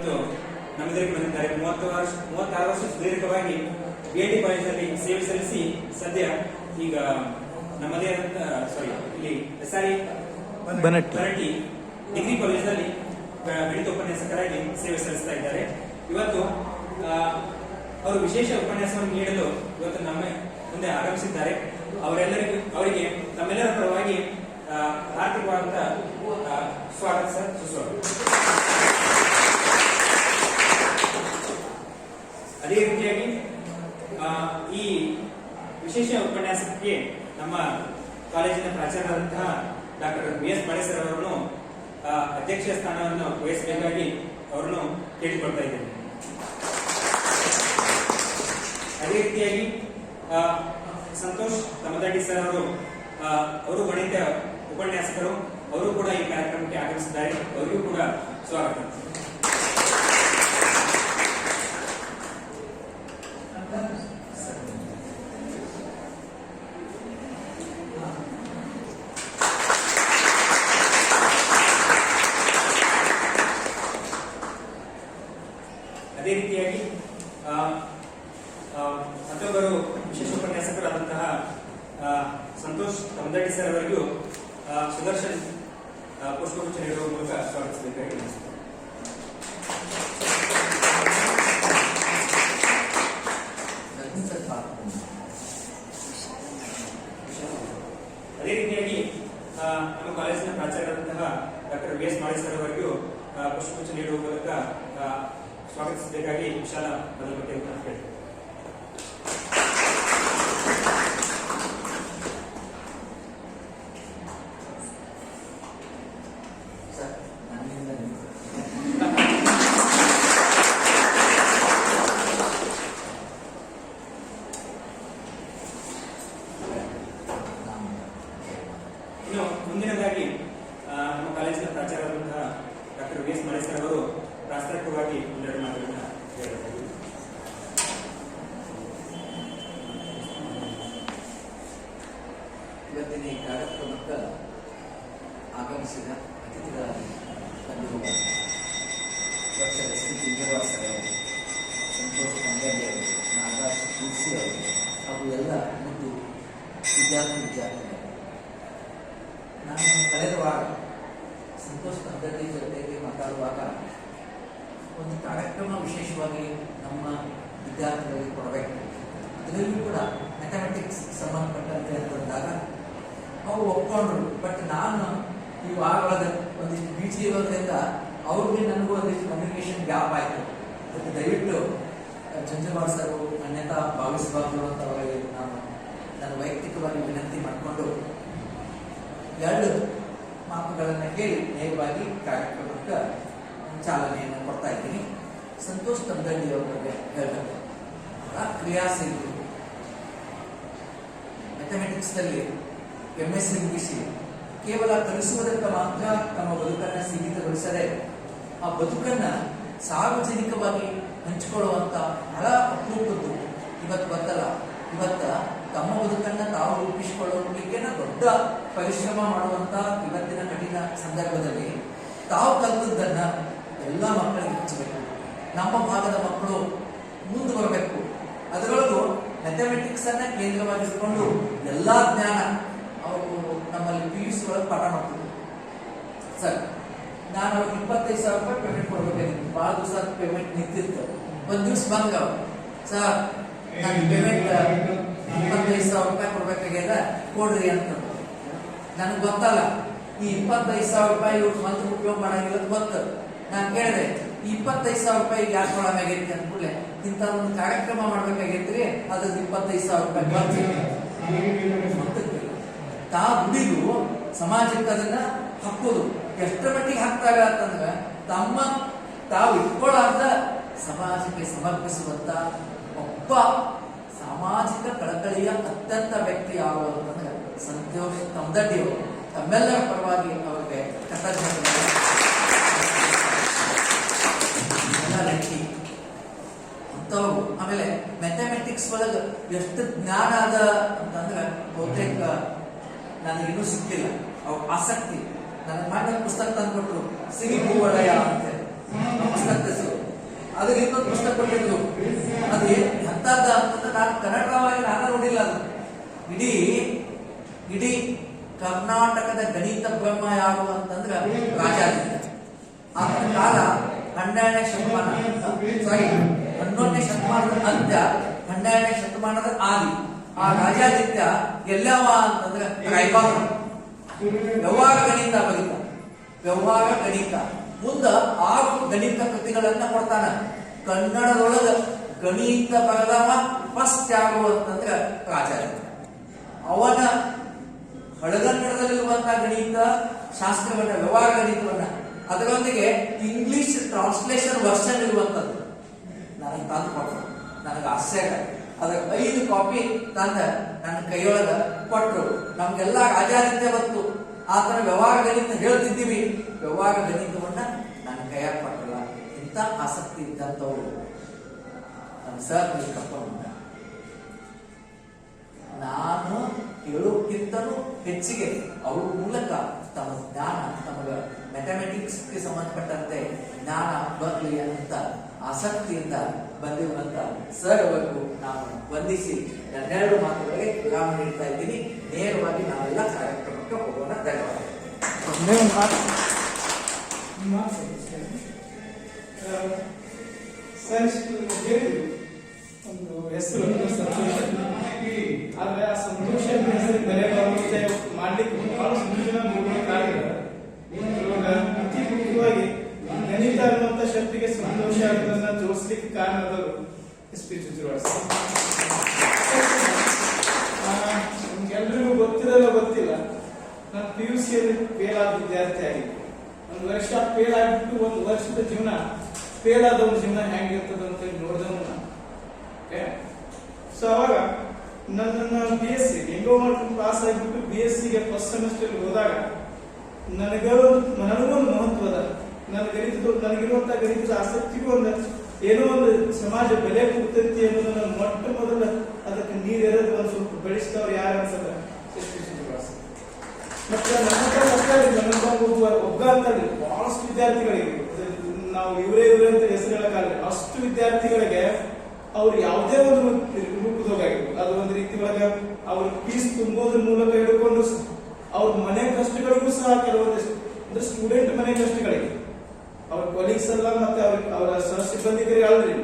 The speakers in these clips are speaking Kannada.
ಇವತ್ತು ನಮ್ಮೆದುರಿಗೆ ಬಂದಿದ್ದಾರೆ. 36 ವರ್ಷ ಸುದೀರ್ಘವಾಗಿ BIT ಕಾಲೇಜಿನಲ್ಲಿ ಸೇವೆ ಸಲ್ಲಿಸಿ ಸದ್ಯ ಈಗ ನಮ್ಮದೇ ಇಲ್ಲಿ SRE ಬನಟ್ಟಿ ಡಿಗ್ರಿ ಕಾಲೇಜಿನಲ್ಲಿ ಗಣಿತ ಉಪನ್ಯಾಸಕರಾಗಿ ಸೇವೆ ಸಲ್ಲಿಸ್ತಾ ಇದ್ದಾರೆ. ಇವತ್ತು ಅವರು ವಿಶೇಷ ಉಪನ್ಯಾಸವನ್ನು ನೀಡಲು ಇವತ್ತು ನಮ್ಮ ಮುಂದೆ ಆಗಮಿಸಿದ್ದಾರೆ. ಅವರಿಗೆ ತಮ್ಮೆಲ್ಲರ ಪರವಾಗಿ ಹಾರ್ದಿಕವಾದಂತಹ ಸ್ವಾಗತ ಸರ್, ಸುಸ್ವಾಗತ. ಅದೇ ರೀತಿಯಾಗಿ ಈ ವಿಶೇಷ ಉಪನ್ಯಾಸಕ್ಕೆ ನಮ್ಮ ಕಾಲೇಜಿನ ಪ್ರಾಚಾರ್ಯರಾದಂತಹ ಡಾಕ್ಟರ್ BS ಪಾಳೇಸರ್ ಅವರನ್ನು ಅಧ್ಯಕ್ಷ ಸ್ಥಾನವನ್ನು ವಹಿಸಬೇಕಾಗಿ ಅವರನ್ನು ಕೇಳಿಕೊಳ್ತಾ ಇದ್ದೇನೆ. ಅದೇ ರೀತಿಯಾಗಿ ಸಂತೋಷ್ ತಮದಡ್ಡಿ ಸರ್ ಅವರು ಗಣಿತ ಉಪನ್ಯಾಸಕರು, ಅವರು ಕೂಡ ಈ ಕಾರ್ಯಕ್ರಮಕ್ಕೆ ಆಗಮಿಸಿದ್ದಾರೆ. ಅವರಿಗೂ ಕೂಡ ಸ್ವಾಗತ. ಅದೇ ರೀತಿಯಾಗಿ ಮತ್ತೊಬ್ಬರು ವಿಶೇಷ ಉಪನ್ಯಾಸಕರಾದಂತಹ ಸಂತೋಷ್ ತಮದಡ್ಡಿ ಸರ್ ಅವರಿಗೂ ಸುದರ್ಶನ್ ಪುಷ್ಪಗುಚ್ಛ ನೀಡುವ ಮೂಲಕ ಸ್ವಾಗತಿಸಬೇಕಾಗಿ. ಅದೇ ರೀತಿಯಾಗಿ ನಮ್ಮ ಕಾಲೇಜಿನ ಪ್ರಾಚಾರ್ಯರಾದಂತಹ ಡಾಕ್ಟರ್ BS ಪಾಳೇಸರ್ ಅವರಿಗೂ ಪುಷ್ಪಗುಚ್ಛ ನೀಡುವ ಮೂಲಕ ಸ್ವಾಗತಿಸಬೇಕಾಗಿ ವಿಶಾಲ ಬದಲಪಟ್ಟಿ ಅಂತ ಹೇಳಿ. ಇನ್ನು ಮುಂದಿನದಾಗಿ ನಮ್ಮ ಕಾಲೇಜಿನ ಪ್ರಾಚಾರ್ಯರಾದಂತಹ ಡಾಕ್ಟರ್ BS ಪಾಳೇಸರ್ ಅವರು ಪ್ರಾಸ್ತಾವಿಕವಾಗಿ ಒಂದೆರಡು ಮಾತುಗಳನ್ನ ಹೇಳಬಹುದು. ಇವತ್ತಿನ ಈ ಕಾರ್ಯಕ್ರಮಕ್ಕೆ ಆಗಮಿಸಿದ ಅತಿಥಿಗಳಾಗಿ ಬಂದಿರುವ ಡಾಕ್ಟರ್ SB ಜಿಂಜರವಾಡ್ ಸರ್ ಅವರು, ಸಂತೋಷ್ ತಮದಡ್ಡಿ ಅವರು, ನಾಗರಾಜ್ ತುಳಸಿ ಅವರು ಹಾಗೂ ಎಲ್ಲ ಮುದ್ದು ವಿದ್ಯಾರ್ಥಿಗಳು, ನಾನು ಕಳೆದ ವಾರ ಸಂತೋಷ್ ತಮದಡ್ಡಿ ಜೊತೆಗೆ ಮಾತಾಡುವಾಗ ಒಂದು ಕಾರ್ಯಕ್ರಮ ವಿಶೇಷವಾಗಿ ನಮ್ಮ ವಿದ್ಯಾರ್ಥಿಗಳಿಗೆ ಕೊಡಬೇಕು, ಅದರಲ್ಲೂ ಕೂಡ ಮ್ಯಾಥಮೆಟಿಕ್ಸ್ ಸಂಬಂಧಪಟ್ಟಂತೆ ಅಂತಂದಾಗ ಅವರು ಒಪ್ಕೊಂಡ್ರು. ಬಟ್ ನಾನು ಈ ವಾರೊಳಗೆ ಒಂದಿಷ್ಟು ಬೀಚ್ ಇರೋದ್ರಿಂದ ಅವ್ರಿಗೆ ನನಗೂ ಒಂದಿಷ್ಟು ಕಮ್ಯುನಿಕೇಶನ್ ಗ್ಯಾಪ್ ಆಯಿತು. ಅದಕ್ಕೆ ದಯವಿಟ್ಟು ಜಂಜರವಾಡ್ ಸರ್ ಅನ್ಯತಾ ಭಾವಿಸಬಾರ್ದು ಅಂತ ಅವರಿಗೆ ನಾನು ನನ್ನ ವೈಯಕ್ತಿಕವಾಗಿ ವಿನಂತಿ ಮಾಡಿಕೊಂಡು ಎರಡು ಮಾತುಗಳನ್ನು ಹೇಳಿ ನೇರವಾಗಿ ಕಾರ್ಯಕ್ರಮಕ್ಕೆ ಚಾಲನೆಯನ್ನು ಕೊಡ್ತಾ ಇದ್ದೀನಿ. ಸಂತೋಷ್ ತಮದಡ್ಡಿ ಅವರ ಬಗ್ಗೆ ಹೇಳಬೇಕು. ಕ್ರಿಯಾಶೀಲರು, ಮ್ಯಾಥಮೆಟಿಕ್ಸ್ನಲ್ಲಿ MS ಮುಗಿಸಿ ಕೇವಲ ಕಲಿಸುವುದಕ್ಕೆ ಮಾತ್ರ ತಮ್ಮ ಬದುಕನ್ನು ಸೀಮಿತಗೊಳಿಸದೆ ಆ ಬದುಕನ್ನು ಸಾರ್ವಜನಿಕವಾಗಿ ಹಂಚಿಕೊಳ್ಳುವಂತ ಬಹಳ ಅಪರೂಪದ್ದು ಇವತ್ತು ಗೊತ್ತಲ್ಲ. ಇವತ್ತ ತಮ್ಮ ಬದುಕನ್ನು ತಾವು ರೂಪಿಸಿಕೊಳ್ಳಲಿಕ್ಕೆ ದೊಡ್ಡ ಪರಿಶ್ರಮ ಮಾಡುವಂತ ಇವತ್ತಿನ ಕಠಿಣ ಸಂದರ್ಭದಲ್ಲಿ ತಾವು ಕಲಿತದ್ದನ್ನ ಎಲ್ಲ ಮಕ್ಕಳಿಗೆ ಹಂಚಬೇಕು. ನಮ್ಮ ಭಾಗದ ಮಕ್ಕಳು ಮುಂದೆ ಬರಬೇಕು. ಅದರೊಳಗೂ ಮ್ಯಾಥಮೆಟಿಕ್ಸ್ ಅನ್ನ ಕೇಂದ್ರವಾಗಿಸಿಕೊಂಡು ಎಲ್ಲಾ ಜ್ಞಾನ ಅವರು ನಮ್ಮಲ್ಲಿ PUC ಒಳಗೆ ಪಾಠ ಮಾಡ್ತಿದ್ರು. ಸರ್, ನಾನು ಅವ್ರಿಗೆ 25,000 ರೂಪಾಯಿ ಪೇಮೆಂಟ್ ಕೊಡ್ಬೇಕಾಗಿತ್ತು. ಬಹಳ ದಿವಸ ಪೇಮೆಂಟ್ ನಿಂತಿತ್ತು. ಒಂದ್ ದಿವ್ಸ ಬಂದ ಸರ್, ನಾನು ಪೇಮೆಂಟ್ 25,000 ರೂಪಾಯಿ ಕೊಡ್ಬೇಕಾಗ್ಯದ, ಕೊಡ್ರಿ ಅಂತ. ನನಗೆ ಗೊತ್ತಲ್ಲ ಈ 25,000 ರೂಪಾಯಿ ಇವ್ರು ಮಂತ್ರ ಉಪಯೋಗ ಮಾಡಂಗಿಲ್ಲ ಗೊತ್ತು. ನಾನು ಕೇಳಿದೆ, 25,000 ರೂಪಾಯಿ ಯಾಕೆ ಕೊಡಬೇಕಾಗೈತಿ ಅಂದ್ಕೂಡ್ಲೆ, ಇಂಥ ಒಂದು ಕಾರ್ಯಕ್ರಮ ಮಾಡ್ಬೇಕಾಗೈತ್ರಿ, ಅದ್ರದ್ದು 25,000 ರೂಪಾಯಿ ತಾ ದುಡಿದು ಸಮಾಜಕ್ಕೆ ಅದನ್ನ ಹಾಕೋದು. ಎಷ್ಟರ ಮಟ್ಟಿಗೆ ಹಾಕ್ತಾರೆ ಅಂತಂದ್ರೆ ತಮ್ಮ ತಾವು ಇಟ್ಕೊಳ್ಳಾರ್ದ ಸಮಾಜಕ್ಕೆ ಸಮರ್ಪಿಸುವಂತ ಒಬ್ಬ ಸಾಮಾಜಿಕ ಕಳಕಳಿಯ ಅತ್ಯಂತ ವ್ಯಕ್ತಿ ಯಾರು ಅಂತಂದ್ರೆ ಸಂತೋಷ್ ತಮದಡ್ಡಿ ಅವರು. ತಮ್ಮೆಲ್ಲರ ಪರವಾಗಿ ಅವರಿಗೆ ಕೃತಜ್ಞತೆ. ಅಂತವ್ರು ಆಮೇಲೆ ಮ್ಯಾಥಮೆಟಿಕ್ಸ್ ಒಳಗೆ ಎಷ್ಟು ಜ್ಞಾನ ಅದ ಅಂತಂದ್ರೆ ಬಹುತೇಕ ನನಗಿನ್ನೂ ಸಿಕ್ಕಿಲ್ಲ. ಅವ್ರ ಆಸಕ್ತಿ. ನನ್ನ ಮಣ್ಣ ಪುಸ್ತಕ ತಂದ್ಕೊಟ್ರು, ಸಿರಿ ಭೂವಲಯ ಅಂತ ಪುಸ್ತಕ ಅದಕ್ಕೆ ಇನ್ನೊಂದು ಪುಸ್ತಕ ಕೊಟ್ಟಿದ್ದು ಅದು ಎಂತದ್ದ ಅಂತ ನಾನು ಕನ್ನಡವಾಗಿ ನಾನು ನೋಡಿಲ್ಲ. ಅದು ಇಡೀ ಕರ್ನಾಟಕದ ಗಣಿತ ಬ್ರಹ್ಮ ಯಾರು ಅಂತಂದ್ರೆ ರಾಜಾದಿತ್ಯ. ಆತನ ಕಾಲ 12ನೇ ಶತಮಾನ, ಸಾರಿ 11ನೇ ಶತಮಾನದ ಅಂತ್ಯ, 12ನೇ ಶತಮಾನದ ಆದಿ. ಆ ರಾಜಾದಿತ್ಯ ಎಲ್ಲವ ಅಂತಂದ್ರೆ ರಾಯಬಾಗ ವ್ಯವಹಾರ ಗಣಿತ ಬರೀತ, ವ್ಯವಹಾರ ಗಣಿತ. ಮುಂದ 6 ಗಣಿತ ಕೃತಿಗಳನ್ನ ಕೊಡ್ತಾನ. ಕನ್ನಡದೊಳಗ ಗಣಿತ ಬರೆದವ ಫಸ್ಟ್ ಯಾರು ಅಂತಂದ್ರ ರಾಜಾದಿತ್ಯ. ಅವನ ಹಳಗನ್ನಡದಲ್ಲಿರುವಂತಹ ಗಣಿತ ಶಾಸ್ತ್ರವನ್ನ, ವ್ಯವಹಾರ ಗಣಿತವನ್ನ, ಅದರೊಂದಿಗೆ ಇಂಗ್ಲಿಷ್ ಟ್ರಾನ್ಸ್ಲೇಷನ್ ವರ್ಷನ್ ಇರುವಂತದ್ದು ನನಗೆ ತಂದು ಕೊಟ್ಟರು. ನನಗೆ ಆಶ್ಚರ್ಯ. ಅದರ 5 ಕಾಪಿ ತಂದ ನನ್ನ ಕೈಯೊಳಗ ಕೊಟ್ಟರು. ನಮ್ಗೆಲ್ಲ ರಾಜಾದಿತ್ಯ ಬಂತು. ಆತನ ವ್ಯವಹಾರ ಗಣಿತ ಹೇಳ್ತಿದ್ದೀವಿ, ವ್ಯವಹಾರ ಗಣಿತವನ್ನ ನನ್ನ ಕೈಯಾಗ ಕೊಟ್ಟಲ್ಲ. ಇಂಥ ಆಸಕ್ತಿ ಇದ್ದಂಥವ್ರು ನನ್ನ ಸರ್ ಕರ್ಕೊಂಡು ನಾನು ಹೇಳೋಕ್ಕಿಂತನೂ ಹೆಚ್ಚಿಗೆ ಅವ್ರ ಮೂಲಕ ತಮ್ಮ ಜ್ಞಾನ, ತಮಗ ಮ್ಯಾಥಮೆಟಿಕ್ಸ್ಗೆ ಸಂಬಂಧಪಟ್ಟಂತೆ ಜ್ಞಾನ ಬರಲಿ ಅಂತ ಆಸಕ್ತಿಯಿಂದ ಬಂದಿರುವಂತ ಸರ್ ಅವರಿಗೂ ನಾನು ವಂದಿಸಿ ನನ್ನೆರಡು ಮಾತುಗಳಿಗೆ ವಿರಾಮ ನೀಡ್ತಾ ಇದ್ದೀನಿ. ನೇರವಾಗಿ ನಾವೆಲ್ಲ ಕಾರ್ಯಕ್ರಮಕ್ಕೆ ಹೋಗೋಣ. ಧನ್ಯವಾದ. ಒಂದು ಹೆಸರು ಸಂತೋಷ, ಆದ್ರೆ ಆ ಸಂತೋಷ ಹೆಸರು ಬೆಲೆ ಬರುತ್ತೆ ಮಾಡ್ಲಿಕ್ಕೆ ಬಹಳ ಸಂತೋಷ ಇವಾಗ ಅತಿ ಮುಖ್ಯವಾಗಿ ಗಣಿತ ಅನ್ನುವಂತ ಶಕ್ತಿಗೆ ಸಂತೋಷ ಅನ್ನೋದನ್ನ ಜೋಡಿಸ್ಲಿಕ್ಕೆ ಕಾರಣದವರು SP ಜುಜ್ಜುವಾಡ. ನಮ್ಗೆಲ್ರಿಗೂ ಗೊತ್ತಿರಲ್ಲ ಗೊತ್ತಿಲ್ಲ, ನಾನು PUC ಫೇಲ್ ಆದ ವಿದ್ಯಾರ್ಥಿ ಆಗಿದೆ. ಒಂದು ವರ್ಷ ಫೇಲ್ ಆಗಿಬಿಟ್ಟು 1 ವರ್ಷದ ಜೀವನ, ಫೇಲ್ ಆದವನ ಜೀವನ ಹೆಂಗಿರ್ತದೆ ಅಂತ ನೋಡಿದವನು ನಾನು. ಸೊ ಅವಾಗ ನನ್ನ BSc ಹೆಂಗೋ ಮಾಡ್ಕೊಂಡು ಪಾಸ್ ಆಗಿಬಿಟ್ಟು BScಗೆ ಫಸ್ಟ್ ಸೆಮಿಸ್ಟರ್ ಹೋದಾಗ ನನಗೊಂದು ಮಹತ್ವದ, ನನಗಿರುವಂತ ಗಣಿತದ ಆಸಕ್ತಿಗೂ ಒಂದು ಏನೋ ಒಂದು ಸಮಾಜ ಬೆಲೆ ಕೊಡ್ತೈತಿ ಅನ್ನೋದನ್ನ ಮೊಟ್ಟ ಮೊದಲ ಅದಕ್ಕೆ ನೀರೆರೆದು ಒಂದು ಸ್ವಲ್ಪ ಬೆಳೆಸಿದವ್ರು ಯಾರು ಅನ್ಸಲ್ಲ ಮತ್ತೆ ಒಬ್ಬ ಅಂತ ಬಹಳಷ್ಟು ವಿದ್ಯಾರ್ಥಿಗಳಿಗೆ ನಾವು ಇವರೇ ಅಂತ ಹೆಸರು ಹೇಳಕ್ಕಾಗಲ್ಲ. ಅಷ್ಟು ವಿದ್ಯಾರ್ಥಿಗಳಿಗೆ ಅವ್ರು ಯಾವುದೇ ಒಂದು ರೂಪದೋಗಾಗಿರ್ಬೋದು, ಅದು ಒಂದು ರೀತಿ ಒಳಗೆ ಅವ್ರ ಫೀಸ್ ತುಂಬೋದ್ರ ಮೂಲಕ ಹಿಡ್ಕೊಂಡು ಅವ್ರ ಮನೆ ಕಷ್ಟಗಳಿಗೂ ಸಹ ಕೆಲವೊಂದಿಷ್ಟು, ಅಂದ್ರೆ ಸ್ಟೂಡೆಂಟ್ ಮನೆ ಕಷ್ಟಗಳಿಗೆ ಅವ್ರ ಕೊಲೀಗ್ಸ್ ಎಲ್ಲ ಮತ್ತೆ ಅವರ ಸಹ ಸಿಬ್ಬಂದಿಗಳಿಗೆ ಅಲ್ರಿ,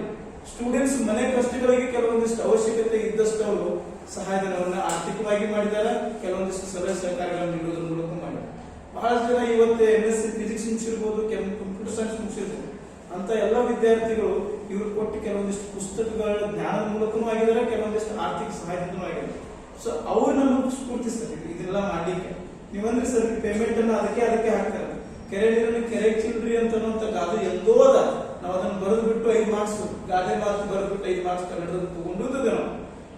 ಸ್ಟೂಡೆಂಟ್ಸ್ ಮನೆ ಕಷ್ಟಗಳಿಗೆ ಕೆಲವೊಂದಿಷ್ಟು ಅವಶ್ಯಕತೆ ಇದ್ದಷ್ಟು ಅವರು ಸಹಾಯಧನವನ್ನ ಆರ್ಥಿಕವಾಗಿ ಮಾಡಿದ್ದಾರೆ, ಕೆಲವೊಂದಿಷ್ಟು ಸಲಹೆ ಸಹಕಾರಗಳನ್ನು ನೀಡುವುದರ ಮೂಲಕ ಮಾಡಿದ್ದಾರೆ. ಬಹಳಷ್ಟು ಜನ ಇವತ್ತು MSc ಫಿಸಿಕ್ಸ್ ಮುಗಿಸಿರ್ಬೋದು, ಕಂಪ್ಯೂಟರ್ ಸೈನ್ಸ್ ಮುಗಿಸಿರ್ಬೋದು, ಅಂತ ಎಲ್ಲ ವಿದ್ಯಾರ್ಥಿಗಳು ಇವರು ಕೊಟ್ಟು ಕೆಲವೊಂದಿಷ್ಟು ಪುಸ್ತಕಗಳ ಜ್ಞಾನದ ಮೂಲಕನೂ ಆಗಿದ್ದಾರೆ, ಕೆಲವೊಂದಿಷ್ಟು ಆರ್ಥಿಕ ಸಹಾಯದಿಂದನೂ ಆಗಿದ್ದಾರೆ. ಸೊ ಅವ್ರು ನಮಗೆ ಸ್ಫೂರ್ತಿಸ್ತಾರೆ ಇದೆಲ್ಲ ಮಾಡ್ಲಿಕ್ಕೆ. ನೀವಂದ್ರೆ ಸರ್ ಪೇಮೆಂಟ್ ಅನ್ನು ಅದಕ್ಕೆ ಹಾಕ್ತಾರೆ. ಕೆರೆ ನೀರನ್ನು ಕೆರೆ ಚಿಲ್ರಿ ಅಂತ ಗಾದೆ ಎಂದೋ ಅದ, ನಾವು ಅದನ್ನು ಬರೆದು ಬಿಟ್ಟು 5 ಮಾರ್ಕ್ಸ್ ಗಾದೆ ಮಾತು ಬರೆದು ಬಿಟ್ಟು 5 ಮಾರ್ಕ್ಸ್ ಕನ್ನಡದ ತಗೊಂಡಿದ್ದೆ ನಾವು.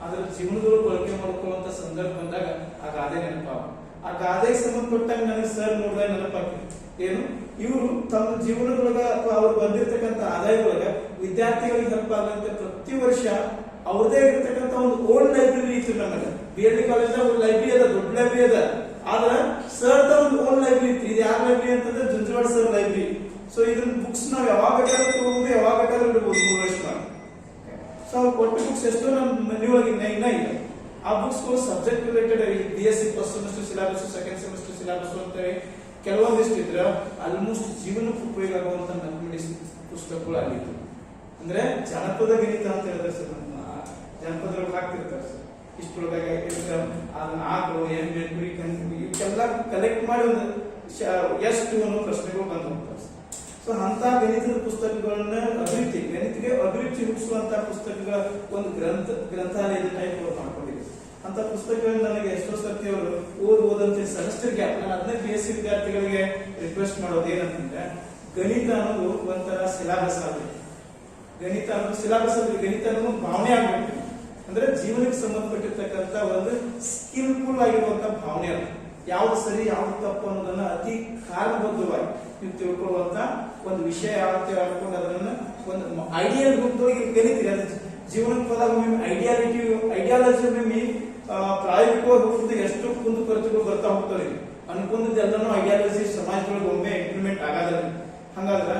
ಅದರ ಜೀವನದೊಳಗೆ ಬಳಕೆ ಮಾಡ್ಕೊಳ್ಳುವಂತ ಸಂದರ್ಭ ಬಂದಾಗ ಆ ಗಾದೆ ನೆನಪಾಗ, ಆ ಗಾದೆಗೆ ಸಂಬಂಧಪಟ್ಟಾಗ ನನಗೆ ಸರ್ ನೋಡಿದಾಗ ನೆನಪಾಗ್ತದೆ ಏನು, ಇವರು ತಮ್ಮ ಜೀವನದೊಳಗ ಅಥವಾ ಅವ್ರು ಬಂದಿರತಕ್ಕಂಥ ಆದಾಯದೊಳಗ ವಿದ್ಯಾರ್ಥಿಗಳಿಗೆ ಹೆಲ್ಪ್ ಆಗಂತ ಪ್ರತಿ ವರ್ಷ ಅವ್ರದೇ ಇರತಕ್ಕಂಥ ಒಂದು ಓಲ್ಡ್ ಲೈಬ್ರರಿ ಇತ್ತು. ನಮಗೆ BLD ಕಾಲೇಜ್ನಾಗ ಒಂದು ಲೈಬ್ರರಿ ಅದ, ದೊಡ್ಡ ಲೈಬ್ರರಿ ಅದ. ಆದ್ರೆ ಸರ್ ಒಂದು ಓಲ್ಡ್ ಲೈಬ್ರರಿ ಇತ್ತು. ಇದು ಯಾವ ಲೈಬ್ರರಿ ಅಂತಂದ್ರೆ ಜುಂಜುವಾಡ ಸರ್ ಲೈಬ್ರರಿ. ಸೊ ಇದನ್ನ ಬುಕ್ಸ್ ನಾವ್ ಯಾವಾಗ ಬೇಕಾದ್ರೂ ತಗೋಬಹುದು, ಯಾವಾಗ ಬೇಕಾದ್ರೂ ಇಡಬಹುದು 3 ವರ್ಷ ಮಾಡಿ. ಸೊ ಅವ್ರು ಕೊಟ್ಟ ಬುಕ್ಸ್ ಎಷ್ಟೋ ನಮ್ಮ ಮನೆಯೊಳಗೆ ಇನ್ನ ಇಲ್ಲ. ಆ books subject related BSc first semester syllabus, second semester syllabus ಅಂತೇಳಿ ಕೆಲವೊಂದಿಷ್ಟು ಇದ್ರೆ ಆಲ್ಮೋಸ್ಟ್ ಜೀವನಕ್ಕೆ ಉಪಯೋಗ ಆಗುವಂತ ಮ್ಯಾಥಮೆಟಿಕ್ಸ್ ಪುಸ್ತಕಗಳು ಆಗಿತ್ತು. ಅಂದ್ರೆ ಜನಪದ ಗಣಿತ ಅಂತ ಹೇಳಿದ್ರೆ ಸರ್, ಜನಪದೊಳಗೆ ಹಾಕ್ತಿರ್ತಾರೆ ಸರ್, ಇಷ್ಟೊಳಗಾಗಿ ಅದನ್ನ ಆಕಳು ಎಮ್ಮೆ ಕುರಿ ಕಂದು ಇವಕ್ಕೆಲ್ಲ ಕಲೆಕ್ಟ್ ಮಾಡಿ ಒಂದು ಎಷ್ಟು ಅನ್ನೋ ಪ್ರಶ್ನೆಗಳು ಬಂದು ಹೋಗ್ತಾರೆ. ಸೊ ಅಂತ ಗಣಿತದ ಪುಸ್ತಕಗಳನ್ನ ಗಣಿತಕ್ಕೆ ಅಭಿರುಚಿ ಹುಟ್ಟಿಸುವಂತ ಪುಸ್ತಕಗಳ ಒಂದು ಗ್ರಂಥಾಲಯದ ಟೈಪ್ ಮಾಡ್ಕೊಂಡಿದೆ. ಅಂತ ಪುಸ್ತಕಗಳನ್ನ ನನಗೆ ಎಷ್ಟೋ ಸರ್ತಿ ಅವರು ಓದಂತ ಸೆಮಿಸ್ಟರ್ ಗ್ಯಾಪ್ ನಾನು ಅದನ್ನೇ BSc ವಿದ್ಯಾರ್ಥಿಗಳಿಗೆ ರಿಕ್ವೆಸ್ಟ್ ಮಾಡೋದು ಏನಂತಂದ್ರೆ, ಗಣಿತ ಅನ್ನೋದು ಒಂಥರ ಸಿಲಾಬಸ್ ಆಗುತ್ತೆ. ಗಣಿತ ಅನ್ನೋದು ಸಿಲಾಬಸ್ ಆದ್ರೆ ಗಣಿತ ಅನ್ನೋದು ಭಾವನೆ ಆಗ್ಬೇಕು. ಅಂದ್ರೆ ಜೀವನಕ್ಕೆ ಸಂಬಂಧಪಟ್ಟಿರ್ತಕ್ಕಂಥ ಒಂದು ಸ್ಕಿಲ್ಫುಲ್ ಆಗಿರುವಂತ ಭಾವನೆ ಅದು. ಯಾವ್ದು ಸರಿ ಯಾವ್ದು ತಪ್ಪು ಅನ್ನೋದನ್ನ ಅತಿ ಕಾರಣಬದ್ಧವಾಗಿ ನೀವು ತಿಳ್ಕೊಳ್ಳುವಂತ ಒಂದು ವಿಷಯ ಯಾವತ್ತೆ ಹೇಳ್ಕೊಂಡು ಅದನ್ನ ಒಂದು ಐಡಿಯಲ್ ರೂಪದೊಳಗೆ ಕಲಿತೀರಿ. ಅದು ಜೀವನಕ್ಕೆ ಹೋದಾಗ ಐಡಿಯಾಲಜಿ ಪ್ರಾಯೋಗಿಕವಾಗಿ ಹೋಗ್ತದೆ. ಎಷ್ಟು ಕುಂದು ಖರ್ಚುಗಳು ಬರ್ತಾ ಹೋಗ್ತವೆ. ಅನ್ಕೊಂಡದ್ದೆಲ್ಲನೂ ಐಡಿಯಾಲಜಿ ಸಮಾಜದೊಳಗೆ ಒಮ್ಮೆ ಇಂಪ್ಲಿಮೆಂಟ್ ಆಗೋದಿಲ್ಲ. ಹಂಗಾದ್ರೆ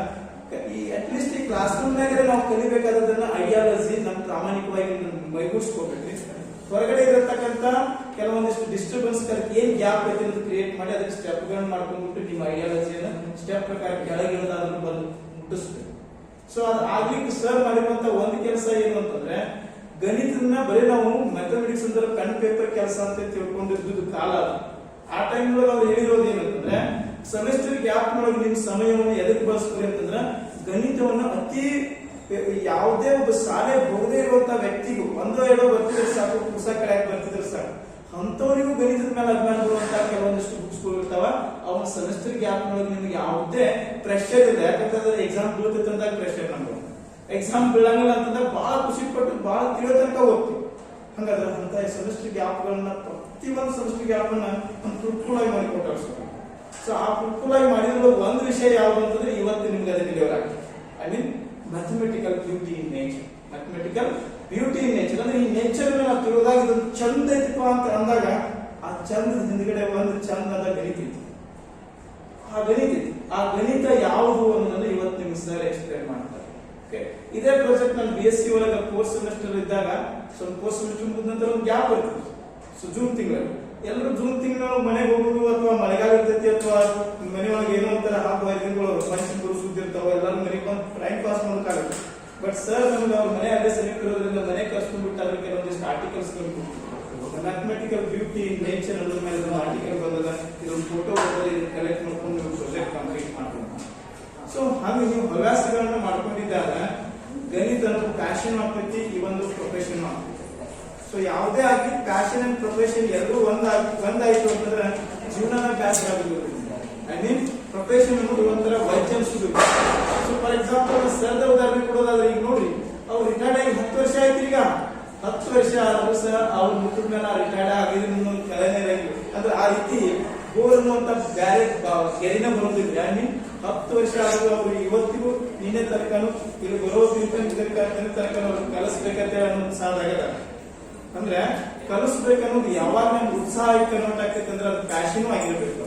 ಈ ಅಟ್ಲೀಸ್ಟ್ ಈ ಕ್ಲಾಸ್ ರೂಮ್ ನಾಗ ನಾವು ಕಲಿಬೇಕಾದದನ್ನ ಐಡಿಯಾಲಜಿ ನಮ್ ಪ್ರಾಮಾಣಿಕವಾಗಿ ಮೈಗೂಡಿಸ್ಕೋಬೇಕ್ರಿ. ಹೊರಗಡೆ ಇರತಕ್ಕಂತ ಕೆಲವೊಂದಿಷ್ಟು ಡಿಸ್ಟರ್ಬೆನ್ಸ್ ಏನ್ ಗ್ಯಾಪ್ ಐತೆ ಅಂತ ಕ್ರಿಯೇಟ್ ಮಾಡಿ ಅದಕ್ಕೆ ಸ್ಟೆಪ್ ಗಳನ್ನ ಮಾಡ್ಕೊಂಡ್ಬಿಟ್ಟು ನಿಮ್ಮ ಐಡಿಯಾಲಜಿಯನ್ನ ಸ್ಟೆಪ್ ಪ್ರಕಾರ ಕೆಳಗಿರೋದಾದ್ರೂ ಬಂದು ಮುಟ್ಟಿಸ್ಬೇಕು. ಸೊ ಅದು ಆಗ್ಲಿಕ್ಕೆ ಸರ್ ಮಾಡಿರುವಂತ ಒಂದು ಕೆಲಸ ಏನು ಅಂತಂದ್ರೆ, ಗಣಿತನ ಬರೀ ನಾವು ಮ್ಯಾಥಮೆಟಿಕ್ಸ್ ಅಂದ್ರೆ ಪೆನ್ ಪೇಪರ್ ಕೆಲಸ ಅಂತ ತಿಳ್ಕೊಂಡಿದ್ದು ಕಾಲ ಅದು. ಆ ಟೈಮ್ ಅವ್ರು ಹೇಳಿರೋದು ಏನಂತಂದ್ರೆ, ಸೆಮಿಸ್ಟರ್ ಗ್ಯಾಪ್ ನೊಳಗೆ ನಿಮ್ ಸಮಯವನ್ನು ಎದಕ್ಕೆ ಬಳಸ್ತೀರಿ ಅಂತಂದ್ರೆ, ಗಣಿತವನ್ನು ಅತಿ ಯಾವುದೇ ಒಬ್ಬ ಶಾಲೆ ಹೋಗದೇ ಇರುವಂತಹ ವ್ಯಕ್ತಿಗೂ ಒಂದೋ ಎರಡೋ ಬರ್ತಿದ್ರೆ ಸಾಕು, ಪುಸ್ತಕ ಕಡೆಯಾಗಿ ಬರ್ತಿದ್ರೆ ಸಾಕು, ಅಂತವರಿಗೂ ಗಣಿತದ ಮೇಲೆ ಅಭಿಮಾನ ಬರುವಂತಹ ಕೆಲವೊಂದಿಷ್ಟು ಬುಕ್ಸ್ ಇರ್ತಾವ. ಅವನ ಸೆಮಿಸ್ಟರ್ ಗ್ಯಾಪ್ ನೊಳಗೆ ನಿಮ್ಗೆ ಯಾವುದೇ ಪ್ರೆಷರ್ ಇಲ್ಲ. ಯಾಕಂತಂದ್ರೆ ಎಕ್ಸಾಮ್ ಬೀಳ್ತೈತೆ ಅಂದಾಗ ಪ್ರೆಷರ್ ನಮ್ಗೆ, ಎಕ್ಸಾಮ್ ಬೀಳಂಗಿಲ್ಲ ಅಂತಂದ್ರೆ ಬಹಳ ಖುಷಿ ಪಟ್ಟು ಬಹಳ ತಿಳಿಯೋ ತನಕ ಹೋಗ್ತೀವಿ. ಹಂಗಾದ್ರೆ ಅಂತ ಸೆಮಿಸ್ಟರ್ ಗ್ಯಾಪ್ ಗಳನ್ನ ಪ್ರತಿಯೊಂದು ಸೆಮಿಸ್ಟರ್ ಗ್ಯಾಪ್ ಅನ್ನ ಒಂದು ಫ್ರೂಟ್ಫುಲ್ ಆಗಿ ಮಾಡಿಕೊಟ್ಟಾರ. ಸೊ ಆ ಫ್ರೂಟ್ಫುಲ್ ಆಗಿ ಮಾಡಿರೋ ಒಂದು ವಿಷಯ ಯಾವುದು ಅಂತಂದ್ರೆ ಇವತ್ತು ನಿಮ್ಗೆ ಅದೇ ಡೆಲಿವರ್ ಆಗ್ತದೆ. I mean mathematical beauty in nature. Mathematical beauty in nature ಅಂದ್ರೆ ಈ ನೇಚರ್ ನಾವು ತಿಳಿದಾಗ ಇದೊಂದು ಚಂದ ಐತಿಪ್ಪ ಅಂತ ಅಂದಾಗ, ಆ ಚಂದದ ಹಿಂದ್ಗಡೆ ಒಂದು ಚಂದದ ಗಣಿತ ಐತಿ. ಆ ಗಣಿತ ಯಾವುದು ಅನ್ನೋದನ್ನ ಇವತ್ತು ನಿಮ್ಗೆ ಸರ್ ಎಕ್ಸ್ಪ್ಲೇನ್ ಮಾಡ್ತಾರೆ. ಇದೇ ಪ್ರಾಜೆಕ್ಟ್ ನಾನು BSc ಒಳಗ 4th ಸೆಮಿಸ್ಟರ್ ಇದ್ದಾಗ, ಸೊ 4th ಸೆಮಿಸ್ಟರ್ ಮುಗಿದ ನಂತರ ಒಂದು ಗ್ಯಾಪ್ ಬರ್ತದೆ. ಸೊ ಜೂನ್ ತಿಂಗಳಲ್ಲಿ ಎಲ್ಲರೂ ಜೂನ್ ತಿಂಗಳು ಮನೆಗೆ ಹೋಗೋದು, ಅಥವಾ ಮಳೆಗಾಲ ಇರ್ತೈತಿ, ಅಥವಾ ಮನೆಯೊಳಗೆ ಏನೋ ಒಂಥರ ಹಬ್ಬ ಹರಿದಿನಗಳು ಫಂಕ್ಷನ್ಗಳು ಸುದ್ದಿ ಇರ್ತಾವ, ಎಲ್ಲರೂ ಮನೆಗೆ ಬಂದು ಟೈಮ್ ಪಾಸ್ ಮಾಡೋಕ್ಕಾಗುತ್ತೆ. ಬಟ್ ಸರ್ ನಮ್ಗೆ ಅವ್ರ ಮನೆ ಅಲ್ಲೇ ಸಮೀಪ ಇರೋದ್ರಿಂದ ಮನೆ ಕರ್ಸ್ಕೊಂಡ್ಬಿಟ್ಟು ಅದ್ರ ಕೆಲವೊಂದಿಷ್ಟು articles mathematical beauty in nature ಅನ್ನೋದ್ರ ಮೇಲೆ ಒಂದು ಆರ್ಟಿಕಲ್ ಬಂದದ, ಇದೊಂದು ಫೋಟೋ ಬಂದಲ್ಲಿ ಕಲೆಕ್ಟ್ ಮಾಡ್ಕೊಂಡು ನೀವು ಪ್ರಾಜೆಕ್ಟ್ ಕಂಪ್ಲೀಟ್ ಮಾಡ್ಕೊಂಡು. ಸೊ ಹಾಗೆ ನೀವು ಹವ್ಯಾಸಗಳನ್ನ ಮಾಡ್ಕೊಂಡಿದ್ದಾಗ ಗಣಿತ ಅನ್ನೋದು ಪ್ಯಾಷನ್ ಆಗ್ತೈತಿ, ಈ ಒಂದು ಪ್ರೊಫೆಷನ್ ಆಗ್ತೈತಿ. ಸೊ ಯಾವುದೇ ಆಗಿ ಪ್ಯಾಷನ್ ಅಂಡ್ ಪ್ರೊಫೆಷನ್ ಎರಡೂ ಒಂದಾಯ್ತು ಅಂತಂದ್ರೆ ಜೀವನನ ಪ್ಯಾಷನ್ ಆಗೋದು. ಐ ಮೀನ್ ಪ್ರೊಫೆಷನ್ ಅನ್ನೋದು ಒಂಥರ ವೈದ್ಯ ಅನ್ಸುದು. ಸೊ ಫಾರ್ ಎಕ್ಸಾಂಪಲ್ ಸರ್ದ ಉದಾಹರಣೆ ಕೊಡೋದಾದ್ರೆ, ಈಗ ನೋಡ್ರಿ ಅವ್ರು ರಿಟೈರ್ಡ್ ಆಗಿ 10 ವರ್ಷ ಆಯ್ತು. ಈಗ 10 ವರ್ಷ ಆದ್ರೂ ಸಹ ಅವ್ರ ಮುಖದ ಮೇಲೆ ರಿಟೈರ್ಡ್ ಆಗಿದ್ರು ಕಲೆನೇ ಇರಂಗಿಲ್ಲ. ಅಂದ್ರೆ ಆ ರೀತಿ ಬೋರ್ ಅನ್ನುವಂತ ಬ್ಯಾರೆ ಗೆರಿನ ಬರೋದಿಲ್ಲ. ಐ ಮೀನ್ 10 ವರ್ಷ ಆದ್ರೂ ಅವ್ರು ಇವತ್ತಿಗೂ ನಿನ್ನೆ ತನಕನು ಇಲ್ಲಿ ಬರೋದ್ರಿಂದ ತನಕ ಕಲಿಸ್ಬೇಕಂತ ಅನ್ನೋದು ಸಾಧಾಗದ. ಅಂದ್ರೆ ಕಲಿಸ್ಬೇಕನ್ನೋದು ಯಾವಾಗ ನಮ್ಗೆ ಉತ್ಸಾಹ ಐತೆ ಅನ್ನೋದು ಆಗ್ತೈತೆ ಅಂದ್ರೆ ಅದು ಪ್ಯಾಷನ್ ಆಗಿರ್ಬೇಕು.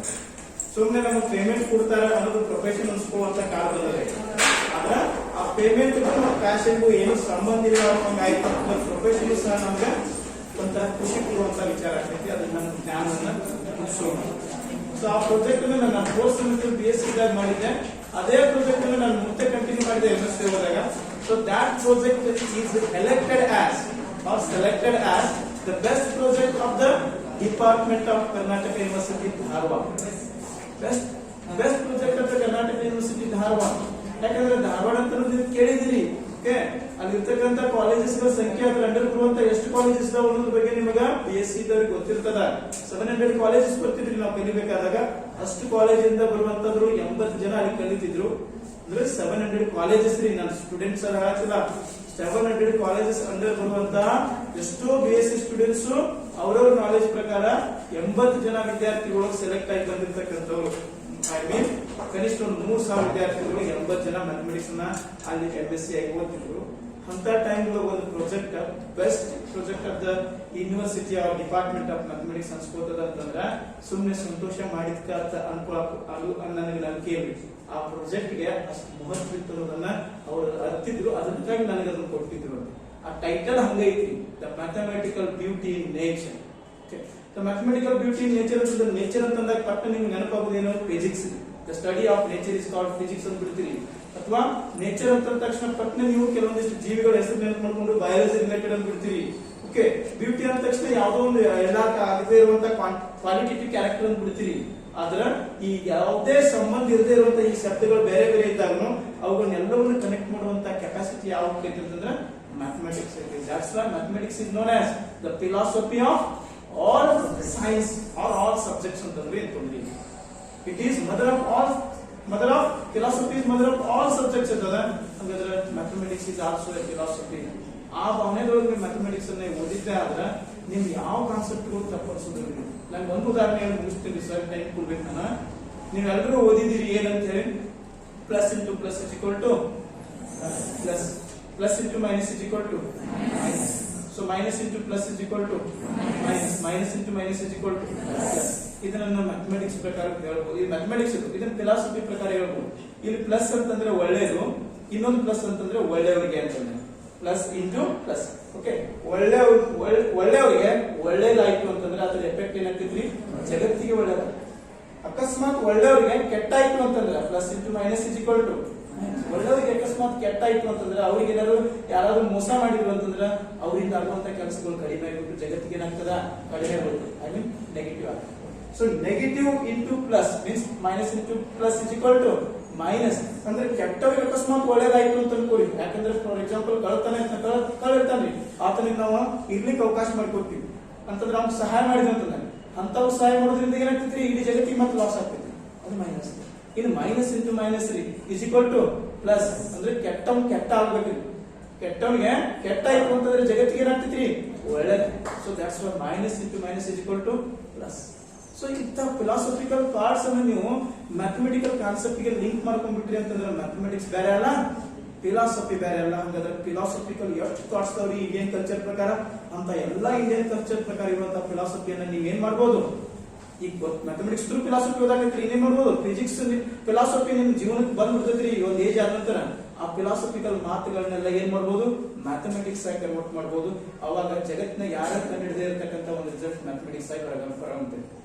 ಸುಮ್ಮನೆ ನಮ್ಗೆ ಪೇಮೆಂಟ್ ಕೊಡ್ತಾರೆ ಅನ್ನೋದು ಪ್ರೊಫೆಷನ್ ಅನ್ಸ್ಕೊಳ್ಳುವಂತ ಕಾಲ ಬಂದರೆ, ಆದ್ರೆ ಆ ಪೇಮೆಂಟ್ ಪ್ಯಾಷನ್ಗೂ ಏನು ಸಂಬಂಧ ಇಲ್ಲ ಆಯ್ತು. ಪ್ರೊಫೆಷನ್ ಸಹ ನಮ್ಗೆ ಒಂಥರ ಖುಷಿ ಕೊಡುವಂತ ವಿಚಾರ ಆಗ್ತೈತಿ. ಅದು ನನ್ನ ಜ್ಞಾನವನ್ನ ಮುಗಿಸೋಣ. ಸೊ ಆ ಪ್ರಾಜೆಕ್ಟ್ ನಾನು 4th ಸೆಮಿಸ್ಟರ್ BSc ಇದ್ದಾಗ ಮಾಡಿದ್ದೆ. ಅದೇ ಪ್ರಾಜೆಕ್ಟ್ ನಾನು ಮುಂದೆ ಕಂಟಿನ್ಯೂ ಮಾಡಿದೆ MSc ಹೋದಾಗ. So that project is selected as the best project of the Department of Karnataka University, Dharwad. Best project of the Karnataka University, Dharwad. ಯಾಕಂದ್ರೆ ಧಾರವಾಡ ಅಂತ ನೀವು ಕೇಳಿದಿರಿ. ಅಲ್ಲಿರ್ತಕ್ಕಂಥ ಕಾಲೇಜಸ್ ಗಳ ಸಂಖ್ಯೆ, ಅದ್ರ ಅಂಡರ್ ಬರುವಂತ ಎಷ್ಟು ಕಾಲೇಜಸ್ ಇದಾವ ಅನ್ನೋದ್ರ ಬಗ್ಗೆ ನಿಮಗ BSc ದವ್ರಿಗೆ ಗೊತ್ತಿರ್ತದ. 700 ಕಾಲೇಜಸ್ ಬರ್ತಿದ್ರಿ ನಾವು ಕಲಿಬೇಕಾದಾಗ. ಅಷ್ಟು ಕಾಲೇಜಿಂದ ಬರುವಂತದ್ರು 80 ಜನ ಅಲ್ಲಿ ಕಲಿತಿದ್ರು. ಅಂದ್ರೆ 700 ಕಾಲೇಜಸ್ ರೀ. ನಾನು ಸ್ಟೂಡೆಂಟ್ಸ್ ಹೇಳತ್ತಿಲ್ಲ, 700 ಕಾಲೇಜಸ್ ಅಂಡರ್ ಬರುವಂತಹ ಎಷ್ಟೋ BSc ಸ್ಟೂಡೆಂಟ್ಸ್ ಅವರವ್ರ ನಾಲೆಜ್ ಪ್ರಕಾರ 80 ಜನ ವಿದ್ಯಾರ್ಥಿಗಳು ಸೆಲೆಕ್ಟ್ ಆಗಿ ಬಂದಿರ್ತಕ್ಕಂಥವ್ರು. ಐ ಮೀನ್ ಕನಿಷ್ಠ ಒಂದು 3000 ವಿದ್ಯಾರ್ಥಿಗಳು 80 ಜನ ಮ್ಯಾಥಮೆಟಿಕ್ಸ್ ನ ಅಲ್ಲಿ MSc ಆಗಿ ಓದ್ತಿದ್ರು. ಅಂತ ಟೈಮ್ ಒಂದು project best project of the university or department of mathematics ಅನ್ಸ್ಕೋತದ ಅಂತಂದ್ರ ಸುಮ್ಮನೆ ಸಂತೋಷ ಮಾಡಿದ್ಕ ಅದು ನನಗೆ ನಂಬಿಕೆ ಇರ್ಬೇಕು. ಆ ಪ್ರಾಜೆಕ್ಟ್ ಗೆ ಅಷ್ಟು ಮಹತ್ವ ಇತ್ತು ಅನ್ನೋದನ್ನ ಅವ್ರು ಅರ್ತಿದ್ರು. ಅದಕ್ಕಾಗಿ ನನಗೆ ಅದನ್ನು ಕೊಟ್ಟಿದ್ರು. ಆ ಟೈಟಲ್ ಹಂಗೈತಿ, the mathematical beauty in nature. The mathematical beauty in nature ಅಂತ ನೇಚರ್ ಅಂತಂದಾಗ ಪಟ್ಟ ನಿಮ್ಗೆ ನೆನಪಾಗುದೇನೋ physics. The study of nature is called physics ಅಂತ ಬಿಡ್ತೀರಿ. ಅಥವಾ ನೇಚರ್ ಅಂತ ತಕ್ಷಣ ಪಟ್ಟ ನೀವು ಕೆಲವೊಂದಿಷ್ಟು ಜೀವಿಗಳ ಹೆಸರು ನೆನಪು ಮಾಡ್ಕೊಂಡು ಬಯಾಲಜಿ ರಿಲೇಟೆಡ್ ಅಂತ ಬಿಡ್ತೀರಿ. ಓಕೆ, ಬ್ಯೂಟಿ ಅಂದ ತಕ್ಷಣ ಯಾವುದೋ ಒಂದು ಎಲ್ಲ ಆಗದೇ ಇರುವಂತ ಕ್ವಾಲಿಟೇಟಿವ್ ಕ್ಯಾರೆಕ್ಟರ್ ಅಂತ ಬಿಡ್ತೀರಿ. ಆದ್ರ ಈ ಯಾವುದೇ ಸಂಬಂಧ ಇರದೇ ಇರುವಂತ ಈ ಶಬ್ದಗಳು ಬೇರೆ ಬೇರೆ ಇದ್ದಾಗೂ ಅವುಗಳನ್ನೆಲ್ಲವನ್ನು ಕನೆಕ್ಟ್ ಮಾಡುವಂತ ಕೆಪಾಸಿಟಿ ಯಾವ್ದು ಅಂತಂದ್ರೆ ಮ್ಯಾಥಮೆಟಿಕ್ಸ್ ಐತಿ. That's why mathematics is known as the philosophy of all science are all subjects ಅಂತಂದ್ರೆ ತೊಂದ್ರೆ. It is mother of philosophy is mother of all subjects ಇರ್ತದ. ಹಾಗಾದ್ರೆ mathematics is also A philosophy. ಆ ಭಾವನೆದೊಳಗೆ ಮ್ಯಾಥಮೆಟಿಕ್ಸ್ ಅನ್ನ ಓದಿದ್ದೆ ಆದ್ರೆ ನಿಮ್ಗೆ ಯಾವ ಕಾನ್ಸೆಪ್ಟ್ಗಳು ತಪ್ಪಿಸೋದ್ರಲ್ಲಿ. ನಾನು ಒಂದು ಉದಾಹರಣೆ ಮುಗಿಸ್ತೀನಿ ಸರ್, ಟೈಮ್ ಕೊಡ್ಬೇಕು ನಾನು. ನೀವೆಲ್ಲರೂ ಓದಿದಿರಿ ಏನಂತ ಹೇಳಿ, plus into plus is equal to plus, plus into minus is equal to minus. So minus into plus is equal to minus, minus into minus is equal to plus. ಇದನ್ನ ಮ್ಯಾಥಮೆಟಿಕ್ಸ್ ಪ್ರಕಾರ ಹೇಳ್ಬೋದು. ಇದು ಮ್ಯಾಥಮೆಟಿಕ್ಸ್ ಇದನ್ನ ಫಿಲಾಸಫಿ ಪ್ರಕಾರ ಹೇಳ್ಬೋದು. ಇಲ್ಲಿ ಪ್ಲಸ್ ಅಂತಂದ್ರೆ ಒಳ್ಳೇದು, ಇನ್ನೊಂದು ಪ್ಲಸ್ ಅಂತಂದ್ರೆ ಒಳ್ಳೆಯವರಿಗೆ ಅಂತಂದ್ರೆ ಪ್ಲಸ್ ಇಂಟು ಪ್ಲಸ್. ಓಕೆ, ಒಳ್ಳೆಯವರಿಗೆ ಒಳ್ಳೇದಾಯ್ತು ಅಂತಂದ್ರೆ ಅದ್ರ ಎಫೆಕ್ಟ್ ಏನಾಗ್ತೈತ್ರಿ, ಜಗತ್ತಿಗೆ ಒಳ್ಳೇದ. ಅಕಸ್ಮಾತ್ ಒಳ್ಳೆಯವರಿಗೆ ಕೆಟ್ಟಾಯ್ತು ಅಂತಂದ್ರೆ plus into minus is equal to. ಒಳ್ಳೆಯವರಿಗೆ ಅಕಸ್ಮಾತ್ ಕೆಟ್ಟಾಯ್ತು ಅಂತಂದ್ರೆ ಅವ್ರಿಗೆ ಯಾರಾದ್ರೂ ಮೋಸ ಮಾಡಿದ್ರು ಅಂತಂದ್ರೆ ಅವರಿಂದ ಆಗುವಂತ ಕೆಲಸಗಳು ಕಡಿಮೆ ಆಗ್ಬಿಟ್ಟು ಜಗತ್ತಿಗೆ ಏನಾಗ್ತದ, ಕಡಿಮೆ ಬರುತ್ತೆ. ಐ ಮೀನ್ ನೆಗೆಟಿವ್ ಆಗ್ತದೆ. So negative into plus means minus into plus is equal to minus. ಅಂದ್ರೆ ಕೆಟ್ಟವ್ರಿಗೆ ಅಕಸ್ಮಾತ್ ಒಳ್ಳೇದಾಯ್ತು ಅಂತ ಅನ್ಕೋರಿ. ಯಾಕಂದ್ರೆ ಫಾರ್ ಎಕ್ಸಾಂಪಲ್ ಕಳ್ತಾನ್ರಿ, ಆತನಿಗೆ ನಾವು ಇರ್ಲಿಕ್ಕೆ ಅವಕಾಶ ಮಾಡಿಕೊಡ್ತೀವಿ ಅಂತಂದ್ರೆ ಅವ್ನು ಸಹಾಯ ಮಾಡಿದ್ವಿ ಅಂತಂದ್ರೆ ಅಂತವ್ ಸಹಾಯ ಮಾಡೋದ್ರಿಂದ ಏನಾಗ್ತೈತ್ರಿ, ಇಡೀ ಜಗತ್ತಿಗೆ ಮತ್ತೆ ಲಾಸ್ ಆಗ್ತೈತಿ. ಅದು ಮೈನಸ್. ಇನ್ನು ಮೈನಸ್ ಇಂಟು ಮೈನಸ್ ರೀ ಇಸ್ ಈಕ್ವಲ್ ಟು ಪ್ಲಸ್. ಅಂದ್ರೆ ಕೆಟ್ಟ ಆಗ್ಬೇಕ್ರಿ. ಕೆಟ್ಟವನಿಗೆ ಕೆಟ್ಟಾಯ್ತು ಅಂತಂದ್ರೆ ಜಗತ್ತಿಗೆ ಏನಾಗ್ತೈತ್ರಿ, ಒಳ್ಳೇದು. So that's why minus into minus is equal to plus. So ಇಂಥ ಫಿಲಾಸಫಿಕಲ್ ಪಾರ್ಟ್ಸ್ ಅನ್ನು ನೀವು ಮ್ಯಾಥಮೆಟಿಕಲ್ ಕಾನ್ಸೆಪ್ಟ್ ಗೆ ಲಿಂಕ್ ಮಾಡ್ಕೊಂಡ್ಬಿಟ್ರಿ ಅಂತಂದ್ರೆ ಮ್ಯಾಥಮೆಟಿಕ್ಸ್ ಬೇರೆ ಅಲ್ಲ, ಫಿಲಾಸಫಿ ಬೇರೆ ಅಲ್ಲ. ಹಂಗಾದ್ರೆ ಫಿಲಾಸಫಿಕಲ್ ಎಷ್ಟು ಥಾಟ್ಸ್ ಅದಾವ್ರಿ ಇಂಡಿಯನ್ ಕಲ್ಚರ್ ಪ್ರಕಾರ, ಅಂತ ಎಲ್ಲಾ ಇಂಡಿಯನ್ ಕಲ್ಚರ್ ಪ್ರಕಾರ ಇರುವಂತಹ ಫಿಲಾಸಫಿಯನ್ನ ನೀವೇನ್ ಮಾಡ್ಬೋದು, ಈಗ ಮ್ಯಾಥಮೆಟಿಕ್ಸ್ ಥ್ರೂ ಫಿಲಾಸಫಿ ಓದಾಕೈತ್ರಿ, ಇನ್ನೇನ್ ಮಾಡ್ಬೋದು, ಫಿಸಿಕ್ಸ್ ಫಿಲಾಸಫಿ ನಿಮ್ ಜೀವನಕ್ಕೆ ಬಂದ್ಬಿಡ್ತೈತ್ರಿ ಒಂದ್ ಏಜ್ ಆದ ನಂತರ. ಆ ಫಿಲಾಸಫಿಕಲ್ ಮಾತುಗಳನ್ನೆಲ್ಲ ಏನ್ ಮಾಡ್ಬೋದು, ಮ್ಯಾಥಮೆಟಿಕ್ಸ್ ಆಗಿ ಕನ್ವರ್ಟ್ ಮಾಡ್ಬೋದು. ಅವಾಗ ಜಗತ್ತಿನ ಯಾರ ಕಂಡಿಡದೇ ಇರತಕ್ಕಂತ ಒಂದು ರಿಸಲ್ಟ್ ಮ್ಯಾಥಮೆಟಿಕ್ಸ್ ಆಗಿ ಹೊರಗಂತೆ.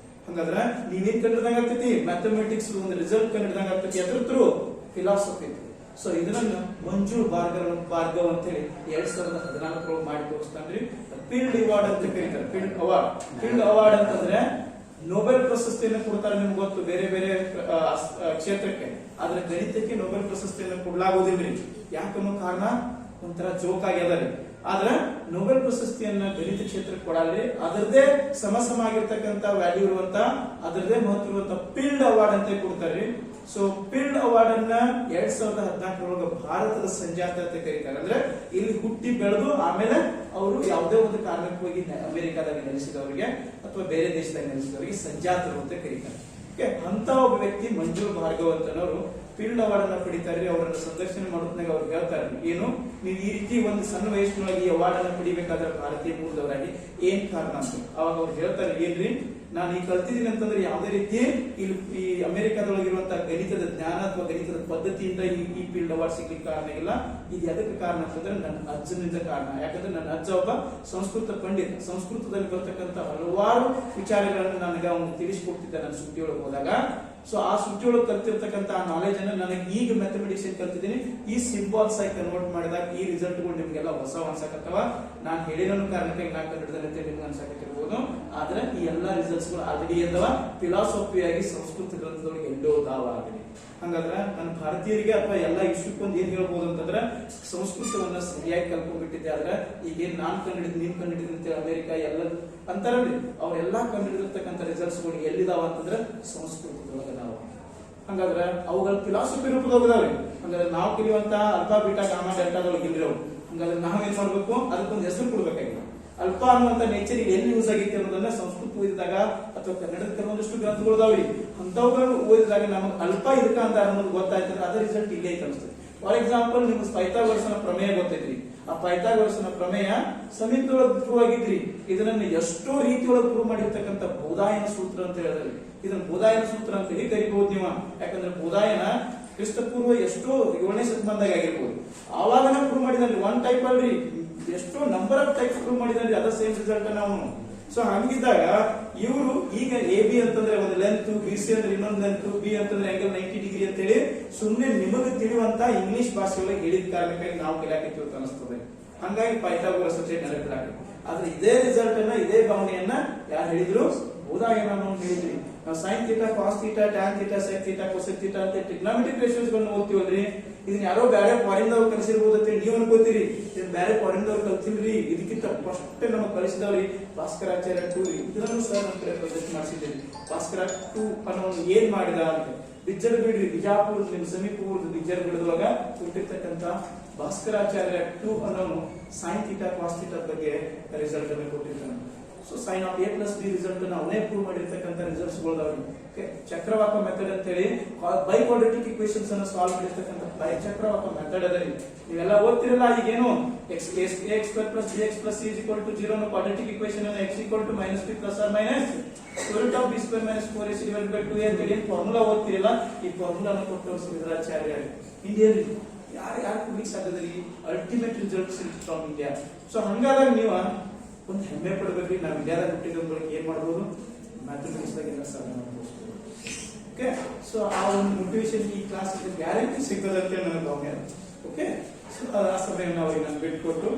ಹಂಗಾದ್ರೆ ನೀವೇನ್ ಕಂಡಿಡ್ದಂಗ ಆಗ್ತೈತಿ, ಮ್ಯಾಥಮೆಟಿಕ್ಸ್ ಒಂದು ರಿಸಲ್ಟ್ ಕಂಡಿಡ್ದಂಗ ಆಗ್ತೈತಿ ಅದ್ರ ಥ್ರೂ ಫಿಲಾಸಫಿ. ಸೊ ಇದನ್ನ ಮಂಜು ಭಾರ್ಗವ್ ಅಂತ ಹೇಳಿ 2014 ಮಾಡಿ ತೋರಿಸ್ತಾನ್ರಿ. ಫೀಲ್ಡ್ ಅವಾರ್ಡ್ ಅಂತ ಕರೀತಾರೆ. ಫೀಲ್ಡ್ ಅವಾರ್ಡ್ ಅಂತಂದ್ರೆ ನೊಬೆಲ್ ಪ್ರಶಸ್ತಿಯನ್ನು ಕೊಡ್ತಾರೆ. ನಿಮ್ಗೆ ಗೊತ್ತು, ಬೇರೆ ಬೇರೆ ಕ್ಷೇತ್ರಕ್ಕೆ. ಆದ್ರೆ ಗಣಿತಕ್ಕೆ ನೊಬೆಲ್ ಪ್ರಶಸ್ತಿಯನ್ನು ಕೊಡ್ಲಾಗೋದಿಲ್ರಿ. ಯಾಕನ್ನೋ ಕಾರಣ ಒಂಥರ ಜೋಕ್ ಆಗ್ಯದ ರೀ. ಆದ್ರೆ ನೊಬೆಲ್ ಪ್ರಶಸ್ತಿಯನ್ನ ಗಣಿತ ಕ್ಷೇತ್ರಕ್ಕೆ ಕೊಡಲ್ರಿ. ಅದರದೇ ಸಮಸಮಾಗಿರ್ತಕ್ಕಂಥ ವ್ಯಾಲ್ಯೂ ಇರುವಂತ, ಅದರದೇ ಮಹತ್ವ ಇರುವಂತ ಫೀಲ್ಡ್ ಅವಾರ್ಡ್ ಅಂತ ಕೊಡ್ತಾರ್ರಿ. ಸೊ ಫೀಲ್ಡ್ ಅವಾರ್ಡ್ ಅನ್ನ 2014 ಭಾರತದ ಸಂಜಾತ ಅಂತ ಕರೀತಾರೆ. ಅಂದ್ರೆ ಇಲ್ಲಿ ಹುಟ್ಟಿ ಬೆಳೆದು ಆಮೇಲೆ ಅವರು ಯಾವುದೇ ಒಂದು ಕಾರಣಕ್ಕೆ ಹೋಗಿ ಅಮೆರಿಕಾದಾಗ ನೆಲೆಸಿದವರಿಗೆ ಅಥವಾ ಬೇರೆ ದೇಶದಾಗ ನೆಲೆಸಿದವರಿಗೆ ಸಂಜಾತರು ಅಂತ ಕರೀತಾರೆ. ಅಂತ ಒಬ್ಬ ವ್ಯಕ್ತಿ ಮಂಜು ಭಾರ್ಗವ್ ಅಂತನವರು ಫೀಲ್ಡ್ ಅವಾರ್ಡ್ ಅನ್ನ ಪಡಿತಾರೆ. ಅವರನ್ನ ಸಂದರ್ಶನ ಮಾಡೋದ್ನಾಗ ಅವ್ರು ಹೇಳ್ತಾರೆ, ಏನು ನೀವು ಈ ರೀತಿ ಒಂದು ಸಣ್ಣ ವಯಸ್ಸಿನೊಳಗೆ ಈ ಅವಾರ್ಡ್ ಅನ್ನ ಪಡಿಬೇಕಾದ್ರೆ ಭಾರತೀಯ ಮೂಲದವರಾಗಿ ಏನ್ ಕಾರಣ ಅಂತ. ಅವಾಗ ಅವ್ರು ಹೇಳ್ತಾರೆ, ಏನ್ರಿ ನಾನು ಈ ಕಲ್ತಿದ್ದೀನಿ ಅಂತಂದ್ರೆ ಯಾವುದೇ ರೀತಿ ಇಲ್ಲಿ ಈ ಅಮೆರಿಕಾದೊಳಗಿರುವಂತಹ ಗಣಿತದ ಜ್ಞಾನ ಅಥವಾ ಗಣಿತದ ಪದ್ಧತಿಯಿಂದ ಈ ಫೀಲ್ಡ್ ಅವಾರ್ಡ್ ಸಿಗ್ಲಿಕ್ಕೆ ಕಾರಣ ಇಲ್ಲ. ಇದು ಎದಕ್ಕೆ ಕಾರಣ ಅಂತಂದ್ರೆ ನನ್ನ ಅಜ್ಜನಿಂದ ಕಾರಣ. ಯಾಕಂದ್ರೆ ನನ್ನ ಅಜ್ಜ ಒಬ್ಬ ಸಂಸ್ಕೃತ ಪಂಡಿತ. ಸಂಸ್ಕೃತದಲ್ಲಿ ಬರ್ತಕ್ಕಂಥ ಹಲವಾರು ವಿಚಾರಗಳನ್ನು ನನಗೆ ಅವನು ತಿಳಿಸಿಕೊಡ್ತಿದ್ದ ನನ್ನ ಸುದ್ದಿಯೊಳಗೆ ಹೋದಾಗ. ಸೊ ಆ ಸುದ್ದಿಯೊಳಗೆ ಕಲ್ತಿರ್ತಕ್ಕಂಥ ಆ ನಾಲೆಜ್ ಅನ್ನು ನನಗೆ ಈಗ ಮ್ಯಾಥಮೆಟಿಕ್ಸ್ ಏನ್ ಕಲ್ತಿದ್ದೀನಿ, ಈ ಸಿಂಬಾಲ್ಸ್ ಆಗಿ ಕನ್ವರ್ಟ್ ಮಾಡಿದಾಗ ಈ ರಿಸಲ್ಟ್ಗಳು ನಿಮ್ಗೆಲ್ಲ ಹೊಸ ಅನ್ಸಕತ್ತವ. ನಾನು ಹೇಳಿರೋ ಕಾರಣಕ್ಕಾಗಿ ನಾನು ಕಂಡಿಡ್ದಂತೆ ನಿಮ್ಗೆ ಅನ್ಸಕತ್ತಿರ್ಬೋದು. ಆದ್ರೆ ಈ ಎಲ್ಲಾ ರಿಸಲ್ಟ್ಸ್ ಗಳು ಆಲ್ರೆಡಿ ಎಂದವ ಫಿಲಾಸಫಿಯಾಗಿ ಸಂಸ್ಕೃತ ಗ್ರಂಥದೊಳಗೆ ಎಲ್ಲೋ ದಾವ ಆಗಲಿ. ಹಂಗಾದ್ರೆ ನನ್ನ ಭಾರತೀಯರಿಗೆ ಅಥವಾ ಎಲ್ಲಾ ವಿಶ್ವಕ್ಕೊಂದು ಏನ್ ಹೇಳ್ಬೋದು ಅಂತಂದ್ರೆ ಸಂಸ್ಕೃತವನ್ನ ಸರಿಯಾಗಿ ಕಲ್ಕೊಂಡ್ಬಿಟ್ಟಿದ್ದೆ. ಆದ್ರೆ ಈಗೇನ್ ನಾನ್ ಕಂಡಿಡಿದ್ ನೀನ್ ಕಂಡಿಡಿದ್ ಅಂತ ಅಮೆರಿಕ ಎಲ್ಲ ಅಂತಾರಲ್ರಿ, ಅವ್ರೆಲ್ಲಾ ಕಂಡಿಡಿರ್ತಕ್ಕಂಥ ರಿಸಲ್ಟ್ಸ್ ಗಳು ಎಲ್ಲಿದಾವ ಅಂತಂದ್ರೆ ಸಂಸ್ಕೃತದೊಳಗದಾವ. ಹಂಗಾದ್ರೆ ಅವುಗಳ ಫಿಲಾಸಫಿ ರೂಪದೊಳಗದಾವ್ರಿ. ಹಂಗಾದ್ರೆ ನಾವು ಕಲಿಯುವಂತ ಅಲ್ಫಾ ಬೀಟಾ ಗಾಮಾ ಡೆಲ್ಟಾದೊಳಗೆ ಇಲ್ರಿ ಅವು. ಹಂಗಾದ್ರೆ ನಾವೇನ್ ಮಾಡ್ಬೇಕು, ಅದಕ್ಕೊಂದು ಹೆಸರು ಕೊಡ್ಬೇಕಾಗಿದೆ. ಅಲ್ಪ ಅನ್ನುವಂತ ನೇಚರ್ ಎಲ್ಲಿ ಯೂಸ್ ಆಗೈತಿ ಅನ್ನೋದನ್ನ ಸಂಸ್ಕೃತ ಓದಿದಾಗ ಅಥವಾ ಕನ್ನಡದ ಕೆಲವೊಂದಿಷ್ಟು ಗ್ರಂಥಗಳು ಅದಾವ್ರಿ, ಅಂತವುಗಳನ್ನು ಓದಿದಾಗ ನಮಗೆ ಅಲ್ಪ ಇದಕ್ಕ ಅಂತ ಅನ್ನೋದು ಗೊತ್ತಾಯ್ತಂದ್ರೆ ಅದರ ರಿಸಲ್ಟ್ ಇಲ್ಲೇ ಐತೆ ಅನಿಸ್ತದೆ. ಫಾರ್ ಎಕ್ಸಾಂಪಲ್ ನಿಮ್ಗೆ ಪೈಥಾಗೋರಸ್ನ ಪ್ರಮೇಯ ಗೊತ್ತೈತ್ರಿ. ಆ ಪೈಥಾಗೋರಸ್ನ ಪ್ರಮೇಯ ಸಮೀಪದೊಳಗೆ ಪ್ರೂವ್ ಆಗಿದ್ರಿ. ಇದನ್ನ ಎಷ್ಟೋ ರೀತಿಯೊಳಗೆ ಪ್ರೂವ್ ಮಾಡಿರ್ತಕ್ಕಂಥ ಬೌಧಾಯನ ಸೂತ್ರ ಅಂತ ಹೇಳಿದ್ರಿ. ಇದನ್ನ ಬೌಧಾಯನ ಸೂತ್ರ ಅಂತ ಹೇಳಿ ಕರಿಬಹುದು ನೀವು. ಯಾಕಂದ್ರೆ ಬೌಧಾಯನ ಕ್ರಿಸ್ತಪೂರ್ವ ಎಷ್ಟೋ 7ನೇ ಶತಮಾನದಾಗ ಆಗಿರ್ಬೋದು. ಆವಾಗನ ಪ್ರೂವ್ ಮಾಡಿದ್ರಿ. ಒನ್ ಟೈಪ್ ಅಲ್ರಿ, ಎಷ್ಟೋ ನಂಬರ್ ಆಫ್ ಟೈಪ್ ಪ್ರೂವ್ ಮಾಡಿದ್ರಿ. ಅದ ಸೇಮ್ ರಿಸಲ್ಟ್ ನಾವು. ಸೊ ಹಂಗಿದ್ದಾಗ ಇವರು ಈಗ ಎ ಬಿ ಅಂತಂದ್ರೆ ಒಂದು ಲೆಂತ್, ಬಿ ಸಿ ಅಂದ್ರೆ ಇನ್ನೊಂದು ಲೆಂತ್, ಬಿ ಅಂತಂದ್ರೆ ಆಂಗಲ್ 90 ಡಿಗ್ರಿ ಅಂತ ಹೇಳಿ ಸುಮ್ಮನೆ ನಿಮಗೆ ತಿಳಿಯುವಂತ ಇಂಗ್ಲಿಷ್ ಭಾಷೆಯೊಳಗೆ ಹೇಳಿದ ಕಾರಣಕ್ಕಾಗಿ ನಾವು ಕಲಿಯಾಕತ್ತೀವಿ ಅಂತ ಅನಿಸ್ತದೆ. ಹಂಗಾಗಿ ಪೈಥಾಗೋರಸ್ ಅಂತ ನೆನಪಿಲಾಕ. ಆದ್ರೆ ಇದೇ ರಿಸಲ್ಟ್ ಅನ್ನ, ಇದೇ ಭಾವನೆಯನ್ನ ಯಾರು ಹೇಳಿದ್ರು, ಬೌಧಾಯನ ಹೇಳಿದ್ರಿ. ನಾವು sine theta, cos theta, tan theta, sec theta, cosec theta ಅಂತ ಟ್ರಿಗ್ನಾಮೆಟ್ರಿಕ್ ರೇಷಿಯೋಸ್ ಗಳನ್ನ ಓದ್ತೀವಲ್ರಿ. ಇದನ್ನ ಯಾರೋ ಬೇರೆ ಫಾರಿನ್ ದವ್ರು ಕಲಿಸಿರ್ಬೋದು ಅಂತ ನೀವು ಅನ್ಕೋತೀರಿ. ಇದನ್ನ ಬೇರೆ ಫಾರಿನ್ ದವ್ರು ಕಲ್ತಿಲ್ರಿ. ಇದಕ್ಕಿಂತ ಫಸ್ಟ್ ನಮಗೆ ಕಲಿಸಿದವ್ರಿ ಭಾಸ್ಕರಾಚಾರ್ಯ 2. ಇದನ್ನು ಸಹ ನಮ್ಮ ಕಡೆ ಪ್ರೊಜೆಕ್ಟ್ ಮಾಡಿಸಿದ್ದೀರಿ. ಭಾಸ್ಕರ 2 ಅನ್ನೋನು ಏನ್ ಮಾಡಿದ ಅಂತ. ಬಿಜ್ಜರ ಬಿಡ್ರಿ, ಬಿಜಾಪುರ ನಿಮ್ ಸಮೀಪದ ಬಿಜ್ಜರ ಬಿಡದೊಳಗ ಹುಟ್ಟಿರ್ತಕ್ಕಂಥ ಭಾಸ್ಕರಾಚಾರ್ಯ 2 ಅನ್ನೋನು ಸೈನ್ ಥೀಟಾ, ಕಾಸ್ ಥೀಟಾ ಬಗ್ಗೆ ರಿಸಲ್ಟ್ ಅನ್ನು ಕೊಟ್ಟಿರ್ತಾನೆ. So sine of A plus B result ಅವನೇ ಪ್ರೂವ್ ಮಾಡಿರ್ತಕ್ಕಂಥ ರಿಸಲ್ಟ್ಸ್ ಓಕೆ ಚಕ್ರವಾಕ ಮೆಥಡ್ ಅಂತ ಹೇಳಿ ಬೈ ಕ್ವಾಡ್ರಾಟಿಕ್ ಇಕ್ವೇಷನ್ಸ್ ಅನ್ನು ಸಾಲ್ವ್ ಮಾಡಿರ್ತಕ್ಕಂಥ ಚಕ್ರವಾಕ ಮೆಥಡ್ ಅದ ನೀವೆಲ್ಲ ಓದ್ತಿರಲ್ಲ ಈಗೇನು x square plus bx plus c is equal to 0 ನ ಕ್ವಾಡ್ರಾಟಿಕ್ ಇಕ್ವೇಷನ್ ಅನ್ನು x equal to minus b plus or minus square root of b square minus 4ac divided by 2a ಅಂತ ಹೇಳಿ ಫಾರ್ಮುಲಾ ಓದ್ತಿರಲ್ಲ ಈ ಫಾರ್ಮುಲಾ ಅನ್ನು ಕೊಟ್ಟು ಸುಮಿತ್ರಾಚಾರ್ಯ ಇಂಡಿಯಾದಲ್ಲಿ ಯಾರು ಕೊಡ್ಲಿಕ್ಕೆ ಸಾಧ್ಯದಲ್ಲಿ ultimate results from India. So ಹಂಗಾದಾಗ ನೀವು ಒಂದು ಹೆಮ್ಮೆ ಪಡಬೇಕ್ರಿ ನಾವು ಇಂಡಿಯಾದಾಗ ಹುಟ್ಟಿದ ಬಳಿಕ ಏನ್ ಮಾಡ್ಬೋದು ಮ್ಯಾಥಮೆಟಿಕ್ಸ್ ದಾಗ ಎಲ್ಲ ಸಾಧನೆ ಮಾಡ್ಬೋದು. ಓಕೆ ಸೊ ಆ ಒಂದು ಮೋಟಿವೇಶನ್ ಈ ಕ್ಲಾಸ್ ಗ್ಯಾರಂಟಿ ಸಿಗ್ತದೆ ಅಂತ ನನ್ನ ಭಾವನೆ. ಓಕೆ ಸೊ ಆ ಸಮಯವನ್ನು ಅವ್ರಿಗೆ ನಾನು ಬಿಟ್ಕೊಟ್ಟು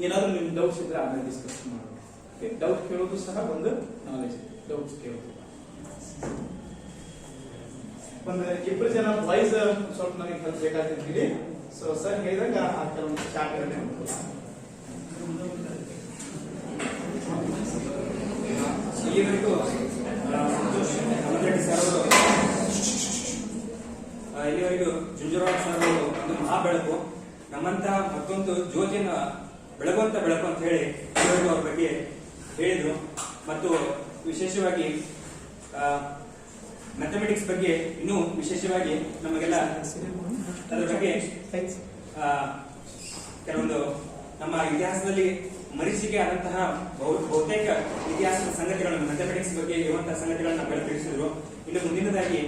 ಏನಾದ್ರು ನಿಮ್ ಡೌಟ್ಸ್ ಇದ್ರೆ ಆಮೇಲೆ ಡಿಸ್ಕಸ್ ಮಾಡೋಣ. ಓಕೆ ಡೌಟ್ ಕೇಳೋದು ಸಹ ಒಂದು ನಾಲೆಜ್. ಡೌಟ್ಸ್ ಕೇಳೋದು ಒಂದು ಇಬ್ಬರು ಜನ ವಾಯ್ಸ್ ಸ್ವಲ್ಪ ನನಗೆ ಹೆಲ್ಪ್ ಬೇಕಾಗ್ತಿದ್ದೀವಿ. ಸೊ ಸರ್ ಹೇಳಿದಾಗ ಆ ಕೆಲವೊಂದು ಚಾಪ್ಟರ್ ಇಲ್ಲಿವರೆಗೂ ಸಂತೋಷ್ ಅಮರರೆಡ್ಡಿ ಸರ್ ಅವರು ಇಲ್ಲಿವರೆಗೂ ಜುಂಜುರವಾಡ ಸರ್ ಅವರು ಒಂದು ಮಹಾಬೆಳಕು ನಮ್ಮಂತಹ ಮತ್ತೊಂದು ಜ್ಯೋತಿಯನ್ನು ಬೆಳಗುವಂತ ಬೆಳಕು ಅಂತ ಹೇಳಿ ಇಲ್ಲಿವರೆಗೂ ಅವ್ರ ಬಗ್ಗೆ ಹೇಳಿದ್ರು. ಮತ್ತು ವಿಶೇಷವಾಗಿ ಮ್ಯಾಥಮೆಟಿಕ್ಸ್ ಬಗ್ಗೆ ಇನ್ನೂ ವಿಶೇಷವಾಗಿ ನಮಗೆಲ್ಲ ಅದರ ಬಗ್ಗೆ ಕೆಲವೊಂದು ನಮ್ಮ ಇತಿಹಾಸದಲ್ಲಿ ಮರೀಚಿಕೆ ಆದಂತಹ ಬಹುತೇಕ ಇತಿಹಾಸದ ಸಂಗತಿಗಳನ್ನು ಮ್ಯಾಥಮೆಟಿಕ್ಸ್ ಬಗ್ಗೆ ಇರುವಂತಹ ಸಂಗತಿಗಳನ್ನು ಬೆಳಕಿಸಿದ್ರು. ಇನ್ನು ಮುಂದಿನದಾಗಿ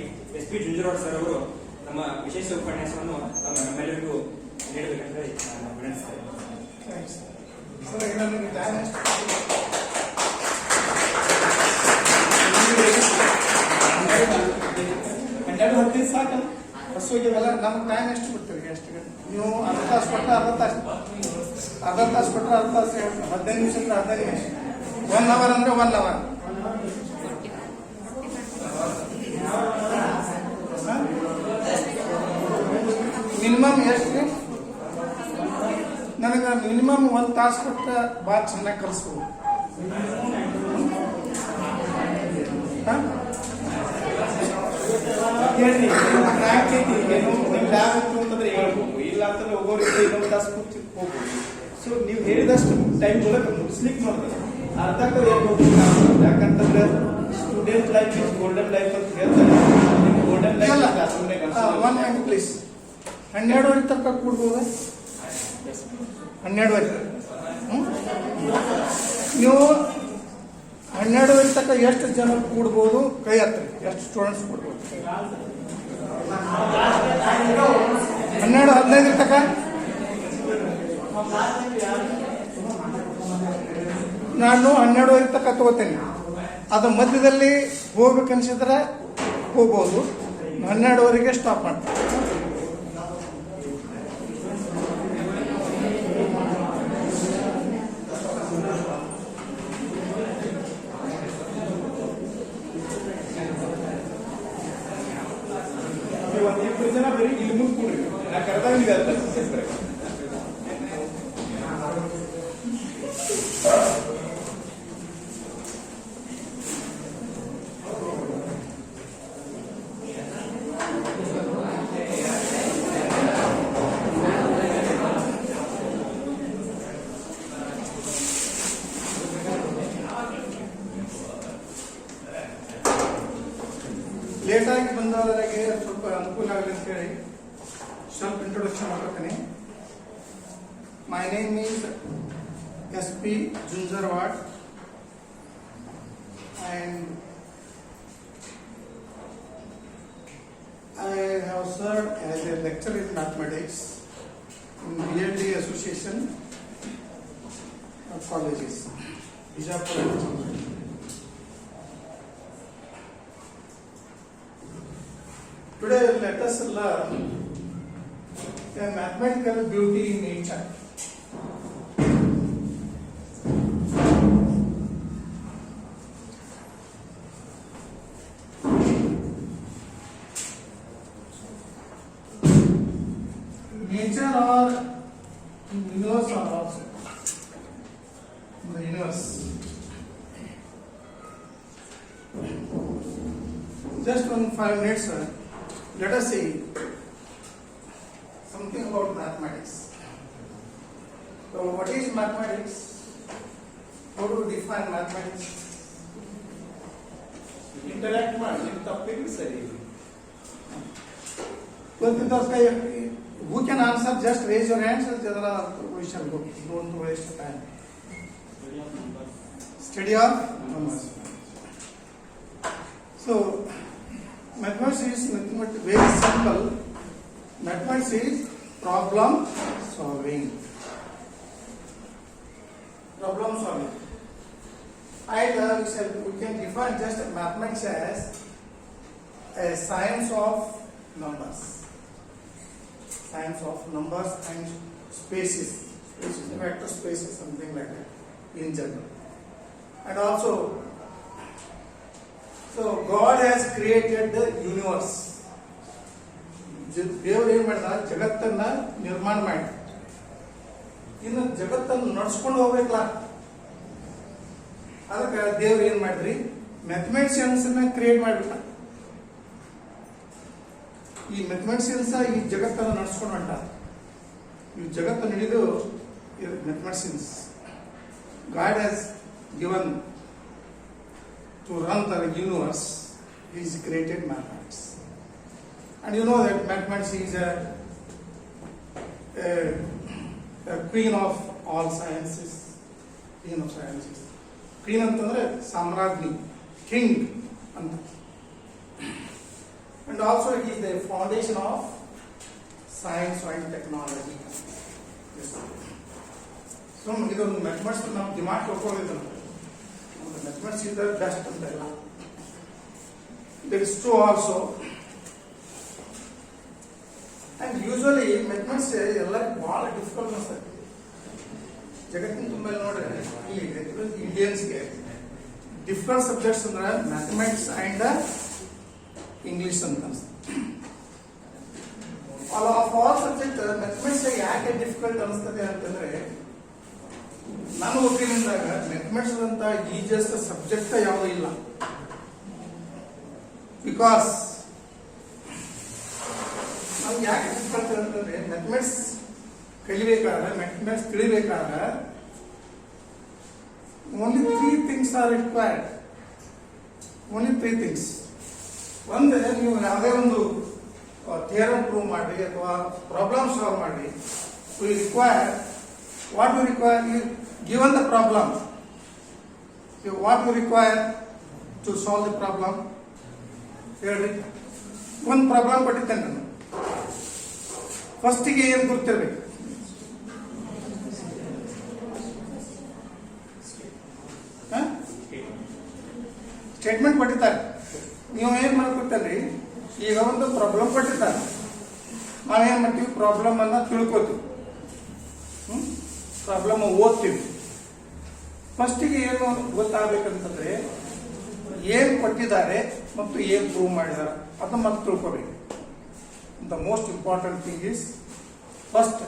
SP ಜುಂಜುರವಾಡ ಸರ್ ಅವರು ನಮ್ಮ ವಿಶೇಷ ಉಪನ್ಯಾಸವನ್ನು ನಮ್ಮೆಲ್ಲರಿಗೂ ನೀಡಬೇಕಂತ ಹೇಳಿ ನಾನು ವಿನಂತಿಸ್ತೇನೆ. ಹತ್ತಿರ ಸಾಕು ಹಸುವಿಗೆಲ್ಲ ನಮ್ಗೆ ಟೈಮ್ ಎಷ್ಟು ಬಿಡ್ತೀರಿ ಎಷ್ಟು ನೀವು ಅರ್ಧ ತಾಸು ಕೊಟ್ಟರೆ ಅರ್ಧ ತಾಸು ಕೊಟ್ಟರೆ ಅರ್ಧ ತಾಸು 15 ನಿಮಿಷ ಅಂದ್ರೆ 15 ನಿಮಿಷ 1 ಅವರ್ ಅಂದ್ರೆ 1 ಅವರ್. ಮಿನಿಮಮ್ ಎಷ್ಟು ನನಗೆ ಮಿನಿಮಮ್ 1 ತಾಸು ಕೊಟ್ಟರೆ ಭಾಳ ಚೆನ್ನಾಗಿ ಕಲಿಸ್ಬೋದು. ಹೇಳಿ ನಿಮ್ ಲ್ಯಾಬ್ ಇತ್ತು ಅಂತಂದ್ರೆ ಹೇಳ್ಬೋದು, ಇಲ್ಲ ಅಂತಂದ್ರೆ ಒಬ್ಬರಿಗೆ ಇನ್ನೊಂದು ತಾಸು ಕೂತಿ ಹೋಗ್ಬೋದು. ಸೊ ನೀವು ಹೇಳಿದಷ್ಟು ಟೈಮ್ ಮೂಲಕ ಮುಗಿಸ್ಲಿಕ್ಕೆ ನೋಡ್ತಾರೆ ಅರ್ಧಕ್ಕೆ ಹೋಗ್ಬೋದು. ಯಾಕಂತಂದ್ರೆ student life is golden life ಅಂತ ಹೇಳ್ತಾರೆ. ನಿಮ್ golden life one hand please 12ವರೆ ತನಕ ಕೂಡ್ಬೋದು. 12ವರೆ ನೀವು 12ವರೆ ತನಕ ಎಷ್ಟು ಜನ ಕೂಡ್ಬೋದು ಕೈ ಹತ್ತಿರ ಎಷ್ಟು ಸ್ಟೂಡೆಂಟ್ಸ್ ಕೂಡ್ಬೋದು? 12-15 ತನಕ ನಾನು 12ವರೆ ತನಕ ತಗೋತೇನೆ. ಅದು ಮಧ್ಯದಲ್ಲಿ ಹೋಗ್ಬೇಕನ್ಸಿದ್ರೆ ಹೋಗ್ಬೋದು, 12ವರೆಗೆ ಸ್ಟಾಪ್ ಮಾಡ್ತೀನಿ. ಇಬ್ಬರು ಜನ ಬರೀ ಇಲ್ಲಿ ಮುಗ್ಕೊಡ್ರಿ, ನಾ ಕರೆದಾಗ ಅರ್ಥ ಲೇಟಾಗಿ ಬಂದವರಿಗೆ ಸ್ವಲ್ಪ ಅನುಕೂಲ ಆಗಲಿ ಅಂತ ಹೇಳಿ ಸ್ವಲ್ಪ ಇಂಟ್ರೊಡಕ್ಷನ್ ಮಾಡ್ಕೊತೀನಿ. My name is SP Junjarwad and I have served as a lecturer in mathematics in BLD Association of Colleges, Bijapur and Chandrapur. Today let us learn a mathematical beauty in nature. Nature or universe are also the universe. Just 5 minutes, let us see something about mathematics. So what is mathematics? How do you define mathematics? Interact ಮಾಡಿ ನಿಮ್ ತಪ್ಪಿಗೂ ಸರಿ. ಗೊತ್ತಿದ್ದವ್ರ ಕೈ who can answer, just raise your hands and general we shall go. Don't waste time. Study of numbers. So mathematics is nothing but very simple. Mathematics is problem solving. Problem solving. Either we can define just mathematics as a science of numbers. Science of numbers and spaces, vector spaces, something like that in general. And also, so God has created the universe. ದೇವರು ಏನ್ ಮಾಡಿದ, ಜಗತ್ತನ್ನ ನಿರ್ಮಾಣ ಮಾಡಿ ಇನ್ನು ಜಗತ್ತನ್ನು ನಡ್ಸ್ಕೊಂಡು ಹೋಗ್ಬೇಕಲ್ಲ, ಅದಕ್ಕೆ ದೇವ್ರು ಏನ್ ಮಾಡಿದ್ರಿ, ಮ್ಯಾಥಮೆಟಿಷಿಯನ್ಸ್ ಕ್ರಿಯೇಟ್ ಮಾಡ್ಬಿಟ್ಟ. ಈ ಮ್ಯಾಥಮೆಟಿಷಿಯನ್ಸ್ ಈ ಜಗತ್ತನ್ನು ನಡ್ಸ್ಕೊಂಡು ಹೊಂಟ. ಈ ಜಗತ್ತು ನಡೆದು mathematicians God has given to run the universe is created mathematics. And you know that mathematics is queen of all sciences. Queen of sciences. Queen ಅಂತಂದ್ರೆ ಸಾಮ್ರಾಜ್ಞಿ, ಕಿಂಗ್ ಅಂತ. And also it is the foundation of science and technology. Yes. So ಇದೊಂದು ಮ್ಯಾಥಮೆಟಿಕ್ಸ್ ನಾವು ದಿಮಾಗ್ ತಿಳ್ಕೊಂಡಿದ್ದ ಮ್ಯಾಥಮೆಟಿಕ್ಸ್ ಇಸ್ ದ ಬೆಸ್ಟ್ ಅಂತ ಇಲ್ಲ. That is true also. And usually mathematics ಎಲ್ಲರಿಗೂ ಬಹಳ ಡಿಫಿಕಲ್ಟ್ ಅನ್ಸ್ತದೆ. ಜಗತ್ತಿನ ತುಂಬ ನೋಡ್ರಿ ಇಲ್ಲಿ ಇಂಡಿಯನ್ಸ್ಗೆ ಡಿಫಿಕಲ್ಟ್ ಸಬ್ಜೆಕ್ಟ್ಸ್ ಅಂದ್ರೆ ಮ್ಯಾಥಮೆಟಿಕ್ಸ್ ಅಂಡ್ ಇಂಗ್ಲಿಷ್ ಅಂತ ಆಲ್ ಸಬ್ಜೆಕ್ಟ್. ಮ್ಯಾಥಮೆಟಿಕ್ಸ್ ಯಾಕೆ ಡಿಫಿಕಲ್ಟ್ ಅನಿಸ್ತದೆ ಅಂತಂದ್ರೆ, ನನ್ನ ಒಪಿನಿಯನ್ದಾಗ ಮ್ಯಾಥಮೆಟಿಕ್ಸ್ ಅಂತ ಈಜಿಯಸ್ಟ್ ಸಬ್ಜೆಕ್ಟ್ ಯಾವುದೂ ಇಲ್ಲ. ಬಿಕಾಸ್ ನಮ್ಗೆ ಯಾಕೆ ಡಿಫಿಕಲ್ಟ್ ಅಂತಂದ್ರೆ, ಮ್ಯಾಥಮೆಟಿಕ್ಸ್ ಕಲಿಬೇಕಾದ್ರೆ, ಮ್ಯಾಥಮೆಟಿಕ್ಸ್ ತಿಳಿಬೇಕಾದ್ರೆ only 3 things are required. Only 3 things. ಒಂದು, ನೀವು ಯಾವುದೇ ಒಂದು ಥಿಯರಮ್ ಪ್ರೂವ್ ಮಾಡಿ ಅಥವಾ ಪ್ರಾಬ್ಲಮ್ ಸಾಲ್ವ್ ಮಾಡಿ, we require what you require given the problem. What you require to solve the problem ಹೇಳ್ರಿ. ಒಂದು ಪ್ರಾಬ್ಲಮ್ ಕೊಟ್ಟಿದ್ದೇನೆ ನಾನು, ಫಸ್ಟಿಗೆ ಏನು ಗೊತ್ತಿರಬೇಕು? ಸ್ಟೇಟ್ಮೆಂಟ್ ಕೊಟ್ಟಿರ್ತಾರೆ. ನೀವು ಏನ್ ಮಾಡ್ಕೊಡ್ತೇನ್ರಿ, ಈಗ ಒಂದು ಪ್ರಾಬ್ಲಮ್ ಕೊಟ್ಟಿರ್ತಾರೆ, ನಾವೇನ್ ಮಾಡ್ತೀವಿ, ಪ್ರಾಬ್ಲಮ್ ಅನ್ನ ತಿಳ್ಕೊತೀವಿ, ಪ್ರಾಬ್ಲಮ್ ಓದ್ತೀವಿ. ಫಸ್ಟಿಗೆ ಏನು ಗೊತ್ತಾಗಬೇಕಂತಂದ್ರೆ, ಏನ್ ಕೊಟ್ಟಿದ್ದಾರೆ ಮತ್ತು ಏನ್ ಪ್ರೂವ್ ಮಾಡಿದ್ದಾರೆ ಅದನ್ನ ಮತ್ತೆ ತಿಳ್ಕೋಬೇಕು. The most important thing is first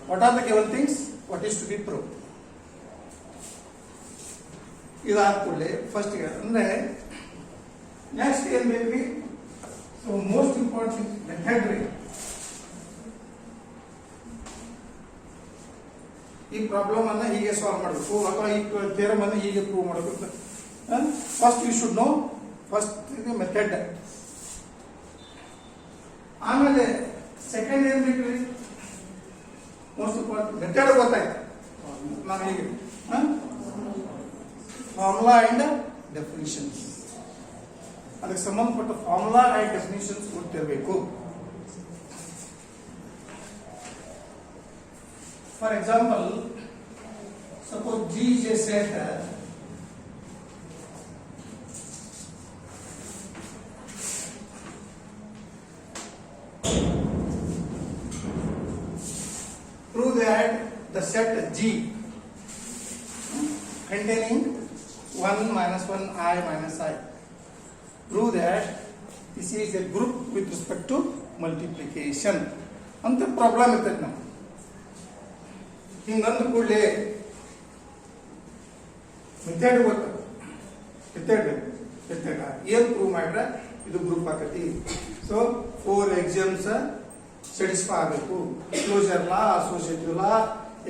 what are the given things, what is to be prove. ಇದಾದ ಕೂಡಲೇ ಫಸ್ಟ್ಗೆ ಅಂದ್ರೆ ನೆಕ್ಸ್ಟ್ ಏನ್ ಬೇಕ್ರಿ, ಸೊ ಮೋಸ್ಟ್ ಇಂಪಾರ್ಟೆಂಟ್ ಮೆಥಡ್ ರೀ. ಈ ಪ್ರಾಬ್ಲಮ್ ಅನ್ನ ಹೀಗೆ ಸಾಲ್ವ್ ಮಾಡಬೇಕು ಅಥವಾ ಈ ಥಿಯರಮ್ ಅನ್ನ ಹೀಗೆ ಪ್ರೂವ್ ಮಾಡಬೇಕು. First you should know first method. ಆಮೇಲೆ ಸೆಕೆಂಡ್ ಏನ್ ಬೇಕ್ರಿ, ಮೋಸ್ಟ್ ಇಂಪಾರ್ಟೆಂಟ್ ಮೆಥಡ್ ಗೊತ್ತಾಯ್ತು. ನಾನು ಹೀಗೆ ಫಾರ್ಮುಲಾ ಅಂಡ್ ಡೆಫಿನಿಷನ್ಸ್, ಅದಕ್ಕೆ ಸಂಬಂಧಪಟ್ಟ ಫಾರ್ಮುಲಾ ಅಂಡ್ ಡೆಫಿನಿಷನ್ಸ್ ಗೊತ್ತಿರಬೇಕು. For example, suppose G is a set prove that the set G containing 1 minus 1 I minus I, prove that this is a group with respect to multiplication ಅಂತ ಪ್ರಾಬ್ಲಮ್ ಇರ್ತೈತೆ. ನಾವು ಹಿಂಗಂದು ಕೂಡಲೇ ಮೆಥಡ್ ಗೊತ್ತ, ಮೆಥಡ್ ಏನ್ ಪ್ರೂವ್ ಮಾಡ್ರೆ ಇದು ಗ್ರೂಪ್ ಆಕತಿ. ಸೊ 4 ಎಕ್ಸಾಮ್ಸ್ satisfy ಆಗಬೇಕು. Closure law, associative law,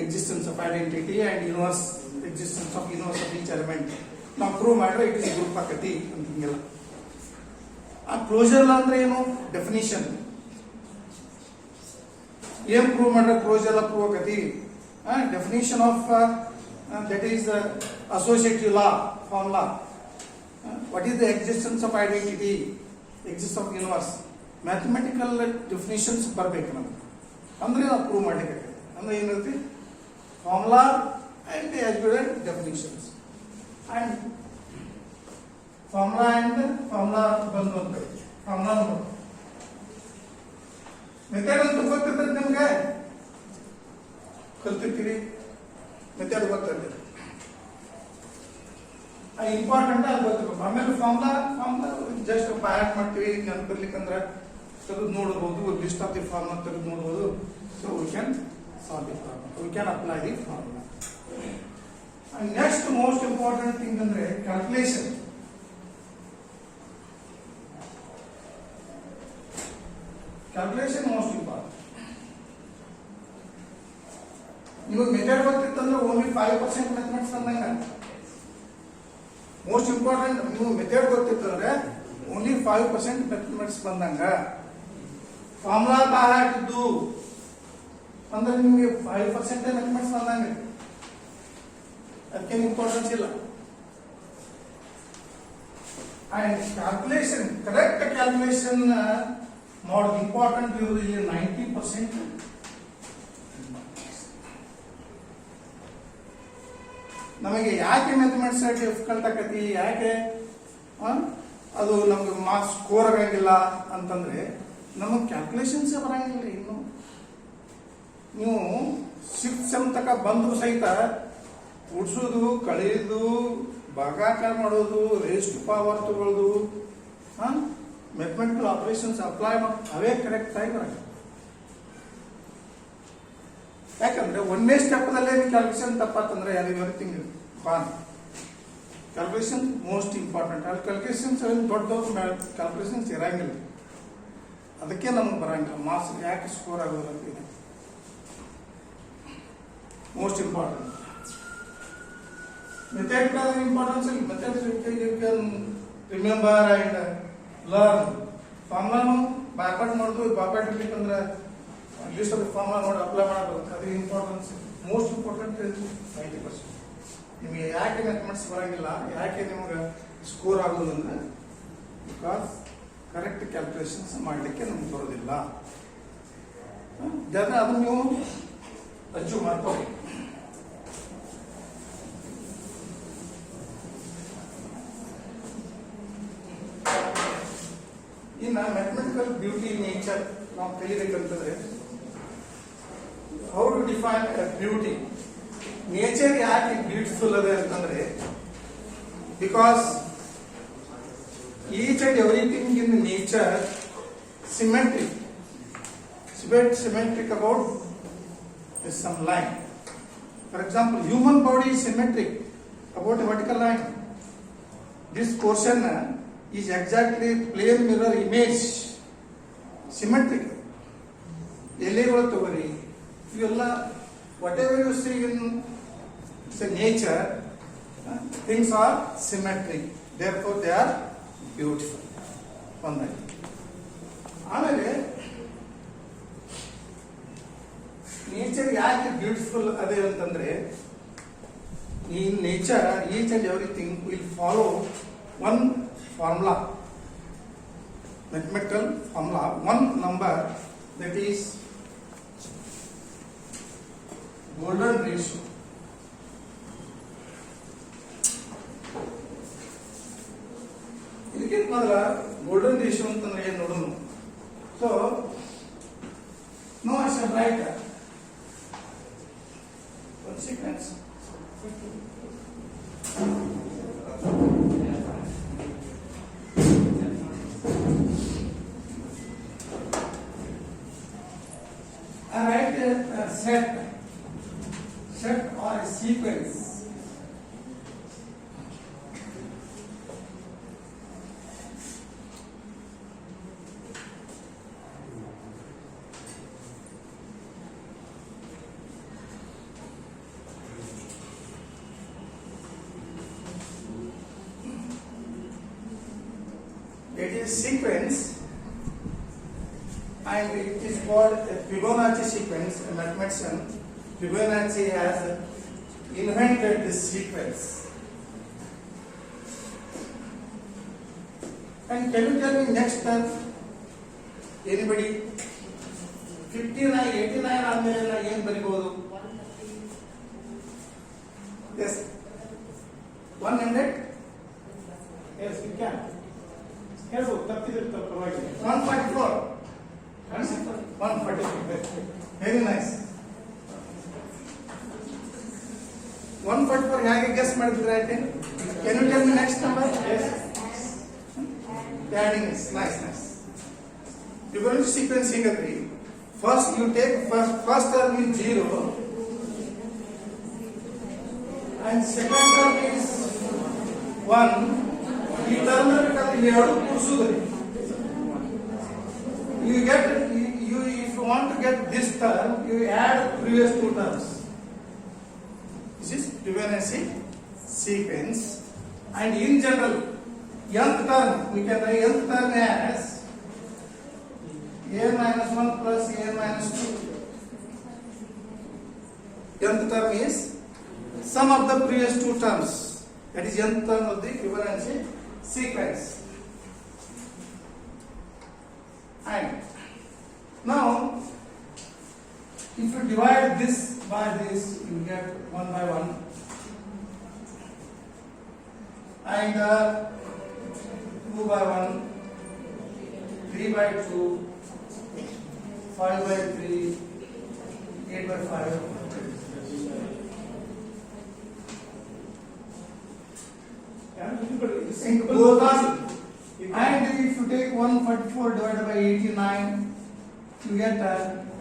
existence of identity and universe existence of universe of each element ನಾವು ಪ್ರೂವ್ ಮಾಡಿದ್ರೆ ಇಟ್ ಇಸ್ ಗ್ರೂಪ್ ಆಕತಿ ಅಂತ ಹಿಂಗೆಲ್ಲ. ಆ ಕ್ಲೋಜರ್ ಅಂದ್ರೆ ಏನು? ಡೆಫಿನಿಷನ್. ಏನ್ ಪ್ರೂವ್ ಮಾಡ್ರೆ ಕ್ಲೋಜರ್ ಪ್ರೂವ್ ಆಕತಿ? Definition of that is associative law, formula. What is the existence of identity, exist of universe, mathematical definitions ಬರ್ಬೇಕು ನಮ್ಗೆ, ಅಂದ್ರೆ ನಾವು ಪ್ರೂವ್ ಮಾಡ್ಲಿಕ್ಕೆ. ಅಂದ್ರೆ ಏನಿರುತ್ತೆ? Formula and as well as definitions and formula ಬಂದು ಅಂತ ಫಾರ್ಮುಲಾ ಮೆಥಡ್ ಅಂತ ಗೊತ್ತಿರ್ತದೆ ನಿಮ್ಗೆ, ಕಲ್ತಿರ್ತೀರಿ, ಮೆಥಡ್ ಗೊತ್ತಿರ್ತದೆ, ಇಂಪಾರ್ಟೆಂಟ್ ಅದು ಗೊತ್ತಿರ್ಬೇಕು. ಆಮೇಲೆ ಫಾರ್ಮುಲಾ ಜಸ್ಟ್ ಆ್ಯಡ್ ಮಾಡ್ತೀವಿ, ನೆನಪಿರ್ಲಿಕ್ಕಂದ್ರೆ ತೆಗೆದು ನೋಡ್ಬೋದು, ಲಿಸ್ಟ್ ಆಫ್ ದಿ ಫಾರ್ಮುಲಾ ತೆಗೆದು ನೋಡ್ಬೋದು. So we can solve the problem, we can apply the formula. And next most important thing ಅಂದ್ರೆ calculation. Calculation most important. ನೀವು ಮೆಥಡ್ ಗೊತ್ತಿತ್ತಂದ್ರೆ ಓನ್ಲಿ 5% ಮ್ಯಾಥಮೆಟಿಕ್ಸ್ ಅಂದಂಗ. ಮೋಸ್ಟ್ ಇಂಪಾರ್ಟೆಂಟ್, ನೀವು ಮೆಥಡ್ ಗೊತ್ತಿತ್ತಂದ್ರೆ ಓನ್ಲಿ 5% ಮ್ಯಾಥಮೆಟಿಕ್ಸ್ ಬಂದಂಗ. ಫಾರ್ಮುಲಾ ಹಾಕಿದ್ದು ಅಂದ್ರೆ ನಿಮಗೆ 5% ಮ್ಯಾಥಮೆಟಿಕ್ಸ್ ಬಂದಂಗ, ಅದಕ್ಕೇನು ಇಂಪಾರ್ಟೆನ್ಸ್ ಇಲ್ಲ. ಅಂಡ್ ಕ್ಯಾಲ್ಕುಲೇಷನ್, ಕರೆಕ್ಟ್ ಕ್ಯಾಲ್ಕುಲೇಷನ್ ಮಾಡೋದು ಇಂಪಾರ್ಟೆಂಟ್ ಇರೋದು ಇಲ್ಲಿ 90%. ನಮಗೆ ಯಾಕೆ ಮ್ಯಾಥಮೆಟಿಕ್ಸ್ ಡಿಫಿಕಲ್ಟ್ ಆಕತಿ, ಯಾಕೆ ಅದು ನಮ್ಗೆ ಮಾರ್ಕ್ಸ್ ಸ್ಕೋರ್ ಆಗಂಗಿಲ್ಲ ಅಂತಂದ್ರೆ ನಮಗೆ ಕ್ಯಾಲ್ಕುಲೇಷನ್ಸ್ ಬರಂಗಿಲ್ಲ. ಇನ್ನು ನೀವು 6th ಸೆಮ್ ತಕ ಬಂದ್ರು ಸಹಿತ ಉಡ್ಸೋದು, ಕಳೆಯೋದು, ಭಾಗಾಕಾರ ಮಾಡೋದು, ರೇಸ್ಟ್ ಪವರ್ ತಗೊಳ್ಳೋದು, ಮ್ಯಾಥಮೆಟಿಕಲ್ ಆಪರೇಷನ್ಸ್ ಅಪ್ಲೈ ಅವೇ ಕರೆಕ್ಟ್ ಆಗಿ ಬರ. ಯಾಕಂದ್ರೆ ಒಂದೇ ಸ್ಟೆಪ್ದಲ್ಲೇ ಕ್ಯಾಲ್ಕುಲೇಷನ್ ತಪ್ಪತ್ತಂದ್ರೆ ಎವ್ರಿಥಿಂಗ್ ಬಾನ್. Calculation most important. ಅಲ್ಲಿ ಕ್ಯಾಲ್ಕುಲೇಷನ್ಸ್ ದೊಡ್ಡ ಕ್ಯಾಲ್ಕುಲೇಷನ್ಸ್ ಇರಂಗಿಲ್ಲ, ಅದಕ್ಕೆ ನಮ್ಗೆ ಬರಂಗಿಲ್ಲ ಮಾರ್ಕ್ಸ್. ಯಾಕೆ ಸ್ಕೋರ್ ಆಗೋದಿಲ್ಲ ಅಂತ ಇದೆ most important. Method importance, method you can remember and learn. Formula backward ಮಾಡೋದು, backward ಇರ್ಲಿಕ್ಕಂದ್ರೆ ಲಿಸ್ಟ್ ಆಫ್ ಫಾರ್ಮುಲಾ ನೋಡಿ ಅಪ್ಲೈ ಮಾಡಬೇಕು. ಅದು ಇಂಪಾರ್ಟೆನ್ಸ್ ಮೋಸ್ಟ್ ಇಂಪಾರ್ಟೆಂಟ್ 90%. ನಿಮಗೆ ಯಾಕೆ ಮ್ಯಾಥಮೆಟಿಕ್ಸ್ ಬರಂಗಿಲ್ಲ, ಯಾಕೆ ನಿಮ್ಗೆ ಸ್ಕೋರ್ ಆಗೋದಂದ್ರೆ ಬಿಕಾಸ್ ಕರೆಕ್ಟ್ ಕ್ಯಾಲ್ಕುಲೇಷನ್ಸ್ ಮಾಡಲಿಕ್ಕೆ ನಮ್ಗೆ ಬರೋದಿಲ್ಲ. ಅದನ್ನು ನೀವು ಅಚೀವ್ ಮಾಡ್ಕೋಬೇಕು. ಇನ್ನು ಮ್ಯಾಥಮೆಟಿಕಲ್ ಬ್ಯೂಟಿ ನೇಚರ್ ನಾವು ಕಲಿಬೇಕಂತಂದ್ರೆ how to define beauty. Nature ಯಾಕೆ ಬ್ಯೂಟಿಫುಲ್ ಅದೇ ಅಂತಂದ್ರೆ because each and everything in nature symmetric. Symmetric about is some line. For example, human body is symmetric about a vertical line. This portion is exactly plane mirror image, symmetric. ಎಲೆಗಳು ತಗೋರಿ, ಇವೆಲ್ಲ whatever you see in nature, things are symmetric. Therefore, they are beautiful. ಒಂದಾಗಿ ಆಮೇಲೆ ನೇಚರ್ ಯಾಕೆ ಬ್ಯೂಟಿಫುಲ್ ಅದೇ ಅಂತಂದ್ರೆ in nature each and everything will follow one formula, mathematical formula, one number, that is golden ratio. ಇದಕ್ಕೆ ಮೊದಲ golden ratio ಅಂತಂದ್ರೆ ಏನು ನೋಡೋಣ. So no, I should write that. One sequence. I write a set or a sequence. is sequence, and it is called a Fibonacci sequence. A mathematician, Fibonacci, has invented this sequence. And can you tell me next term? Anybody? 59, 89 ಆದ್ಮೇಲೆ ನಾ ಏನು ಬರಿಬಹುದು? Yes. 100? Yes, you can. ಹೇಳ್ಬೋದು, ತಪ್ಪಿದ್ರೆ ಪರವಾಗಿಲ್ಲ. 144. 144. Very nice. 144 ಹೇಗೆ ಗೆಸ್ ಮಾಡಿದ್ರೆ ಆಯ್ತು? Can you tell me next number? Yes. Adding is nice. You're going to sequencing a tree. First you take first term is 0 and second term is 1. ಈ term ನಲ್ಲಿ ಎರಡು ಕೂಡಿಸುವುದಿಲ್ಲ. You get you if you want to get this term, you add previous two terms. This is Fibonacci sequence. And in general, nth term we can write nth term as a minus 1 plus a minus 2. Nth term is sum of the previous two terms. That is nth term of the Fibonacci sequence. And now, if you divide this by this, you get 1 by 1. And 2 by 1, 3 by 2, 5 by 3, 8 by 5. And both are, and if you take 144 divided by 89, you get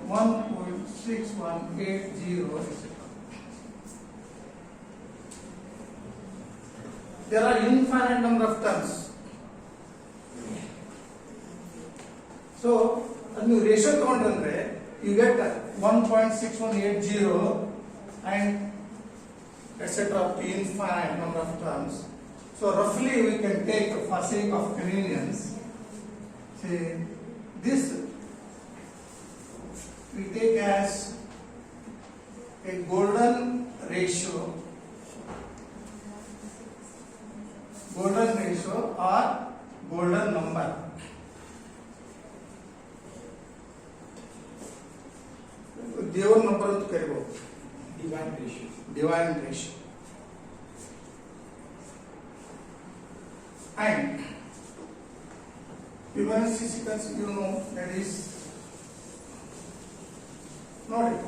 1.6180. There are infinite number of terms. So, when you ratio ತಗೊಂಡ್ರೆ you get 1.6180 and etc. up to infinite number of terms. So roughly we can take, for sake of convenience, say this we take as a golden ratio or golden number. ದೇವರ ನಂಬರ್ ಅಂತ ಕರಿಬಹುದು. Divine ratio. And Fibonacci sequence, you know, that is not it.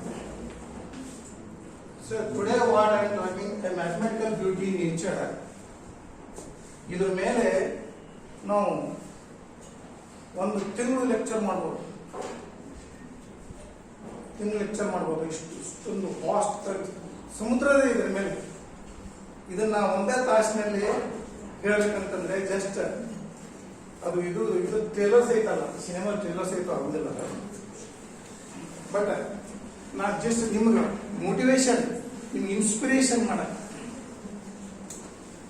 So today what I am talking, a mathematical beauty nature. ಇದ್ರ ಮೇಲೆ ನಾವು ಒಂದು ತಿಂಗಳು ಲೆಕ್ಚರ್ ಮಾಡ್ಬೋದು. ಇಷ್ಟೊಂದು ವಾಸ್ಟ್ ಸಮುದ್ರದೇ ಇದ್ರ ಮೇಲೆ. ಇದನ್ನ ಒಂದೇ ತಾಸಿನಲ್ಲಿ ಹೇಳ್ಬೇಕಂತಂದ್ರೆ ಜಸ್ಟ್ ಅದು ಇದು ಟ್ರೇಲರ್ಸ್ ಐತಲ್ಲ, ಸಿನಿಮಾ ಟ್ರೇಲರ್ಸ್ ಐತೋ ಆಗುದಿಲ್ಲ. ಬಟ್ ನಾ ಜಸ್ಟ್ ನಿಮ್ಗೆ ಮೋಟಿವೇಶನ್, ನಿಮ್ಗೆ ಇನ್ಸ್ಪಿರೇಷನ್ ಮಾಡಕ್ಕೆ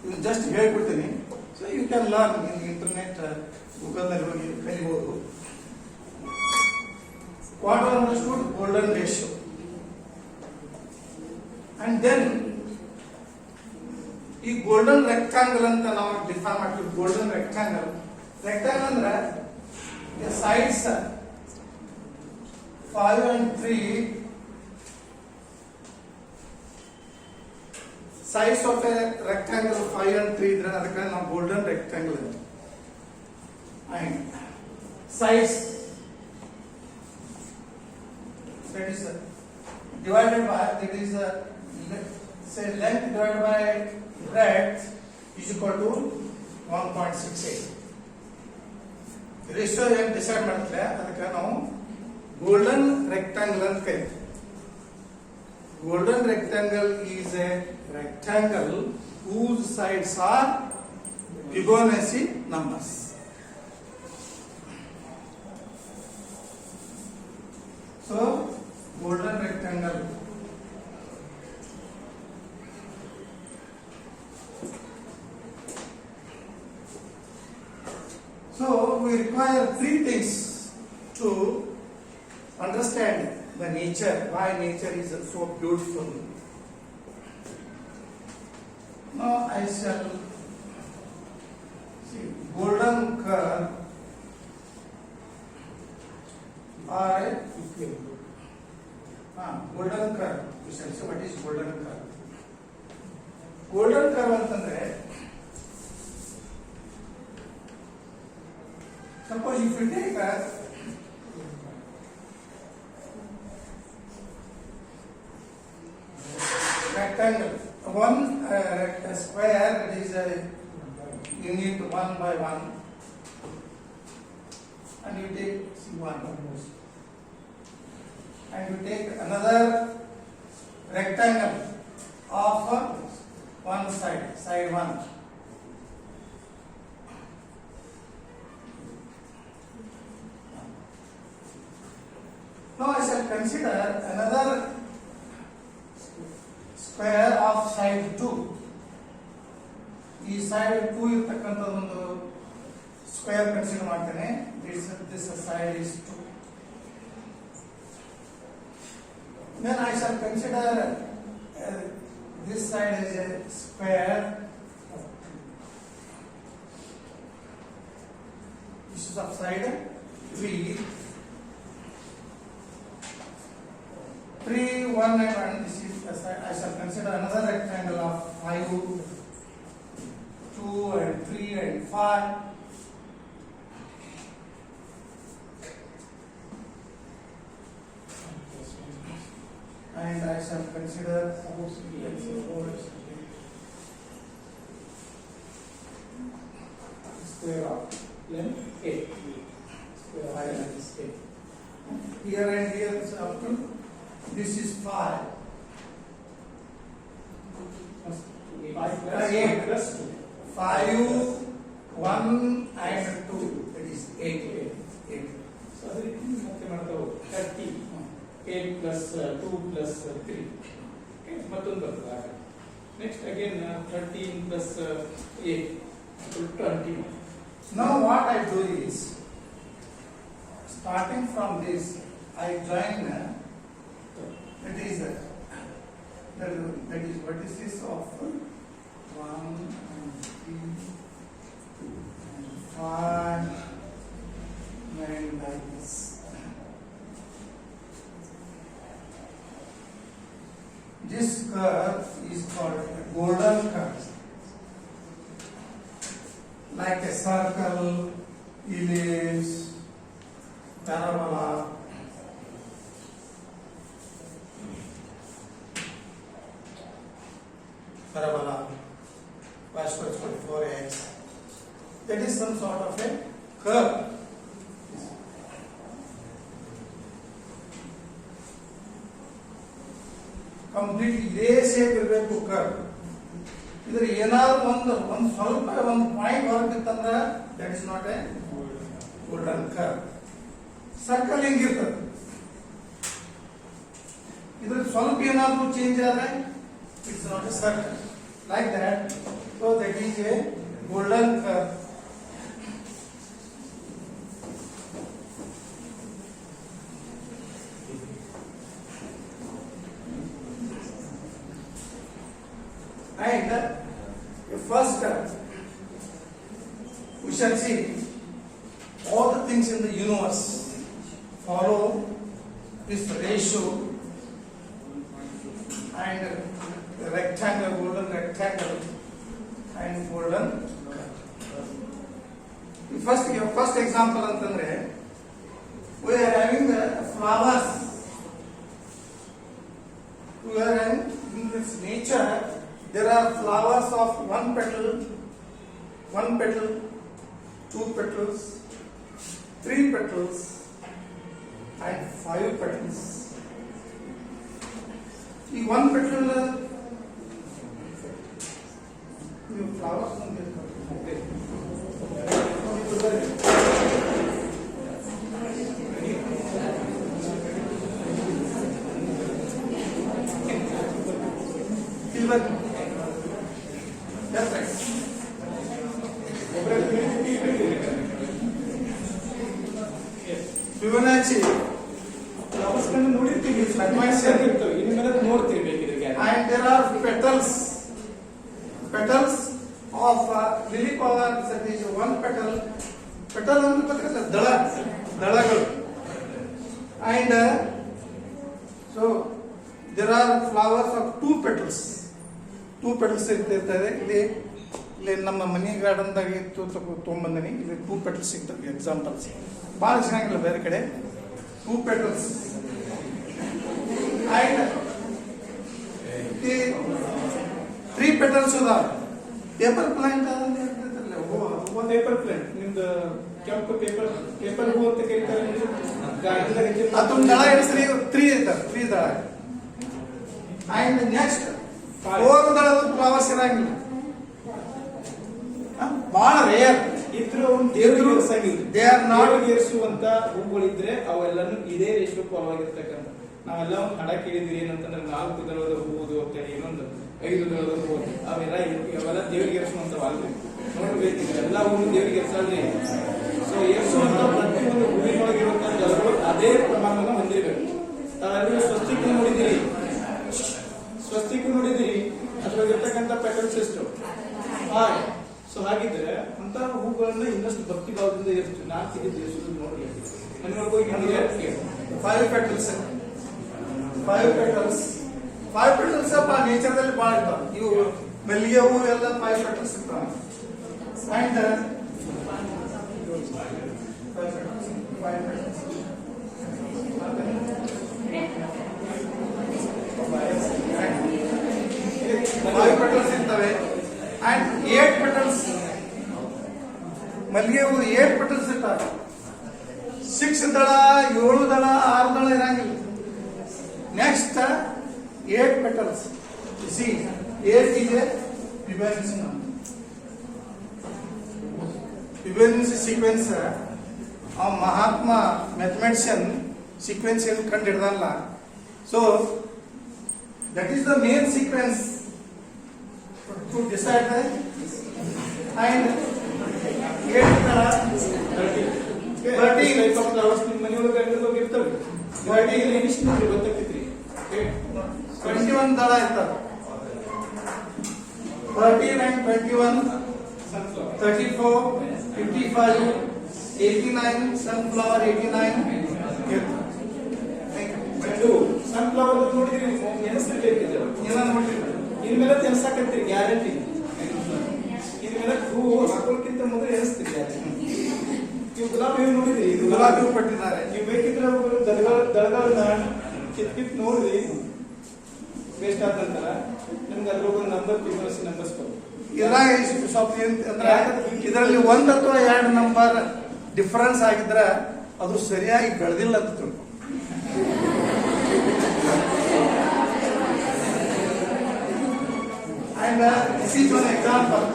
ಇದು ಜಸ್ಟ್ ಹೇಳ್ಬಿಡ್ತೀನಿ. So you can learn in internet, ಗೂಗಲ್ನಲ್ಲಿ ಹೋಗಿ ಕಲಿಬಹುದು. What are understood? Golden ratio. And then ಈ ಗೋಲ್ಡನ್ ರೆಕ್ಟಾಂಗಲ್ ಅಂತ ನಾವು ಡಿಫೈನ್ ಮಾಡ್ತೀವಿ. ಗೋಲ್ಡನ್ ರೆಕ್ಟಾಂಗಲ್ ಅಂದ್ರೆ sides 5 and 3, sides of a rectangle 5 and 3 ಇದ್ರೆ ಅದಕ್ಕೆ ನಾವು ಗೋಲ್ಡನ್ ರೆಕ್ಟಾಂಗಲ್ ಅಂತ. And sides that is divided by, that is say length divided by breadth is equal to 1.68. Ratio ಏನು ಡಿಸೈಡ್ ಮಾಡ್ತಾರೆ ಅದಕ್ಕೆ ನಾವು ಗೋಲ್ಡನ್ ರೆಕ್ಟಾಂಗಲ್ ಅಂತ ಕರಿತೀವಿ. Golden rectangle is A rectangle whose sides are Fibonacci numbers. So, golden rectangle. So, require three things to understand the nature, why nature is so beautiful. Now I shall see golden curve or golden curve. You shall say what is golden curve. Golden curve ಅಂತಂದ್ರೆ suppose if you take a rectangle, one square that is unit 1 by 1, and you take C1, and you take another rectangle of one side, side 1. Now I shall consider another square of side 2. ಈ side 2 ಇರತಕ್ಕಂತ ಒಂದು ಸ್ಕ್ವೇರ್ ಕನ್ಸಿಡರ್ ಮಾಡ್ತೇನೆ. This side is 2. Then I shall consider this side as a square. This is of side 3. 3, 1 and 1. This is I shall consider another rectangle of 5, 2 and 3 and 5. And I shall consider square of length 8. Square of length is 8. here and here is up to this is 5. 5 plus 8 plus 2. 5, 1 and 2. That is 8. 8. So ಅದೇ ರೀತಿ ಮತ್ತೆ ಮಾಡ್ತಾ ಹೋಗಿ 30. 8 plus 2 plus 3. Okay, ಮತ್ತೊಂದು ಬರ್ತದೆ. Next again 13 plus 8 20. Now what I do is, starting from this, I join that is vertices of 1 and 3 and 5 and like this. This curve is called a golden curve. Like a circle, ellipse, parabola. Parabola, y square equal to 4x. That is some sort of a curve. Complete ಇದೇ ಶೇಪ್ ಇರಬೇಕು ಕರ್ವ್. ಇದ್ರ ಏನಾದ್ರು ಒಂದು ಸ್ವಲ್ಪ ಒಂದು ಪಾಯಿಂಟ್ ಹೊರಗಿತ್ತಂದ್ರೆ that is not a golden curve. Circle ಹಿಂಗಿರ್ತದೆ, ಇದ್ರ ಸ್ವಲ್ಪ ಏನಾದ್ರು ಚೇಂಜ್ ಆದ್ರೆ it's not a circle like that. So that is a golden curve. And first we shall see all the things in the universe follow this ratio and the rectangle, golden rectangle and golden curve. Your first example antandre we are having the flowers. We are having in this nature. There are flowers of one petal, 2 petals, 3 petals, and 5 petals. The one petal, you flowers on this. That's right. ಹಚ್ಚಿ ಫ್ಲವರ್ಸ್ ಗಳನ್ನ ನೋಡಿರ್ತೀವಿ, ಇರ್ತವೆ, ಇನ್ನು ಮೇಲೆ ನೋಡ್ತೀವಿ ಬೇಕಿದ್ರೆ. and there are petals of lily flower. That is one petal ಅಂದ್ರೆ ಗೊತ್ತಿಲ್ಲ, ದಳಗಳು. And so there are flowers of two petals ಇರ್ತದೆ. ಇಲ್ಲಿ ನಮ್ಮ ಮನಿ ಗಾರ್ಡನ್ದಾಗ ಇತ್ತು, ತೊಗೊಂಬಂದಿನಿ. ಇಲ್ಲಿ 2 petals ಸಿಗ್ತವೆ. ಎಕ್ಸಾಂಪಲ್ಸ್ ಭಾಳ ಚೆನ್ನಾಗಿಲ್ಲ ಬೇರೆ ಕಡೆ. 2 petals and 3 petals ಅದಾವ. ಪೇಪರ್ ಪ್ಲಾಂಟ್ ಪೇಪರ್ ಪ್ಲಾಂಟ್, ನಿಮ್ದು ಕೆಂಪು ಪೇಪರ್ ಹೂ ಅಂತ ಕರೀತಾರೆ. ಅದೊಂದು ದಳ ಹೆಸರಿ 3 ಇರ್ತಾರೆ, 3 ದಳ. ಅಂಡ್ ನೆಕ್ಸ್ಟ್ 4 ದಳದ ಫ್ಲವರ್ಸ್ ಇರಂಗಿಲ್ಲ, ಬಹಳ ರೇರ್ ಇದ್ರು. ದೇವರಿಗೆ ಏರ್ಸಂಗಿಲ್ಲ. They are not ಏರಿಸುವಂತ ಹೂಗಳಿದ್ರೆ ಅವೆಲ್ಲಾನು ಇದೇ ರೇಷ್ಮೆ ಫಲವಾಗಿರ್ತಕ್ಕಂಥ. ನಾವೆಲ್ಲ ಒಂದು ಹಡ ಕೇಳಿದ್ವಿ ಏನಂತಂದ್ರೆ 4 ದಳದ ಹೂವುದು ಅಂತೇಳಿ, ಇನ್ನೊಂದು 5 ದಳದ ಹೂ, ಅವೆಲ್ಲ ದೇವರಿಗೆ ಏರಿಸುವಂತವಲ್ರಿ. ನೋಡ್ಬೇಕಿದ್ರೆ ಎಲ್ಲ ಹೂ ದೇವರಿಗೆ ಏರ್ಸಲ್ರಿ. ಸೊ ಏರಿಸುವಂತ ಪ್ರತಿಯೊಂದು ಹೂವಿನೊಳಗಿರುವಂತಹ ದಳಗಳು ಅದೇ ಪ್ರಮಾಣವನ್ನು ಹೊಂದಿರಬೇಕು. ತಾವೆಲ್ಲರೂ ಸ್ವಸ್ತಿಕ್ ನೋಡಿದಿರಿ, ಅದ್ರೊಳಗಿರ್ತಕ್ಕಂಥ ಪ್ಯಾಟರ್ನ್ಸ್ ಎಷ್ಟು? ಸೊ ಹಾಗಿದ್ರೆ ಅಂತ ಹೂಗಳನ್ನ ಇನ್ನಷ್ಟು ಭಕ್ತಿ ಭಾವದಿಂದ ಏರಿಸ್ತೀವಿ. 4 ದೇಶದ ನೋಡ್ರಿ, ನನಗೆ ಹೋಗಿ 5 petals. 5 petals ನೇಚರ್ದಲ್ಲಿ ಭಾಳ ಇರ್ತಾವ. ಇವು ಮಲ್ಲಿಗೆ ಹೂ ಎಲ್ಲ 5 petals ಇರ್ತಾವ. ಅಂಡ್ 5 petals ಇರ್ತವೆ. ಅಂಡ್ 8 petals, ಮಲ್ಲಿಗೆ ಹೂ 8 petals ಇರ್ತಾವೆ. 6 ದಳ, 7 ದಳ, 6 ದಳ ಇರಂಗಿಲ್ಲ. Next 8 petals. See, 8 is a Fibonacci number. Fibonacci sequence ಆ ಮಹಾತ್ಮ ಮ್ಯಾಥಮೆಟಿಷಿಯನ್ ಸೀಕ್ವೆನ್ಸ್ ಏನು ಕಂಡು ಹಿಡ್ದಲ್ಲ. So that is the main sequence to decide the and 8 ದಳ 30 ಟೈಪ್ ಆಫ್ ಫ್ಲವರ್ಸ್ ನಿಮ್ಮ ಮನೆಯೊಳಗೆ ಅಂಗಡಿ ಹೋಗಿರ್ತವೆ. 30 ಇಲ್ಲಿ ಎಷ್ಟು ಗೊತ್ತಾಗ್ತೈತ್ರಿ? 21 ದಳ ಇರ್ತವೆ. 30 and 21, 34, 55, 89, sunflower 89. ಸನ್ಫ್ಲವರ್ ನೋಡಿದ್ರಿ, ನೆನೆಸ್ತಿರ್ಬೇಕಿದೆ. ಏನೋ ನೋಡ್ತಿಲ್ಲ, ಇನ್ಮೇಲೆ ತೆನ್ಸಾಕತ್ತೀರಿ ಗ್ಯಾರಂಟಿ. ಇನ್ಮೇಲೆ ಹೂ ಹಾಕೋಕ್ಕಿಂತ ಮೊದಲು ಎನಿಸ್ತೀರಿ ಗ್ಯಾರಂಟಿ. ನೀವು ಗುಲಾಬಿ ಹೂ ನೋಡಿದ್ರಿ, ಗುಲಾಬಿ ಹೂ ಪಟ್ಟಿದ್ದಾರೆ. ನೀವು ಬೇಕಿದ್ರೆ ದಳಗಳನ್ನ ಕಿತ್ ನೋಡ್ರಿ, ವೇಸ್ಟ್ ಆದ ನಂತರ ನಿಮ್ಗೆ ಅದ್ರೊಳಗೆ ನಂಬರ್ Fibonacci ನಂಬರ್ಸ್ ಬರುತ್ತೆ. ಇದ್ರಾಗ ಸ್ವಲ್ಪ ಅಂದ್ರೆ ಇದರಲ್ಲಿ 1 ಅಥವಾ 2 ನಂಬರ್ ಡಿಫರೆನ್ಸ್ ಆಗಿದ್ರೆ ಅದು ಸರಿಯಾಗಿ ಬೆಳೆದಿಲ್ಲ ಅಂತ ತಿಳ್ಕೊ. And this is one example.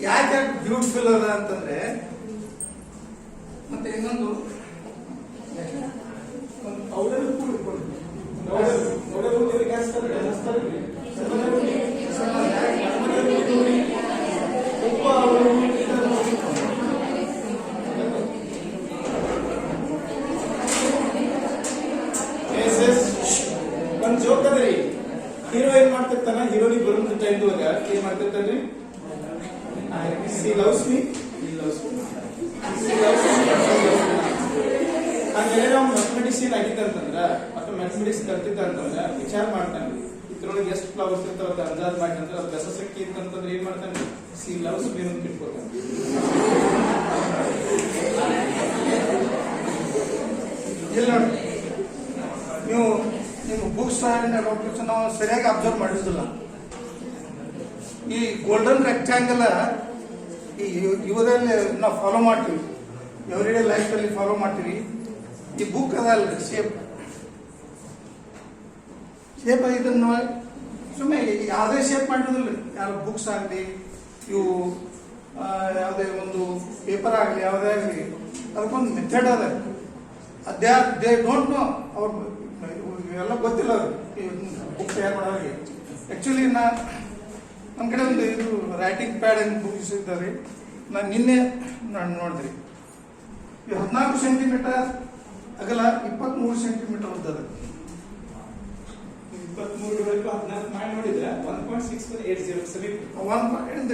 ಯಾಕೆ ಬ್ಯೂಟಿಫುಲ್ ಅದ ಅಂತಂದ್ರೆ, ಮತ್ತೆ ಇನ್ನೊಂದು ಅವರೆಲ್ಲ ಕೂಡಿಕೊಂಡು ನೋಡಲು ದೇವರಿಗೆ ಹಾಸ್ತಾರೆ. ಒಂದ್ ಜೋಕ್ ಅದರಿ, ಹೀರೋ ಏನ್ ಮಾಡ್ತಿರ್ತಾನ, ಹೀರೋನಿಗೆ ಬರುವಂತ ಟೈಮ್ ಏನ್ ಮಾಡ್ತಿರ್ತಾನ್ರಿ? ಸಿ ಲವ್ಸ್ ಮೀ, ಹಂಗೆಲ್ಲ ನಾವು ಮ್ಯಾಥಮೆಟಿಷಿಯನ್ ಆಗಿದ್ದಂತಂದ್ರ ಅಥವಾ ಮ್ಯಾಥಮೆಟಿಕ್ಸ್ ಕಲ್ತಿದ್ದ ಅಂತಂದ್ರ ವಿಚಾರ ಮಾಡ್ತಾನ್ರಿ, ಇದ್ರೊಳಗೆ ಎಷ್ಟು ಫ್ಲವರ್ಸ್ ಇರ್ತಾವ ಅಂತ ಅಂದಾಜ್ ಮಾಡಿದಂದ್ರೆ ಅದು ಬೆಸಸಕ್ಕಿ ಇತ್ತಂತಂದ್ರೆ ಏನ್ ಮಾಡ್ತಾನೆ? ಸಿ ಲವ್ಸ್ ಮೀ ಅಂತ ಇಟ್ಕೋತಾನೆ. ಇಲ್ಲ ನೋಡಿ, ನೀವು ನಿಮ್ಮ ಬುಕ್ಸ್ ನಾವು ಸರಿಯಾಗಿ ಅಬ್ಸರ್ವ್ ಮಾಡಿದ್ದಿಲ್ಲ. ಈ ಗೋಲ್ಡನ್ ರೆಕ್ಟ್ಯಾಂಗಲ್ ಈ ಯುಗದಲ್ಲಿ ನಾವು ಫಾಲೋ ಮಾಡ್ತೀವಿ, ಎವ್ರಿಡೇ ಲೈಫ್ ಅಲ್ಲಿ ಫಾಲೋ ಮಾಡ್ತೀವಿ. ಈ ಬುಕ್ ಅದಲ್ಲ, ಶೇಪ್ ಇದನ್ನ ಸುಮ್ಮನೆ ಯಾವುದೇ ಶೇಪ್ ಮಾಡಿರೋದಿಲ್ಲ. ಯಾರು ಬುಕ್ಸ್ ಆಗಲಿ, ಇವು ಯಾವುದೇ ಒಂದು ಪೇಪರ್ ಆಗಲಿ, ಯಾವುದೇ ಆಗಲಿ, ಅದಕ್ಕೊಂದು ಮೆಥಡ್ ಅದ. ದೇ ಡೋಂಟ್ ನೋ, ಅವ್ರು ಎಲ್ಲ ಗೊತ್ತಿಲ್ಲ ಅವ್ರಿಗೆ ಬುಕ್ ತಯಾರು ಮಾಡೋರಿಗೆ. ಆ್ಯಕ್ಚುಲಿ ನನ್ನ ಕಡೆ ಒಂದು ಇದು ರೈಟಿಂಗ್ ಪ್ಯಾಡ್ ಬುಕ್ಸ್ ಇದ್ದಾವೆ. ನಾನು ನಿನ್ನೆ ನೋಡಿದ್ರಿ ಇದು 14 ಸೆಂಟಿಮೀಟರ್ ಅಗಲ, 23 ಸೆಂಟಿಮೀಟರ್ ಉದ್ದದ. 23 ಮಾಡಿ ನೋಡಿದ್ರೆ 1.6180 ಸಮೀಪ.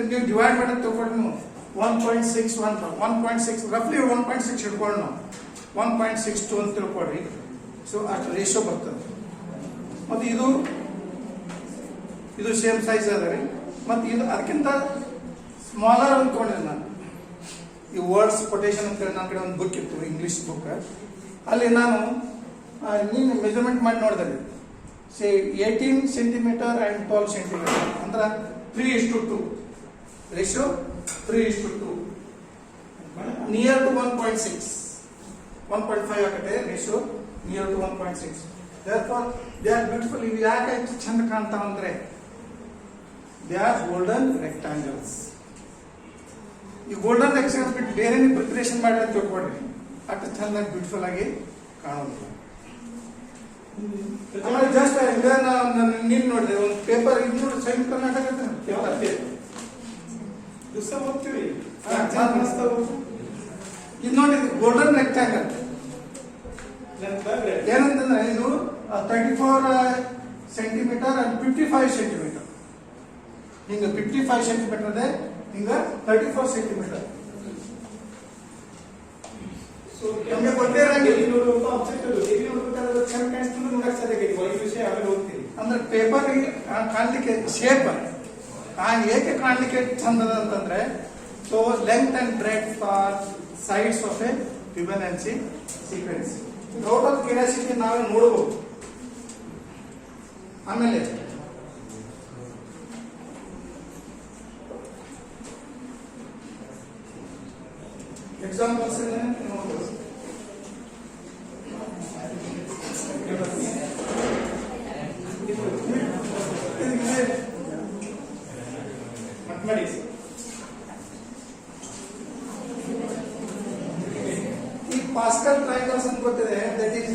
ನೀವು ಡಿವೈಡ್ ಮಾಡಿ ತಗೊಂಡು ನೀವು 1.6 ರಫ್ಲಿ 1.6 ಇಟ್ಕೊಂಡು ನಾವು 1.62 ಅಂತ ತಿಳ್ಕೊಡ್ರಿ. ಸೊ ಅಷ್ಟು ರೇಷಿಯೋ ಬರ್ತದೆ. ಮತ್ತು ಇದು ಸೇಮ್ ಸೈಜ್ ಅದ ರೀ. ಮತ್ತು ಇದು ಅದಕ್ಕಿಂತ ಸ್ಮಾಲರ್ ಅಂದ್ಕೊಂಡ್ರಿ ನಾನು. ಈ ವರ್ಡ್ಸ್ ಕೊಟೇಶನ್ ಅಂತ ನನ್ನ ಕಡೆ ಒಂದು ಬುಕ್ ಇತ್ತು, ಇಂಗ್ಲಿಷ್ ಬುಕ್. ಅಲ್ಲಿ ನಾನು ನೀನು ಮೆಜರ್ಮೆಂಟ್ ಮಾಡಿ ನೋಡಿದೆ. ಸೇ 18 ಸೆಂಟಿಮೀಟರ್ ಆ್ಯಂಡ್ 12 ಸೆಂಟಿಮೀಟರ್ ಅಂದ್ರೆ 3:2 ರೇಷಿಯೋ, 3:2 ನಿಯರ್ ಟು 1.6, 1.5 ಆಗತ್ತೆ ratio, near to 1.6. therefore they are beautiful. ಇವು ಯಾಕೆ ಹೆಚ್ಚು ಚಂದ ಕಾಣ್ತಾವ ಅಂದ್ರೆ ದೇ ಆರ್ ಗೋಲ್ಡನ್ ರೆಕ್ಟಾಂಗಲ್ಸ್. ಈ ಗೋಲ್ಡನ್ ರೆಕ್ಟಾಂಗಲ್ಸ್ ಬಿಟ್ಟು ಬೇರೆ ಪ್ರಿಪರೇಷನ್ ಮಾಡಿ ಅಂತ ತಿಳ್ಕೊಡ್ರಿ, ಅಷ್ಟು ಚಂದ ಬ್ಯೂಟಿಫುಲ್ ಆಗಿ ಕಾಣೋದಿಲ್ಲ. ಆಮೇಲೆ ಜಸ್ಟ್ ನೀನ್ ನೋಡಿದೆ ಒಂದು ಪೇಪರ್, ಇದು ನೋಡಿ ಸೈನ್ಸ್ ಕರ್ನಾಟಕ ಪೇಪರ್ ದಿವಸ ಹೋಗ್ತೀವಿ. ಇದು ನೋಡಿ ಗೋಲ್ಡನ್ ರೆಕ್ಟಾಂಗಲ್ ಏನಂತಂದ್ರೆ ಇದು 34 ಸೆಂಟಿಮೀಟರ್ ಅಂಡ್ 55 ಸೆಂಟಿಮೀಟರ್. ಹಿಂಗ 55 ಸೆಂಟಿಮೀಟರ್ ಇದೆ, ಹಿಂಗ 34 ಸೆಂಟಿಮೀಟರ್. ನಮಗೆ ಅಂದ್ರೆ ಪೇಪರ್ ಕಾಣ್ಲಿಕ್ಕೆ ಶೇಪ್ ಏಕೆ ಕಾಣ್ಲಿಕ್ಕೆ ಚಂದದ ಅಂತಂದ್ರೆ, so length and breadth for sides of a Fibonacci sequence. Out of curiosity ನಾವೇ ನೋಡಬಹುದು. ಆಮೇಲೆ ಎಕ್ಸಾಂಪಲ್ಸ್ ನೋಡಬಹುದು. ಈ ಪಾಸ್ಕಲ್ ಟ್ರಯಾಂಗಲ್ಸ್ ಅಂತ ಗೊತ್ತಿದೆ. ದಟ್ ಈಸ್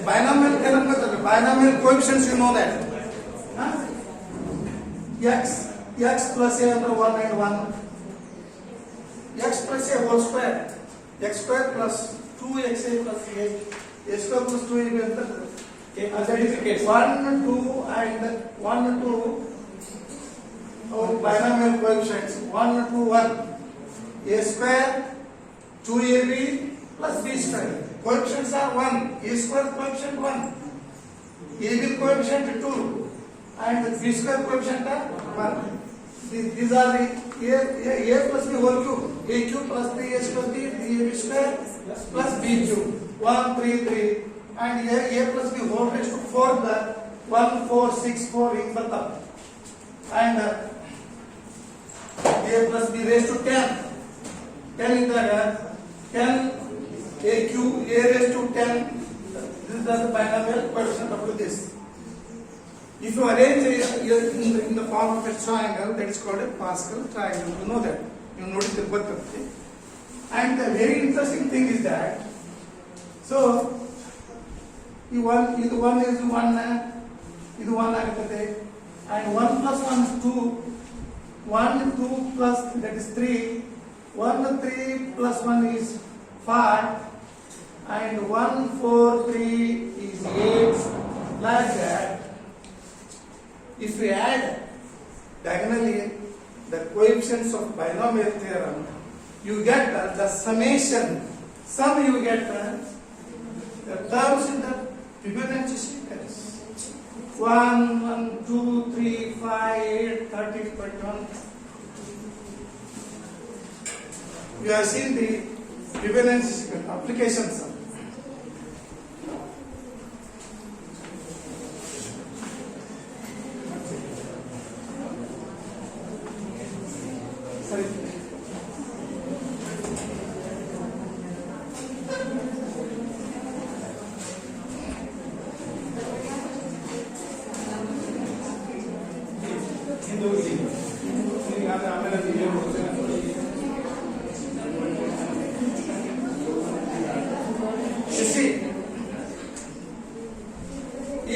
binomial ಏನಂತ ಗೊತ್ತಿದೆ, binomial coefficients, you know that. x plus a under 1 and 1, x plus a whole square, x square plus 2xa plus a square plus 2ab ಅಂತ that is 1 2 and 1 2 our binomial coefficients 1 2 1 a square 2ab plus b square. Coefficients are 1, a square coefficient 1, ab coefficient 2 and b square coefficient are 1. These are the a plus b whole cube, a cube plus 3a plus b, ab square plus b cube 1 3 3 and a plus b whole raised to 4 plus 1 4 6 4 in bata and a plus b raised to 10 in the 10 a cube a raised to 10. This is the binomial coefficient of this. If you arrange in the form of a triangle, that is called a Pascal triangle. You know that. You notice the birth. And the very interesting thing is that, so this one is 1 agutade, and 1 plus 1 is 2, 1 2 plus that is 3, 1 3 plus 1 is 5, and 1 4 3 is 8, like that. If we add diagonally the coefficients of binomial theorem, you get the summation. Sum you get the terms in the Fibonacci sequence. 1 1 2 3 5 8 13 21. You have seen the Fibonacci sequence application sum.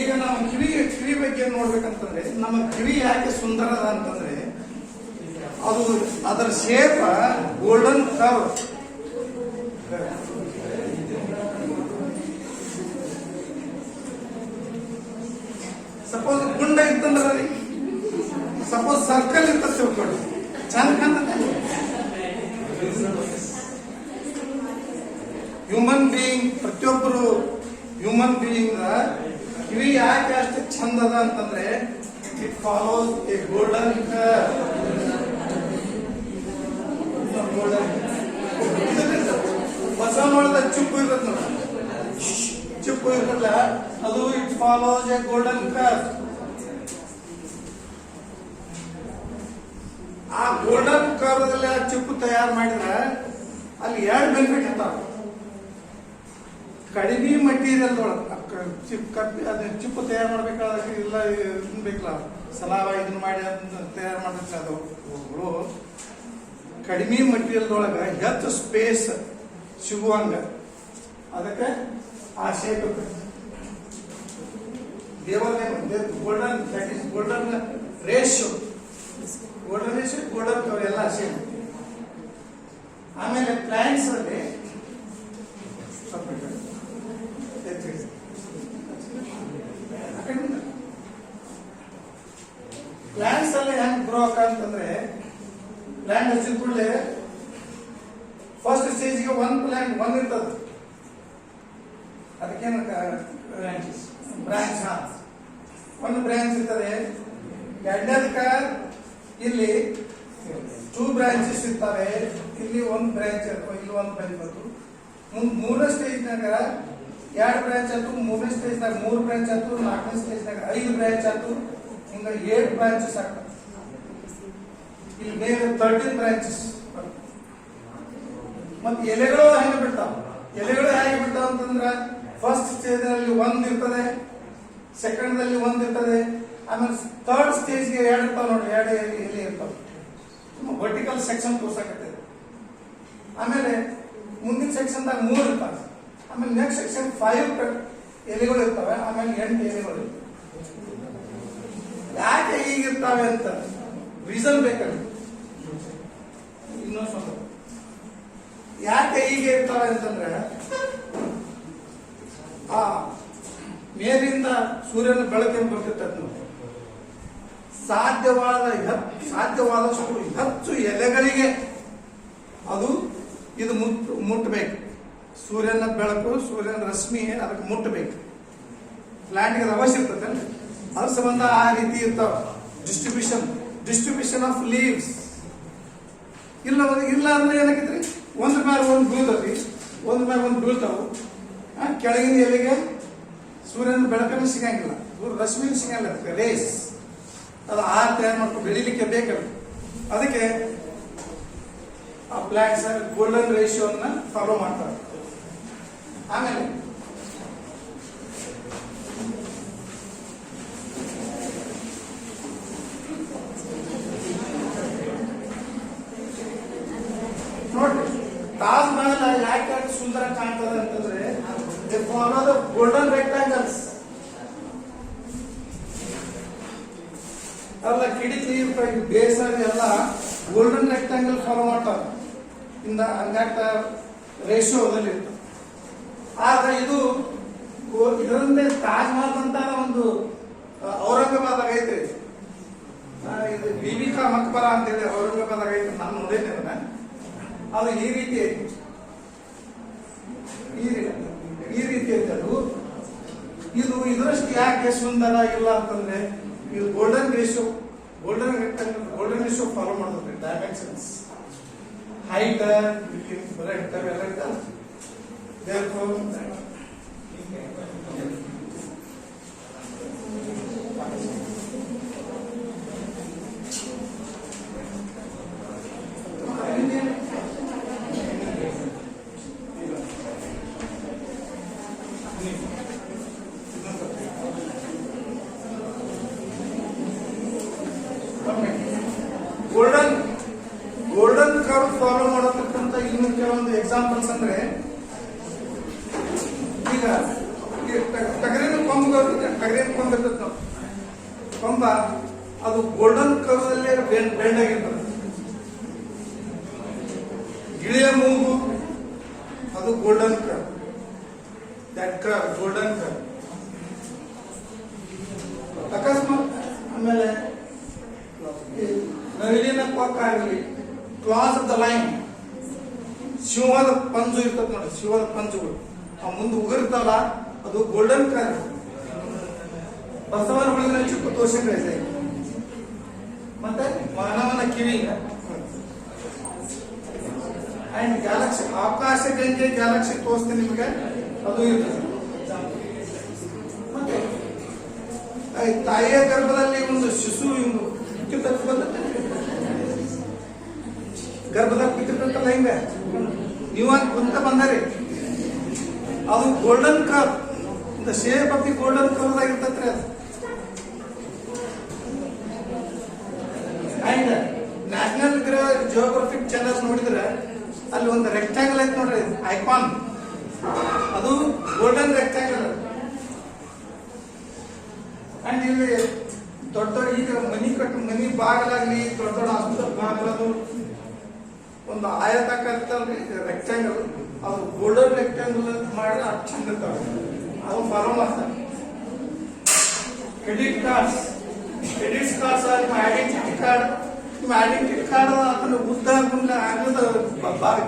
ಈಗ ನಾವು ಕಿವಿ ಬಗ್ಗೆ ನೋಡ್ಬೇಕಂತಂದ್ರೆ, ನಮ್ಮ ಕಿವಿ ಯಾಕೆ ಸುಂದರ ಅಂತಂದ್ರೆ ಅದು ಅದರ ಶೇಪ್ ಗೋಲ್ಡನ್ ಕರ್ವ್ ಸಪೋಸ್ ಗುಂಡ ಇತ್ತಂದ್ರ ಸಪೋಸ್ ಸರ್ಕಲ್ ಇತ್ತ ತಿಳ್ಕೊಳ್ಳಿ, ಚಂದ ಕಾಣ್ತದೆ. ಹ್ಯೂಮನ್ ಬೀಯಿಂಗ್, ಪ್ರತಿಯೊಬ್ಬರು ಹ್ಯೂಮನ್ ಬೀಯಿಂಗ್ ಕಿವಿ ಯಾಕೆ ಅಷ್ಟು ಚಂದ ಅದ ಅಂತಂದ್ರೆ ಇಟ್ ಫಾಲೋಸ್ ಎ ಗೋಲ್ಡನ್ ಬಸವನೊಳದ ಚಿಪ್ಪು ಇರ್ತದ ನೋಡ, ಚಿಪ್ಪು ಇರ್ತಲ್ಲ ಅದು it follows A golden curve. ಆ ಗೋಲ್ಡನ್ ಕರ್ವ್ದಲ್ಲಿ ಆ ಚಿಪ್ಪು ತಯಾರು ಮಾಡಿದ್ರೆ ಅಲ್ಲಿ 2 ಬೆನಿಫಿಟ್ ಇರ್ತಾವ. ಕಡಿಮೆ ಮಟೀರಿಯಲ್ ಚಿಪ್ಪು ತಯಾರು ಮಾಡ್ಬೇಕಾದ್ರೆ ಇಲ್ಲ ಬೇಕಲ್ಲ, ಸಲಾವ ಇದನ್ನ ಮಾಡಿ ಅದನ್ನ ತಯಾರು ಮಾಡಕ್ಕೆ ಅದು ಕಡಿಮೆ ಮಟೀರಿಯಲ್ ಒಳಗ ಹೆಚ್ಚು ಸ್ಪೇಸ್ ಸಿಗುವಂಗ ಅದಕ್ಕೆ ಆ shape golden that is golden ratio, golden ratio, golden cover ಎಲ್ಲ ಸೇಮ್. ಆಮೇಲೆ ಪ್ಲಾಂಟ್ಸ್ ಅಲ್ಲಿ ಪ್ಲಾಂಟ್ಸ್ ಅಲ್ಲಿ ಹೆಂಗ್ ಗ್ರೋ ಅಂತಂದ್ರೆ ಪ್ಲಾಂಟ್ ಹಚ್ಚಿದ ಕೂಡಲೇ ಫಸ್ಟ್ ಸ್ಟೇಜ್ಗೆ ಒಂದ್ ಇರ್ತದ, ಅದಕ್ಕೇನು ಬ್ರಾಂಚ್ ಒಂದು ಬ್ರಾಂಚ್ ಇರ್ತದೆ. ಎರಡನೇದಕ್ಕ ಇಲ್ಲಿ 2 ಬ್ರಾಂಚಸ್ ಇರ್ತವೆ, ಇಲ್ಲಿ 1 ಬ್ರಾಂಚ್ ಇರ್ತವೆ, ಇಲ್ಲಿ 1 ಬ್ರಾಂಚ್ ಬರ್ತದೆ. ಮೂರನೇ ಸ್ಟೇಜ್ನಾಗ 2 ಬ್ರಾಂಚ್ ಆಯ್ತು, 3ನೇ ಸ್ಟೇಜ್ನಾಗ 3 ಬ್ರಾಂಚ್ ಆಯ್ತು, 4ನೇ ಸ್ಟೇಜ್ನಾಗ 5 ಬ್ರಾಂಚ್ ಆಯ್ತು, ಹಿಂಗ 8 ಬ್ರಾಂಚಸ್ ಆಗ್ತವೆ. ಇಲ್ಲಿ ಬೇರೆ 13 ಬ್ರಾಂಚಸ್. ಮತ್ತೆ ಎಲೆಗಳು ಹೆಂಗೆ ಬಿಡ್ತಾವ, ಎಲೆಗಳು ಹೇಗೆ ಬಿಡ್ತಾವ ಅಂತಂದ್ರ ಫಸ್ಟ್ ಸ್ಟೇಜ್ ಅಲ್ಲಿ 1 ಇರ್ತದೆ, ಸೆಕೆಂಡ್ ದಲ್ಲಿ 1 ಇರ್ತದೆ, ಆಮೇಲೆ ಥರ್ಡ್ ಸ್ಟೇಜ್ಗೆ 2 ಇರ್ತಾವ ನೋಡಿ, 2 ಎಲೆ ಇರ್ತಾವ. ವರ್ಟಿಕಲ್ ಸೆಕ್ಷನ್ ತೋರ್ಸಾಕತ್ತೆ. ಆಮೇಲೆ ಮುಂದಿನ ಸೆಕ್ಷನ್ ದಾಗ 3 ಇರ್ತಾವೆ, ಆಮೇಲೆ ನೆಕ್ಸ್ಟ್ ಸೆಕ್ಷನ್ 5 ಎಲೆಗಳು ಇರ್ತವೆ, ಆಮೇಲೆ 8 ಎಲೆಗಳು ಇರ್ತವೆ. ಯಾಕೆ ಹೀಗಿರ್ತಾವೆ ಅಂತ ರೀಸನ್ ಬೇಕಲ್ಲ. ಇನ್ನೊಂದು ಸ್ವಲ್ಪ ಯಾಕೆ ಹೀಗೆ ಇರ್ತಾವೆ ಅಂತಂದ್ರೆ ಆ ಮೇಲಿಂದ ಸೂರ್ಯನ ಬೆಳಕನ್ನು ಬರ್ತಿರ್ತದೆ, ಸಾಧ್ಯವಾದಷ್ಟು ಹೆಚ್ಚು ಎಲೆಗಳಿಗೆ ಅದು ಇದು ಮುಟ್ಟಬೇಕು. ಸೂರ್ಯನ ಬೆಳಕು, ಸೂರ್ಯನ ರಶ್ಮಿ ಅದಕ್ಕೆ ಮುಟ್ಟಬೇಕು. ಪ್ಲಾಂಟ್ಗೆ ಅದು ಅವಶ್ಯ ಇರ್ತದೆ, ಅದ್ರ ಸಂಬಂಧ ಆ ರೀತಿ ಇರ್ತಾವ. ಡಿಸ್ಟ್ರಿಬ್ಯೂಷನ್ ಆಫ್ ಲೀವ್ಸ್ ಇಲ್ಲ ಅಂದ್ರೆ ಏನಾಗೈತ್ರಿ, ಒಂದ್ರ ಮೇಲೆ ಒಂದು ಬೀಳ್ತದ್ರಿ, ಒಂದ್ರ ಮೇಲೆ ಒಂದು ಬೀಳ್ತಾವು. ಕೆಳಗಿನ ಎಲೆಗೆ ಸೂರ್ಯನ ಬೆಳಕನ್ನು ಸಿಗಂಗಿಲ್ಲ, ರಶ್ಮಿನ ಸಿಗಲ್ಲ, ರೇಸ್ ಅದು ಆಹಾರ ತಯಾರು ಮಾಡ್ಕೊಂಡು ಬೆಳಿಲಿಕ್ಕೆ ಬೇಕಲ್ಲ. ಅದಕ್ಕೆ ಆ ಪ್ಲಾಂಟ್ಸ್ ಗೋಲ್ಡನ್ ರೇಷಿಯೋನ್ನ ಫಾಲೋ ಮಾಡ್ತಾರೆ. ಆಮೇಲೆ ನೋಡ್ರಿ, ತಾಜ್ ಮಹಲ್ ಯಾಕೆ ಸುಂದರ ಕಾಣ್ತದೆ ಅಂತಂದ್ರೆ ಫಾಲೋ ದ ಗೋಲ್ಡನ್ ರೆಕ್ಟಾಂಗಲ್ಸ್. ಅಲ್ಲ ಕಿಡಿಕಿ ಬೇಸಾಗಿ ಎಲ್ಲ ಗೋಲ್ಡನ್ ರೆಕ್ಟಾಂಗಲ್ ಫಾಲೋ ಮಾಡ್ತಾರೆ. ಇಂದ ಹಂಗಾಗ್ತ ರೇಷಿಯೋದಲ್ಲಿ ಇರ್ತದೆ. ಆದ್ರೆ ಇದು ಇದರಂತೆ ತಾಜ್ ಮಹಲ್ ಅಂತ ಒಂದು ಔರಂಗಾಬಾದ್ ಐತ್ರಿ, ಇದು ಬಿಬಿಕಾ ಮಕ್ಬರ ಅಂತೇಳಿ ಔರಂಗಾಬಾದ್ ಐತಿ, ನಾನು ನೋಡೇನೆ ಅದನ್ನ. ಅದು ಈ ರೀತಿ ಐತಿ, ಈ ರೀತಿ ಐತೆ ಅದು. ಇದು ಇದರಷ್ಟು ಯಾಕೆ ಸುಂದರ ಇಲ್ಲ ಅಂತಂದ್ರೆ ಇದು ಗೋಲ್ಡನ್ ರೇಷಿಯೋ ಫಾಲೋ ಮಾಡೋದ್ರಿ. ಡೈಮೆನ್ಷನ್ಸ್, ಹೈಟ್, ಬ್ರೆಡ್ತ್ ಅವೆಲ್ಲ ಇರ್ತಲ್ಲ. ಗೋಲ್ಡನ್ ಕರ್ವ್ ಫಾಲೋ ಮಾಡತಕ್ಕಂತ ಇನ್ನು ಕೆಲವೊಂದು ಎಕ್ಸಾಂಪಲ್ಸ್ ಅಂದ್ರೆ, ಈಗ ಟಗರಿನ ಕೊಂಬ ಇರ್ತದೆ, ಕೊಂಬ ಅದು ಗೋಲ್ಡನ್ ಕರ್ವ್ ಅಲ್ಲೇ ಬೆಂಡ್ ಆಗಿರ್ತದೆ. ಗಿಳಿಯ ಮೂಗು ಅದು ಗೋಲ್ಡನ್ ಕರ್ವ್, ಗೋಲ್ಡನ್ ಕರ್ವ್. ಆಗಲಿ ಕ್ಲಾಸ್ ಆಫ್ ದ ಲೈನ್, ಶಿವದ ಪಂಜು ಇರ್ತದೆ ನೋಡಿ, ಶಿವದ ಪಂಜುಗಳು ಆ ಮುಂದೆ ಉಗುರ್ತಾವಲ್ಲ ಅದು ಗೋಲ್ಡನ್ ಕಲರ್. ಬಸವನ ಹುಡುಗನ ಚಿಕ್ಕ ದೋಷಗಳಿದೆ. ಮತ್ತೆ ಮಾನವನ ಕಿವಿ ಅಂಡ್ ಗ್ಯಾಲಕ್ಸಿ, ಆಕಾಶ ಗಂಗೆ ಗ್ಯಾಲಕ್ಸಿ ತೋರಿಸ್ತೀನಿ ನಿಮಗೆ, ಅದು ಇರ್ತದೆ. ಮತ್ತೆ ತಾಯಿಯ ಗರ್ಭದಲ್ಲಿ ಒಂದು ಶಿಶು ಬಂದ ಗರ್ಭದಲ್ಲಿ ಬಿಟ್ಟಿರ್ತಲ್ಲ ಹಿಂಗ ನೀವು ಅಂತ ಕುಂತ ಬಂದಾರಿ, ಅದು ಗೋಲ್ಡನ್ ಕರ್, the shape of the golden colour ಆಗಿರ್ತೈತ್ರಿ ಅದು. ಅಂಡ್ ನ್ಯಾಷನಲ್ ಜಿಯೋಗ್ರಫಿಕ್ ಚಾನಲ್ ನೋಡಿದ್ರೆ ಅಲ್ಲಿ ಒಂದು ರೆಕ್ಟಾಂಗಲ್ ಐತೆ ನೋಡ್ರಿ, ಐಕಾನ್, ಅದು ಗೋಲ್ಡನ್ ರೆಕ್ಟಾಂಗಲ್. ಅಂಡ್ ಇಲ್ಲಿ ದೊಡ್ಡ ದೊಡ್ಡ ಈಗ ಮನಿ ಬಾಗಿಲಾಗ್ಲಿ, ದೊಡ್ಡ ದೊಡ್ಡ ಆಸ್ಪತ್ರೆ ಬಾಗಿಲದು ಒಂದು ಆಯತಾಕಾರ ಇರ್ತಲ್ರಿ ರೆಕ್ಟಾಂಗಲ್, ಅದು ಗೋಲ್ಡನ್ ರೆಕ್ಟಾಂಗಲ್ ಮಾಡಿದ್ರೆ ಅದು ಚಂದ ಇರ್ತಾವ, ಅದು ಫಾಲೋ ಮಾಡ್ತಾರೆ. ಕ್ರೆಡಿಟ್ ಕಾರ್ಡ್ಸ್ ನಿಮ್ಮ ಐಡೆಂಟಿಟಿ ಕಾರ್ಡ್, ನಿಮ್ಮ ಐಡೆಂಟಿಟಿ ಕಾರ್ಡ್ ಅದನ್ನ ಉದ್ದ ಆಗದ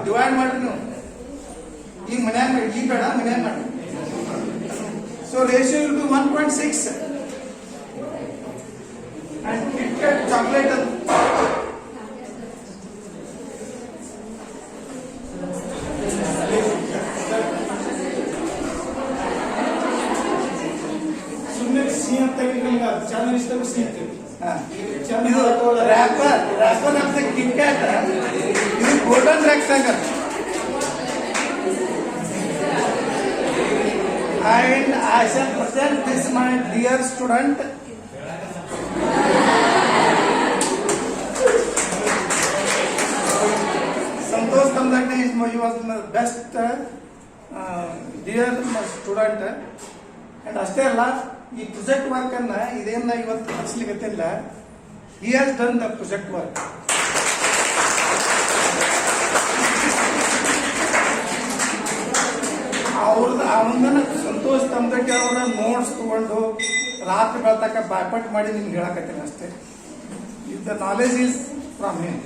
ಡಿವೈಡ್ ಮಾಡ್ರಿ ನೀವು. ಈಗ ಮನ್ಯಾಗ ಮಾಡಿ, ಈ ಬೇಡ ಮನ್ಯಾಗ ಮಾಡಿ. ಸೊ ರೇಷಿಯೋ ಇಲ್ ಟು 1.6 and KitKat ಚಾಕ್ಲೇಟ್ ಅದು ಸುಮ್ಮನೆ ಸಿಹಿ ಅಂತ ನಿಮ್ಗೆ ಚಾನಲ್ ಇಷ್ಟ ಸಿಹಿ ಅಂತ ಇದು ರ್ಯಾಪರ್ ಆಫ್ ದ KitKat, ಇದು golden rectangle. And I shall present this my dear student. Santosh Tamdakne he was my best dear student. And ಅಷ್ಟೇ ಅಲ್ಲ, ಈ ಪ್ರೊಜೆಕ್ಟ್ ವರ್ಕ್ ಅನ್ನ ಇದೇನ ಇವತ್ತು ಹಚ್ಲಿಕ್ಕತ್ತಿಲ್ಲ, he has done the project work. ಅವನ ಸಂತೋಷ್ ತಮ್ಮದಕ್ಕೆ ಅವರ ನೋಟ್ಸ್ ತಗೊಂಡು ರಾತ್ರಿ ಬೆಳತಕ್ಕ ಬಾಯ್ಪಾಟ್ ಮಾಡಿ ನಿಮ್ಗೆ ಹೇಳಕತ್ತೀನಿ ಅಷ್ಟೇ. If the knowledge is from him.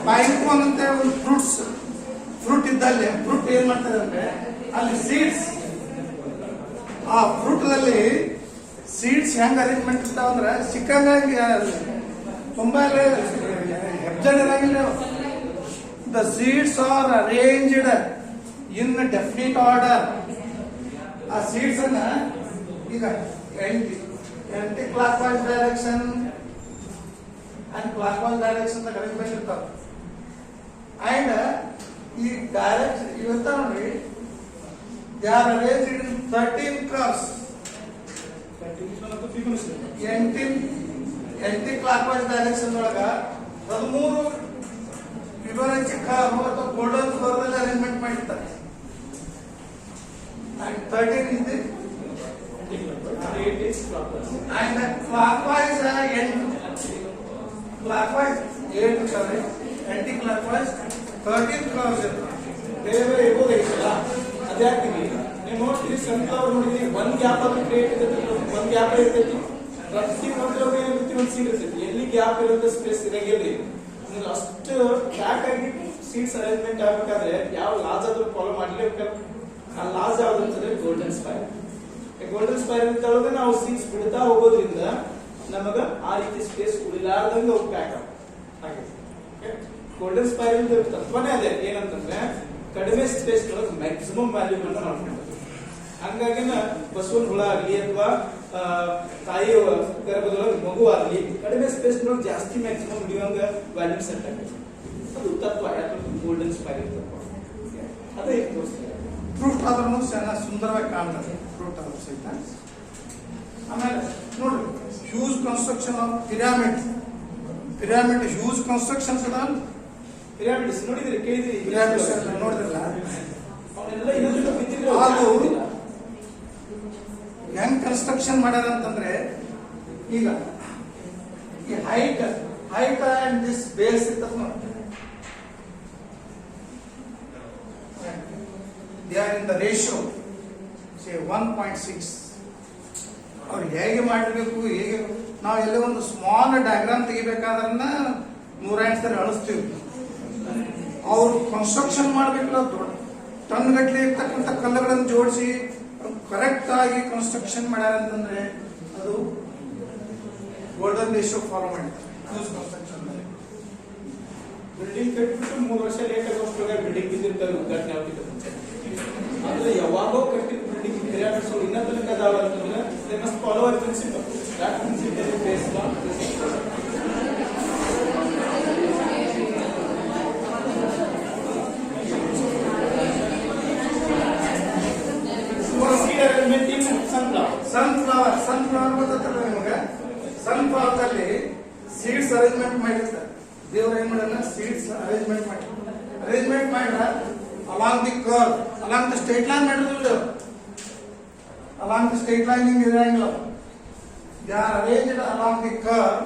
Pine cone ಅಂತ ಒಂದು ಫ್ರೂಟ್ ಇದ್ದಲ್ಲಿ ಫ್ರೂಟ್ ಏನ್ ಮಾಡ್ತಾರೆ ಅಂದ್ರೆ ಅಲ್ಲಿ ಸೀಡ್ಸ್, ಆ ಫ್ರೂಟ್ ದಲ್ಲಿ ಸೀಡ್ಸ್ ಹೆಂಗ್ ಅರೇಂಜ್ಮೆಂಟ್ ಇರ್ತಾವ ಅಂದ್ರೆ ಸಿಕ್ಕಂಗಾಗಿ ತುಂಬಾ ಹೆಬ್ಜನ್ ಇರಂಗಿಲ್ಲ. The seeds are arranged in definite order. ಆ ಸೀಡ್ಸ್ ಅನ್ನ ಈಗ aunty clock wise direction and clockwise direction the arrangement ಇರ್ತಾವ. And ಈ ಡೈರೆಕ್ಷನ್ ಇವತ್ತ ನೋಡಿ, they are arranged in 13 curves. anti clockwise direction ಒಳಗ 13 ಫಿಬೊನಾಚಿ ಕರ್ವ್ ಅಥವಾ ಗೋಲ್ಡನ್ ಕರ್ವ್ ಅಲ್ಲಿ ಅರೇಂಜ್ಮೆಂಟ್ ಮಾಡಿರ್ತಾರೆ. And 13 is the and clockwise clockwise 8 ಇರ್ತದೆ, ಆಂಟಿ ಕ್ಲಾಕ್ವೈಸ್ 13 ಕರ್ವ್ಸ್ ಇರ್ತದೆ. ಬೇರೆ ಬೇರೆ ಇರ್ಬೋದಾಗಿತ್ತಲ್ಲ, ಅದ್ಯಾಕೆ ನೀವು ನೋಡ್ತೀರಿ ಸನ್ಫ್ಲವರ್ ನೋಡಿದ್ರಿ, ಒಂದ್ ಗ್ಯಾಪ್ ಅದು ಕ್ರಿಯೇಟ್ ಇರ್ತೈತಿ, ಒಂದ್ ಗ್ಯಾಪ್ ಇರ್ತೈತಿ, ಪ್ರತಿ ಒಂದ್ರೊಳಗೆ ಏನಿರ್ತೀವಿ ಒಂದು ಸೀಡ್ ಇರ್ತೈತಿ, ಎಲ್ಲಿ ಗ್ಯಾಪ್ ಇರೋದು ಸ್ಪೇಸ್ ಇರಂಗಿಲ್ಲ. ಅಷ್ಟು ಪ್ಯಾಕ್ ಆಗಿ ಸೀಡ್ಸ್ ಅರೇಂಜ್ಮೆಂಟ್ ಆಗ್ಬೇಕಾದ್ರೆ ಯಾವ ಲಾಸ್ ಆದ್ರೂ ಫಾಲೋ ಮಾಡ್ಲೇಬೇಕಲ್ಲ. ಆ ಲಾಸ್ ಯಾವ್ದು ಅಂತಂದ್ರೆ ಗೋಲ್ಡನ್ ಸ್ಪೈರ್. ಗೋಲ್ಡನ್ ಸ್ಪೈರ್ ಒಳಗೆ ನಾವು ಸೀಡ್ಸ್ ಬಿಡ್ತಾ ಹೋಗೋದ್ರಿಂದ ನಮಗ ಆ ರೀತಿ ಸ್ಪೇಸ್ ಉಳಿಲಾರ್ದಂಗೆ ಅವು ಪ್ಯಾಕ್ ಆಗುತ್ತೆ. ಗೋಲ್ಡನ್ ಸ್ಪೈರಲ್ ತತ್ವನೇ ಅದೇ, ಏನಂತಂದ್ರೆ ಕಡಿಮೆ ಸ್ಪೇಸ್ ಒಳಗೆ ಮ್ಯಾಕ್ಸಿಮಮ್ ವ್ಯಾಲ್ಯೂ ಅಂತ ಮಾಡ್ಕೊಂಡು, ಹಂಗಾಗಿ ಬಸವನ ಹುಳ ಆಗ್ಲಿ ಅಥವಾ ತಾಯಿಯ ಗರ್ಭದೊಳಗೆ ಮಗು ಆಗ್ಲಿ ಕಡಿಮೆ ಸ್ಪೇಸ್ ನೊಳಗೆ ಜಾಸ್ತಿ ಮ್ಯಾಕ್ಸಿಮಮ್ ಹಿಡಿಯುವಂಗ ವ್ಯಾಲ್ಯೂ ಸೆಟ್ ಆಗುತ್ತೆ. ಅದು ತತ್ವ, ಯಾಕಂದ್ರೆ ಗೋಲ್ಡನ್ ಸ್ಪೈರಲ್ ತತ್ವ ಅದೇ ತೋರಿಸ್ತಾರೆ. ಫ್ರೂಟ್ ಆದ್ರೂ ಚೆನ್ನಾಗಿ ಸುಂದರವಾಗಿ ಕಾಣ್ತದೆ, ಫ್ರೂಟ್ ಆದ್ರೂ ಸಹಿತ. ಆಮೇಲೆ ನೋಡ್ರಿ, huge construction of pyramid huge constructions ಅದಾವ. ಪಿರಾಮಿಡ್ಸ್ ನೋಡಿದ್ರಿ, ಕೇಳಿದ್ರಿ? ಪಿರಾಮಿಡ್ಸ್ ನೋಡಿದ್ರಲ್ಲ, ಅವನ್ನೆಲ್ಲ ಇನ್ನೊಂದು ಬಿದ್ದಿದ್ರು ಅದು ಹೆಂಗ್ ಕನ್ಸ್ಟ್ರಕ್ಷನ್ ಮಾಡ್ಯಾರ ಅಂತಂದ್ರೆ ಈಗ ಈ ಹೈಟ್ ಅಂಡ್ ದಿಸ್ ಬೇಸ್ ಇರ್ತದ ನೋಡಿ, they are in the ratio say 1.6. ಅವ್ರು ಹೇಗೆ ಮಾಡಿರ್ಬೇಕು, ಹೇಗೆ ನಾವು ಎಲ್ಲೇ ಒಂದು ಸ್ಮಾಲ್ ಡಯಾಗ್ರಾಮ್ ತೆಗಿಬೇಕಾದ್ರನ್ನ 108 ಸರಿ ಅಳಿಸ್ತೀವಿ. ಅವರು ಕನ್ಸ್ಟ್ರಕ್ಷನ್ ಮಾಡ್ಬೇಕಲ್ಲ, ದೊಡ್ಡ ಟನ್ ಗಟ್ಟಲೆ ಇರ್ತಕ್ಕಂಥ ಕಲ್ಲುಗಳನ್ನು ಜೋಡಿಸಿ ಕರೆಕ್ಟ್ ಆಗಿ ಕನ್ಸ್ಟ್ರಕ್ಷನ್ ಮಾಡ್ಯಾರ ಅಂತಂದ್ರೆ ಅದು ಗೋಲ್ಡನ್ ರೇಷಿಯೋ ಫಾಲೋ ಮಾಡಿದ್ದಾರೆ ಕನ್ಸ್ಟ್ರಕ್ಷನ್. ಬಿಲ್ಡಿಂಗ್ ಕಟ್ಬಿಟ್ಟು 3 ವರ್ಷ ಲೇಟ್ ಆಗೋಷ್ಟ್ರೊಳಗೆ ಬಿಲ್ಡಿಂಗ್ ಬಿದ್ದಿರ್ತಾರೆ, ಉದ್ಘಾಟನೆ ಆಗ್ತಿತ್ತು ಮುಂಚೆ. ಆದ್ರೆ ಯಾವಾಗೋ ಕಟ್ಟಿದ ಬಿಲ್ಡಿಂಗ್ ಪಿರಾಮಿಡ್ಸ್ ಇನ್ನೂ ತನಕ ಅದಾವ ಅಂತಂದ್ರೆ they must follow a principle. That principle is based on seed arrangement in sunflower ಗೊತ್ತಲ್ಲ ನಿಮಗೆ? ಸನ್ಫ್ಲವರ್ ಅಲ್ಲಿ ಸೀಡ್ಸ್ ಅರೇಂಜ್ಮೆಂಟ್ ಮಾಡಿರ್ತಾರೆ. ದೇವ್ರ ಏನ್ ಮಾಡ್ಯಾನ, ಸೀಡ್ಸ್ ಅರೇಂಜ್ಮೆಂಟ್ ಮಾಡ್ರ along the curve, along the straight line ಮಾಡಿದ್ರು. ಅಲಾಂಗ್ ದ ಸ್ಟ್ರೇಟ್ ಲೈನ್ ಹಿಂಗ್ ಇರಂಗಿಲ್ಲ, they are arranged along the curve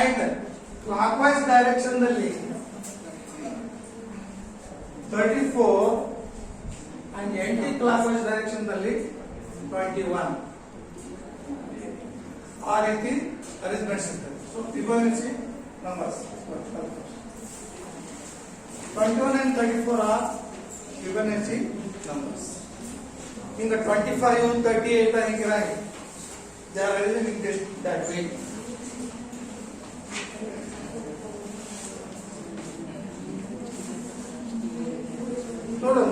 and clock wise direction ದಲ್ಲಿ 34 and anti clockwise direction ದಲ್ಲಿ 21 ಆ ರೀತಿ ಅರೇಂಜ್ಮೆಂಟ್ಸ್ ಇರ್ತದೆ. So Fibonacci numbers 21 and 34 are Fibonacci numbers. ಹಿಂಗ 25 38 ಹಿಂಗಿರಾಗಿ they are arranged in that way. ನೋಡು,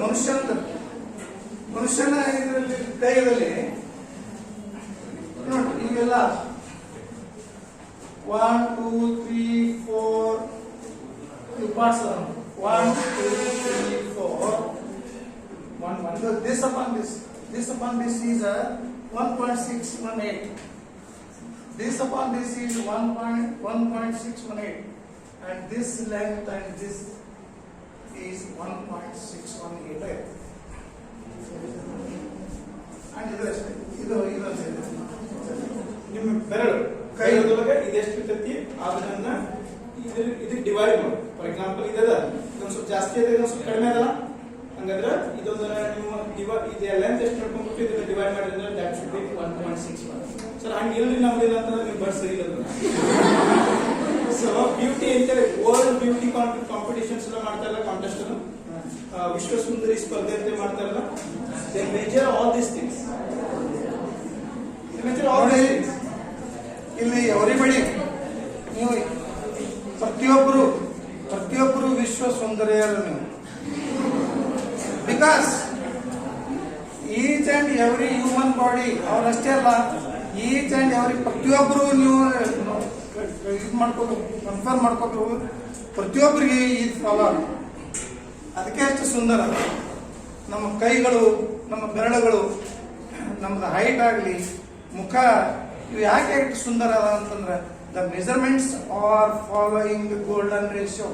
ಮನುಷ್ಯನ ಇದರಲ್ಲಿ ಕೈಯಲ್ಲಿ ನೋಡಿ ಈಗೆಲ್ಲ 1 2 3 4 parts are 1 2 3 4 1 so this upon this is a 1.618. This upon this is 1.618 and this length and this is 1.618. And ಇದು ನಿಮ್ಮ ಬೆರಳು ಕೈಯೊಳಗೆ ಇದೆಷ್ಟು ಇರ್ತೈತಿ ಅದನ್ನ ಇದಕ್ಕೆ ಡಿವೈಡ್ ಮಾಡಿ. ಫಾರ್ ಎಕ್ಸಾಂಪಲ್ ಇದದ ಇದೊಂದು ಸ್ವಲ್ಪ ಜಾಸ್ತಿ ಇದೆ, ಇದೊಂದು ಸ್ವಲ್ಪ ಕಡಿಮೆ ಅದಲ್ಲ, ಹಂಗಂದ್ರೆ ಇದೊಂದರ ನೀವು ಇದೆ ಲೆಂತ್ ಎಷ್ಟು ನೋಡ್ಕೊಂಡ್ಬಿಟ್ಟು ಇದನ್ನ ಡಿವೈಡ್ ಮಾಡಿದ್ರೆ ದಟ್ ಶುಡ್ ಬಿ 1.61. ಸರ್ ಹಂಗೆ ಇಲ್ರಿ ನಮ್ದಿಲ್ಲ ಅಂತಂದ್ರೆ ನೀವು ಬರ್ ಸರಿ ಇಲ್ಲ. ಸೊ ಬ್ಯೂಟಿ ಅಂತೇಳಿ ವರ್ಲ್ಡ್ ಬ್ಯೂಟಿ ಕಾಂಪಿಟೇಷನ್ಸ್ ಎಲ್ಲ ಮಾಡ್ತಾರಲ್ಲ, ಕಾಂಟೆಸ್ಟ್ ಅನ್ನು ವಿಶ್ವ ಸುಂದರಿ ಸ್ಪರ್ಧೆ ಅಂತ ಮಾಡ್ತಾರಲ್ಲ, they measure all these things. ಇಲ್ಲಿ ಎವರಿಬಡಿ ನೀವು ಪ್ರತಿಯೊಬ್ಬರು ವಿಶ್ವ ಸುಂದರಿಯರು ನೀವು. Because each and every human body ಅವರಷ್ಟೇ ಅಲ್ಲ, ಈಚ್ ಅಂಡ್ ಎವ್ರಿ ಪ್ರತಿಯೊಬ್ಬರು ನೀವು ಇದು ಮಾಡ್ಕೋಬೇಕು, ಕನ್ಫರ್ಮ್ ಮಾಡ್ಕೋಬೇಕು. ಪ್ರತಿಯೊಬ್ಬರಿಗೆ ಈ ಫಾಲೋ, ಅದಕ್ಕೆ ಅಷ್ಟು ಸುಂದರ. ನಮ್ಮ ಕೈಗಳು, ನಮ್ಮ ಬೆರಳುಗಳು, ನಮ್ದು ಹೈಟ್ ಆಗಲಿ, ಮುಖ, ಇವು ಯಾಕೆ ಎಷ್ಟು ಸುಂದರ ಅದ ಅಂತಂದ್ರೆ the measurements are following the golden ratio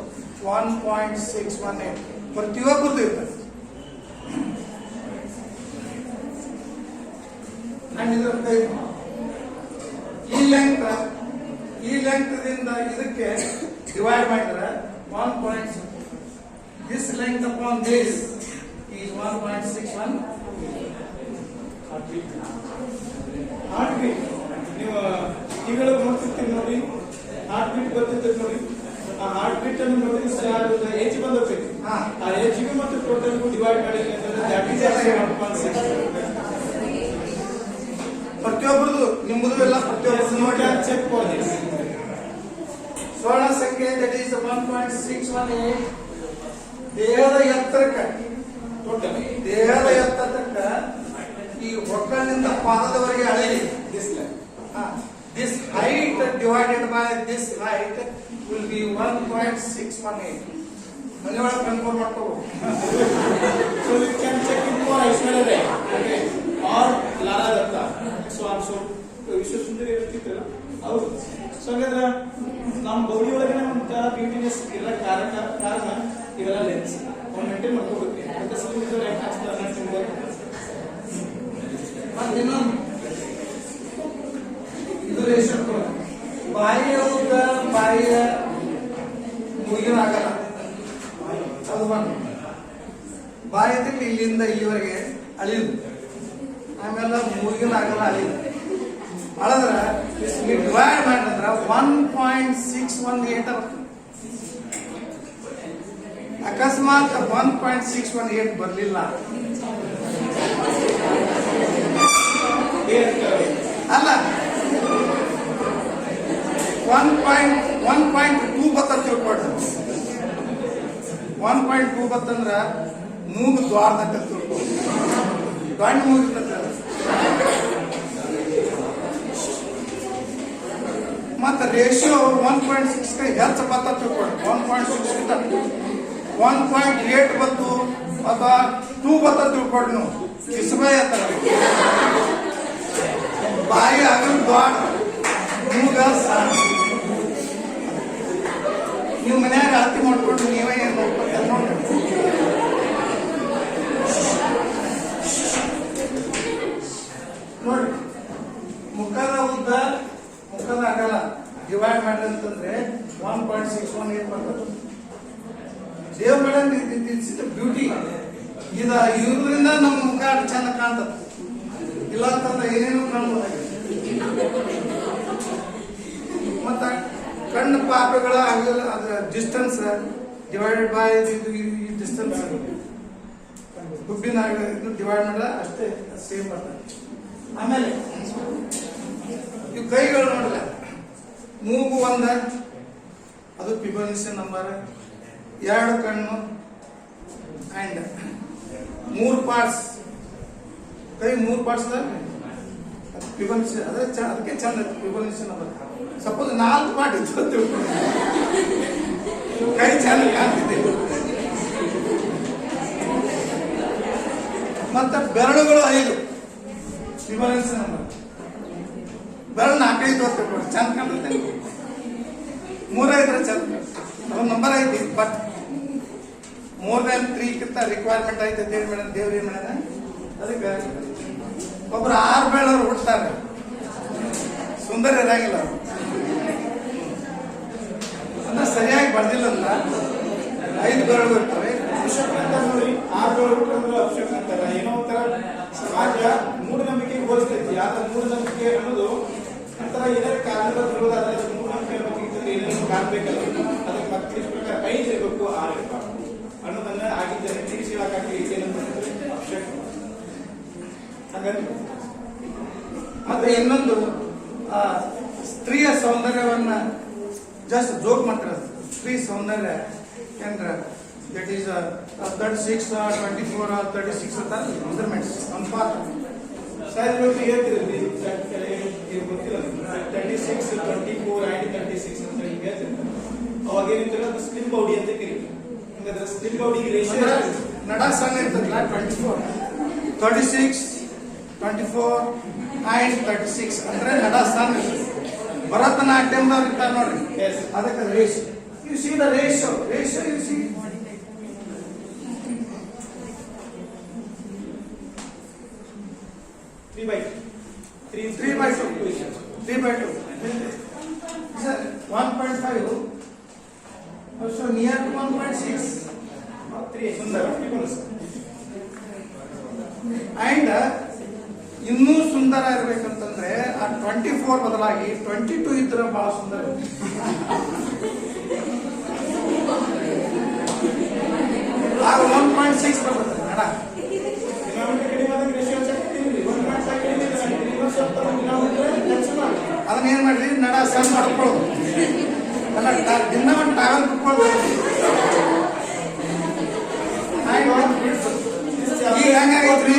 1.618 ಪ್ರತಿಯೊಬ್ಬರದು ಇರ್ತದೆ. ಅಂಡ್ ಇದರ ಕೈ ಈ ಲೆಂತ್ ದಿಂದ ಇದಕ್ಕೆ ಡಿವೈಡ್ ಮಾಡಿದ್ರೆ 1. This length upon this is 1.61. Heart beat ನೀವು ತಿಂಗಳು ನೋಡ್ತಿರ್ತೀವಿ ನೋಡಿ, ಹಾರ್ಟ್ ಬೀಟ್ ಬರ್ತಿರ್ತದೆ ನೋಡಿ. ಆ ಹಾರ್ಟ್ ಬೀಟ್ ಅನ್ನು ನೋಡಿದ್ರೆ ಏಜ್ ಬಂದಿರ್ತೈತಿ, ಆ ಏಜ್ಗೆ ಮತ್ತು ಟೋಟಲ್ ಡಿವೈಡ್ ಮಾಡಿದ್ರೆ ಪ್ರತಿಯೊಬ್ಬರದು ನಿಮ್ಮದು ಎಲ್ಲ ಪ್ರತಿಯೊಬ್ಬರು ನೋಡಿ ಚೆಕ್ ಮಾಡಿ. ಸ್ವರ್ಣ ಸಂಖ್ಯೆ ದಟ್ ಈಸ್ 1.618. ದೇಹದ ಎತ್ತರಕ್ಕೆ ಈ ಒಕ್ಕಲಿನಿಂದ ಪಾದದವರೆಗೆ ಅಳೆಯಿರಿ. This height divided by this height will be 1.618. ಮನೆಯೊಳಗೆ ಕನ್ಫರ್ಮ್ ಮಾಡ್ಕೋಬಹುದು. So you can check it for Aishwarya Rai, okay, or Lara Datta. So also ವಿಶ್ವ ಸುಂದರಿ ಇರ್ತಿತ್ತಲ್ಲ ಹೌದು. ಸೊ ಹಾಗಾದ್ರೆ ನಮ್ಮ ಬಾಡಿ ಒಳಗಡೆ ಒಂಥರ ಬ್ಯೂಟಿನೆಸ್ ಇರೋ ಕಾರಣ ಇವೆಲ್ಲ ಲೆನ್ಸ್ ಮೇಂಟೈನ್ ಮಾಡ್ಕೋಬೇಕು. ಮತ್ತೆ ಸ್ಲಿಮ್ ಇದ್ದವ್ರು ಯಾಕೆ ಹಾಕ್ತಾರೆ ಅಂತ ಹೇಳಿದ್ರೆ ಮತ್ತೆ ಇನ್ನೊಂದು ಇದು ರೇಷನ್ ಬಾಯಿಯ ಉದ್ದ ಬಾಯಿಯ ಮುಗಿನ ಆಗಲ್ಲ. ಅದು ಒಂದು ಬಾಯದಲ್ಲಿ ಇಲ್ಲಿಂದ ಇಲ್ಲಿವರೆಗೆ ಅಳಿಯುದು, ಆಮೇಲೆ ಮುಗಿನ ಆಗಲ್ಲ ಅಳಿಯುದು. ಅಳದ್ರ ಡಿವೈಡ್ ಮಾಡಿದ್ರ 1.618 ಅಕಸ್ಮಾತ್ 1.618 ಬರ್ಲಿಲ್ಲ ಅಲ್ಲ 1.2 ಬತ್ತ ತಿಳ್ಕೊಡ್ರಿ. 1.2 ಬತ್ತಂದ್ರ ಮೂಗು ದ್ವಾರದಾಗ ತಿಳ್ಕೊಡ್ರಿ. ದೊಡ್ಡ ಮೂಗಿರ್ತದೆ. ಮತ್ತೆ ರೇಷಿಯೋ 1.6 ಹೆಚ್ಚು ಬತ್ತ ತಿಳ್ಕೊಡ್ರಿ. 1.6 1.8 ಬತ್ತು ಅಥವಾ 2 ಬತ್ತ ತಿಳ್ಕೊಡ್ರಿ. ನೀವು ಕಿಸ್ಬಾಯಿ ಅಂತಾರ. ಬಾಯಿ ಆಗಲ್ ದ್ವಾರ, ಮೂಗ ಸಣ್ಣ. ನೀವು ಮನ್ಯಾಗ ಅಳತಿ ಮಾಡ್ಕೊಂಡು ನೀವೇ ಏನ್ ನೋಡ್ಕೊತ ನೋಡ್ರಿ. ನೋಡಿ ಮುಖದ ಉದ್ದ ಮುಖದ ಅಗಲ ಡಿವೈಡ್ ಮಾಡಿ ಅಂತಂದ್ರೆ 1.618 ಬರ್ತದೆ. ದೇವ್ ಮೇಡಮ್ ಬ್ಯೂಟಿ ಇದ ಇರೋದ್ರಿಂದ ನಮ್ಮ ಮುಖ ಚಂದ ಕಾಣ್ತದೆ. ಇಲ್ಲ ಅಂತಂದ್ರೆ ಏನೇನು ಕಾಣ್ಬೋದಾಗಿದೆ. ಮತ್ತ ಕಣ್ಣು ಪಾಪಗಳ ಅಗಲ ಡಿಸ್ಟೆನ್ಸ್ ಡಿವೈಡೆಡ್ ಬೈ ಡಿಸ್ಟೆನ್ಸ್ ಹುಬ್ಬಿನ ಡಿವೈಡ್ ಮಾಡಿದ್ರೆ ಅಷ್ಟೇ ಸೇಮ್ ಬರ್ತದೆ. ಆಮೇಲೆ ಇವು ಕೈಗಳು ನೋಡಲ್ಲ, ಮೂಗು ಒಂದ ಅದು ಫಿಬೋನಸಿ ನಂಬರ್, 2 ಕಣ್ಣು ಅಂಡ್ 3 ಪಾರ್ಟ್ಸ್. ಕೈ 3 ಪಾರ್ಟ್ಸ್ ಫಿಬೋನಸಿ ಅದಕ್ಕೆ ಚಂದ ಫಿಬೋನಸಿ ನಂಬರ್. ಸಪೋಸ್ 4 ಪಾರ್ಟ್ ಇತ್ತು ಕೈ ಚಂದ ಕಾಣ್ತಿದೆ. ಮತ್ತೆ ಬೆರಳುಗಳು 5 ಫಿಬೋನಸಿ ನಂಬರ್. ಬೆರಳು 4-5 ಹೊತ್ತು ಚಂದ ಕಾಣ್ತದೆ. 3-5 ಚಂದ ಒಂದು ನಂಬರ್ ಐತಿ. ಬಟ್ ಮೋರ್ ದನ್ 3 ರಿಕ್ವೈರ್ಮೆಂಟ್ ಐತೆ ಅಂತ ಹೇಳಿ ಮೇಡಮ್ ದೇವ್ರ ಏನ್ ಮಾಡ್ಯಾರ. ಅದಕ್ಕೆ ಒಬ್ರು 6 ಬೆರಳವ್ರು ಹುಡ್ತಾರೆ, ಸುಂದರ ಇರಂಗಿಲ್ಲ ಅವ್ರು. ಅಂದ್ರೆ ಸರಿಯಾಗಿ ಬರ್ದಿಲ್ಲ ಅಂತ 5 ಬೆರಳು ಇರ್ತವೆ. ಅಪಶಕ್ನ ನೋಡಿ 6 ಹುಟ್ಟಂದ್ರೆ ಅಪಶಕ್ನ ಅಂತಾರ. ಏನೋ ಒಂಥರ ಸಮಾಜ ಮೂಢನಂಬಿಕೆಗೆ ಹೋಲಿಸ್ತೈತಿ. ಆದ ಮೂಢನಂಬಿಕೆ ಅನ್ನೋದು ಅಂತರ ಏನಾರ ಕಾರಣದ ವಿರೋಧಾದ್ರೆ ಮೂಢನಂಬಿಕೆ ಅನ್ನೋದಕ್ಕಿಂತ ಏನೇನು ಕಾಣ್ಬೇಕಲ್ಲ. ಅದಕ್ಕೆ ಮತ್ತೆ ಪ್ರಕಾರ 5 ಇರಬೇಕು 6 ಇರಬೇಕು ಅನ್ನೋದನ್ನ ಆಗಿದ್ದರೆ ತಿಳಿಸಿ ಹಾಕಿ ಏನಂತ ಅಪಶಕ್ನ. ಹಾಗಾಗಿ ಮತ್ತೆ ಇನ್ನೊಂದು ಸ್ತ್ರೀಯ ಸೌಂದರ್ಯವನ್ನ ಜಸ್ಟ್ ಜೋಕ್ ಮಾಡ್ತಾರೆ. ಸ್ತ್ರೀ ಸೌಂದರ್ಯ ಏನ್ರ ದಟ್ ಈಸ್ 36 24 36 ಅಂತ ಮೆಜರ್ಮೆಂಟ್ಸ್ ಅನುಪಾತ. ಸರ್ ಇವತ್ತು ಹೇಳ್ತಿದ್ರಿ ಗೊತ್ತಿಲ್ಲ 36 24 and 36 ಅಂತ ಹಿಂಗೆ ಹೇಳ್ತಿರ್ತಾರೆ. ಅವಾಗ ಏನಿರ್ತಲ್ಲ ಅದು ಸ್ಲಿಮ್ ಬಾಡಿ ಅಂತ ಕರೀತಾರೆ. ಹಂಗಾದ್ರೆ ಸ್ಲಿಮ್ ಬಾಡಿಗೆ ರೇಷಿಯೋ ನಡ ಸಣ್ಣ ಇರ್ತದಲ್ಲ 24 36 24 and 36 ಅಂದ್ರೆ ನಡ ಸಣ್ಣ ಇರ್ತದೆ. ಭರತನಾಟ್ಯಂದವ್ರು ಇರ್ತಾರೆ ನೋಡ್ರಿ. Yes. ಅದಕ್ಕೆ ratio U C the ratio U C 3/2 1.5 so near to 1.6 Sundara and ಇನ್ನೂ ಸುಂದರ ಇರ್ಬೇಕಂತಂದ್ರೆ ಆ 24 ಬದಲಾಗಿ 22 ಇದ್ರೆ ಬಹಳ ಸುಂದರ. ಆಗ 1.6 ಬರ್ತದೆ ನಡ. ಅದನ್ನ ಏನ್ ಮಾಡ್ರಿ ನಡ ಸಣ್ಣ ಮಾಡ್ಕೊಳ್ಳೋದು. ಅಲ್ಲ ದಿನ ಒಂದು ಟ್ರಾವೆಲ್ ಬಿಟ್ಕೊಳ್ಳೋದು. ಈಗ ಹೆಂಗಾಗೈತ್ರಿ,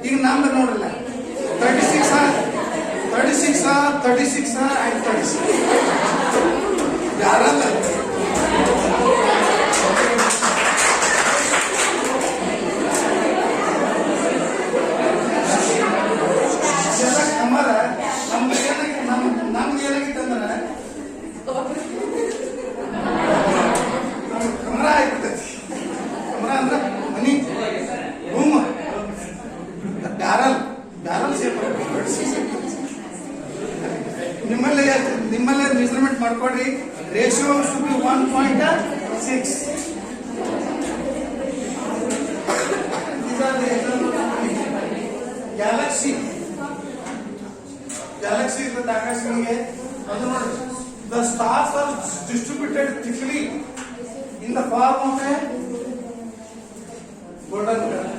ಈಗ ನಮ್ದು ನೋಡಲ್ಲ 36 and 36 ಯಾರಲ್ಲ ಕಮರ ನಮ್ಗೆ ಏನಾಗಿತ್ತು ಅಂದ್ರೆ ನಮ್ಗೆ ಕಮರ ಆಗ್ಬಿಟ್ಟೈತಿ. ಅಡ್ಜಸ್ಟ್ಮೆಂಟ್ ಮಾಡ್ಕೊಡ್ರಿ. Ratio should be 1.6. ಗ್ಯಾಲಕ್ಸಿ ಇರ್ತದೆ ಆಕಾಶಗಳಿಗೆ. ಅದು ನೋಡಿ, the stars are distributed thickly in the form of a golden colour.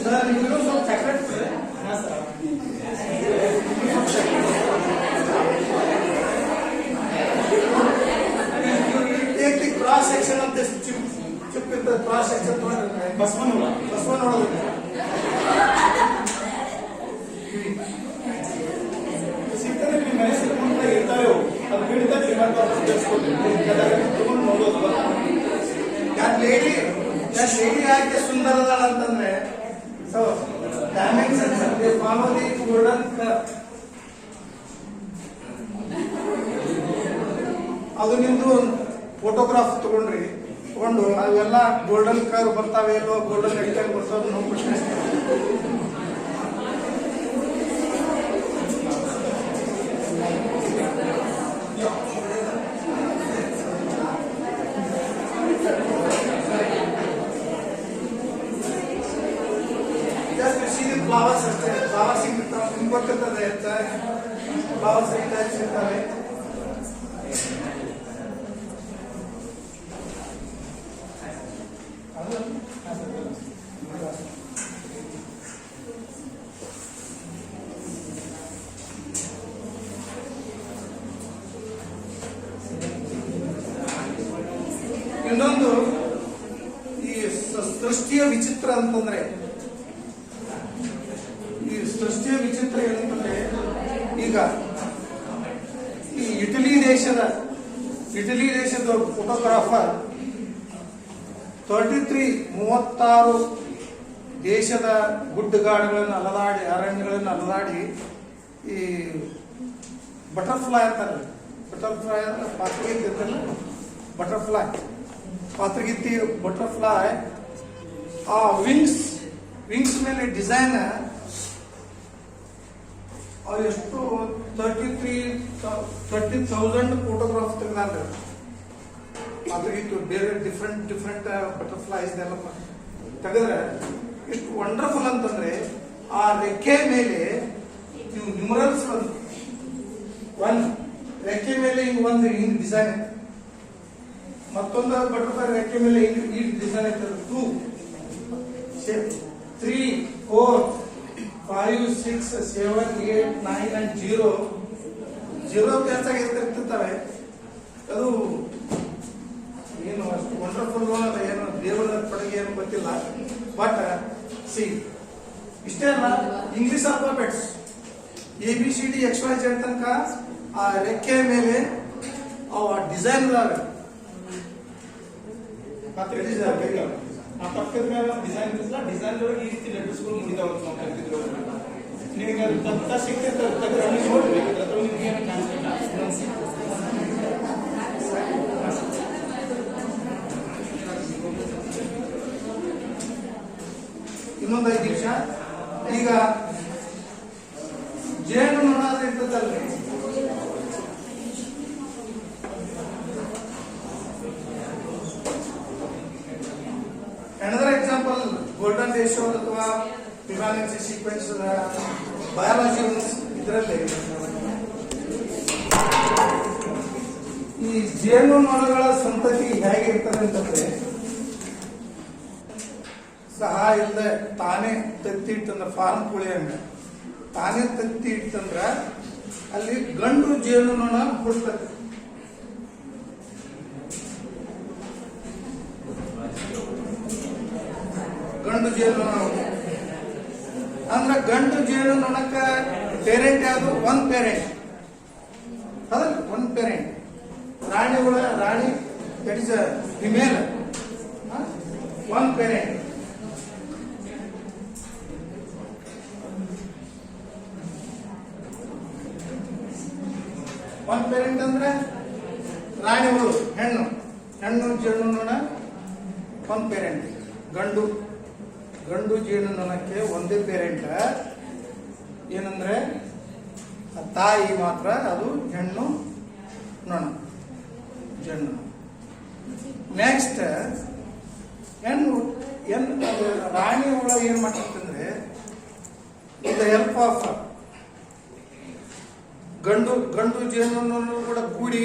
Sir ನೀವು ಸ್ವಲ್ಪ ಚಾಕ್ಲೇಟ್ ಹಾ sir. take the cross section of this chip with the cross section ಬಸವನಹುಳ ಸಿಗ್ತಾರೆ, ನಿಮ್ಮ ಮನೆ ಸಿಕ್ಕೊಂಡ ಇರ್ತಾರೆ ಅವು. ಅದು ಬಿಡ್ತಾ ತಗೊಂಡು ನೋಡೋದು. that lady ಯಾಕೆ ಸುಂದರ ಅದಾಳ ಅಂತಂದ್ರೆ, so dimensions they follow the golden curve. ಅದು ನಿಮ್ದು ಫೋಟೋಗ್ರಾಫ್ ತಗೊಂಡು ಅವೆಲ್ಲ ಗೋಲ್ಡನ್ ಕರ್ವ್ ಬರ್ತಾವೆ ಇಲ್ಲೋ, ಗೋಲ್ಡನ್ ರೆಕ್ಟಾಂಗಲ್ ಬರ್ತಾವೆ ನೋಡ್ಬಿಟ್ಟು ಫ್ಲವರ್ಸ್ ಅಷ್ಟೇ. ಫ್ಲವರ್ಸ್ ನಿಮ್ಗೆ ಗೊತ್ತಿರ್ತದೆ, ಫ್ಲವರ್ಸ್ ಸಿಗ್ತವೆ. ಇನ್ನೊಂದು ಈ ಸೃಷ್ಟಿಯ ವಿಚಿತ್ರ ಅಂತಂದ್ರೆ, ಈ ಸೃಷ್ಟಿಯ ವಿಚಿತ್ರ ಏನಂತಂದ್ರೆ, ಈಗ ಈ ಇಟಲಿ ದೇಶದ ಫೋಟೋಗ್ರಾಫರ್ 33 ದೇಶದ ಗುಡ್ಡಗಾಡುಗಳನ್ನು ಅಲದಾಡಿ, ಅರಣ್ಯಗಳನ್ನು ಅಲದಾಡಿ, ಈ ಬಟರ್ಫ್ಲೈ ಅಂತಾರೆ, ಪಾತ್ರಗಿತ್ತಿ ಬಟರ್ಫ್ಲೈ ಆ ವಿಂಗ್ಸ್ ಮೇಲೆ ಡಿಸೈನ್ ಎಷ್ಟು 30,000 ಫೋಟೋಗ್ರಾಫ್ ತೆಗೆದಾರೆ. ಪಾತ್ರಗಿತ್ತು ಬೇರೆ ಡಿಫ್ರೆಂಟ್ ಬಟರ್ಫ್ಲೈಸ್ ಎಲ್ಲ ತೆಗೆದ್ರೆ ಎಷ್ಟು ವಂಡರ್ಫುಲ್ ಅಂತಂದ್ರೆ, ಆ ರೆಕ್ಕೆ ಮೇಲೆ ನೀವು ನ್ಯೂಮರಲ್ಸ್ ಒನ್ ರೆಕ್ಕೆ ಮೇಲೆ ಹಿಂಗ್ ಡಿಸೈನ್ ಐತೆ, ಮತ್ತೊಂದು ಬಟರ್ಫ್ಲೈ ರೆಕ್ಕೆ ಮೇಲೆ ಈ ಡಿಸೈನ್ ಐತೆ. 2, 3, 4, 5, 6, 7, 8, 9 and 0 ಜಾಸ್ತಿ ಇರ್ತಿರ್ತವೆ. ಅದು ಏನು ಅಷ್ಟು ವಂಡರ್ಫುಲ್ ಏನು ದೇವರ ಪಡೆಗೆ ಏನು ಗೊತ್ತಿಲ್ಲ. ಬಟ್ ಸಿ ಇಷ್ಟೇ ಅಲ್ಲ, ಇಂಗ್ಲಿಷ್ ಆಲ್ಫಾಬೆಟ್ಸ್ ABCD XYZ ತನಕ ಆ ರೆಕ್ಕೆ ಮೇಲೆ ಡಿಸೈನ್ ಇದಾವೆ. ಆ ಪಕ್ಕದ ಮೇಲೆ ಡಿಸೈನ್ ಇರ್ತಲ್ಲ, ಡಿಸೈನ್ ಒಳಗೆ ಈ ರೀತಿ ಲೆಟರ್ಸ್ಗಳು ಮುಗಿದಾವ ಅಂತ ನಾವು ಕಲ್ತಿದ್ರು. ನಿಮಗೆ ಅದು ತತ್ತ ಸಿಗ್ತೈತೆ ತೆಗೆದ್ರೆ ಅಲ್ಲಿ ನೋಡ್ಬೇಕು, ಅದ್ರ ನಿಮ್ಗೆ ಏನು ಕಾಣಿಸ್ತಿಲ್ಲ. ಇನ್ನೊಂದು 5 ನಿಮಿಷ. ಈಗ ಜೇನು ನೊಣ ಇರ್ತದಲ್ರಿ, another example golden ratio ಅಥವಾ ಫಿಬೊನಾಚಿ ಸೀಕ್ವೆನ್ಸ್ ಬಯಾಲಜಿ ಇದರಲ್ಲಿ ಈ ಜೇನು ನೊಣಗಳ ಸಂತತಿ ಹೇಗಿರ್ತದೆ ಅಂತಂದ್ರೆ, ಸಹಾಯ ಇಲ್ಲದೆ ತಾನೇ ತತ್ತಿ ಇಟ್ಟಂದ್ರೆ ಫಾರ್ಮ್ ಕೋಳಿ ಹಂಗ ತಾನೇ ತತ್ತಿ ಇಟ್ಟಂದ್ರ ಅಲ್ಲಿ ಗಂಡು ಜೇನು ನೊಣ ಹುಡ್ತದೆ. ಗಂಡು ಜೇನು ನೊಣ ಅಂದ್ರ ಗಂಡು ಜೇನು ನೊಣಕ್ಕ ಪೇರೆಂಟ್ ಯಾವುದು? ಒನ್ ಪೇರೆಂಟ್ ಅದಲ್ಲ, one parent. Rani that is female, one parent. One parent ಅಂದ್ರೆ ರಾಣಿಗಳು ಹೆಣ್ಣು ಜೇನುನೊಣ ಒಂದು ಪೇರೆಂಟ್. ಗಂಡು ಜೇನುನೊಣಕ್ಕೆ ಒಂದೇ ಪೇರೆಂಟ್. ಏನಂದ್ರೆ ಆ ತಾಯಿ ಮಾತ್ರ, ಅದು ಹೆಣ್ಣು ನೊಣ, ಜೇನು. ನೆಕ್ಸ್ಟ್ ಹೆಣ್ಣು ರಾಣಿ ಹುಳ ಏನ್ ಮಾಡ್ತಂದ್ರೆ, ವಿತ್ ದ ಹೆಲ್ಪ್ ಆಫ್ ಗಂಡು ಜೇನು ಕೂಡ ಕೂಡಿ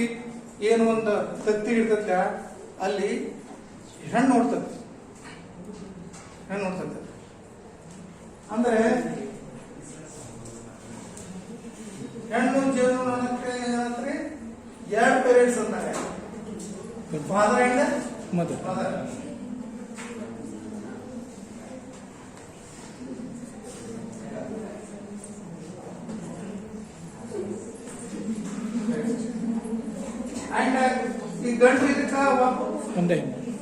ಏನು ಒಂದು ತತ್ತಿ ಇರ್ತದ, ಅಲ್ಲಿ ಹೆಣ್ಣು ನೋಡ್ತದೆ. ಅಂದ್ರೆ ಹೆಣ್ಣು ಜೇನುನೊಣಕ್ಕೆ ಏನಂದ್ರೆ 2 ಪೇರೆಂಟ್ಸ್ ಅಂತಾರೆ, ಫಾದರ್ ಅಂಡ್ ಮದರ್. ಅಂಡ್ ಈ ಗಂಡು ಇದಕ್ಕ ಒಂದೇ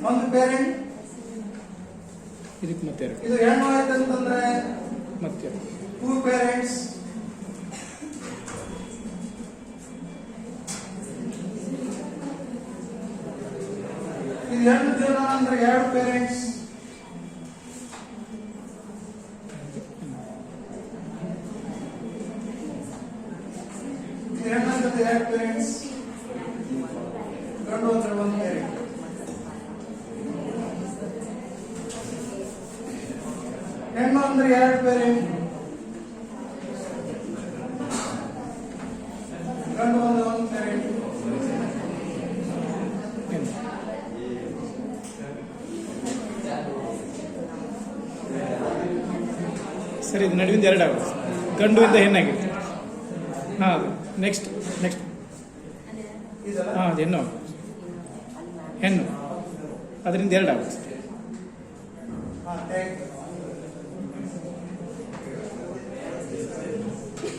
ಒಂದು ಪೇರೆಂಟ್, ಇದಕ್ಕೆ ಮತ್ತೆ ಇದು ಹೆಣ್ಣು ಆಯ್ತಂತಂದ್ರೆ ಮತ್ತೆ 2 ಪೇರೆಂಟ್ಸ್. ಇದು ಹೆಣ್ಣು ಜನ ಅಂದ್ರೆ 2 ಪೇರೆಂಟ್ಸ್. ಇದು ಹೆಣ್ಣು ಅಂದ್ರೆ 2 ಪೇರೆಂಟ್ಸ್, ಗಂಡು ಅಂದ್ರೆ 1 ಪೇರೆಂಟ್. ಹೆಣ್ಣು ಅಂದ್ರೆ 2 ಪೇರೆಂಟ್, ಗಂಡು ಅಂದ್ರೆ 1 ಪೇರೆಂಟ್. ಸರಿ, ಇದು ನಡುವಿಂದ 2 ಆಗುತ್ತೆ, ಗಂಡು ಇಂದ ಹೆಣ್ಣಾಗಿದೆ. ಹಾಂ, ನೆಕ್ಸ್ಟ್ ಹಾಂ, ಅದು ಹೆಣ್ಣು, ಅದರಿಂದ 2 ಆಗುತ್ತೆ.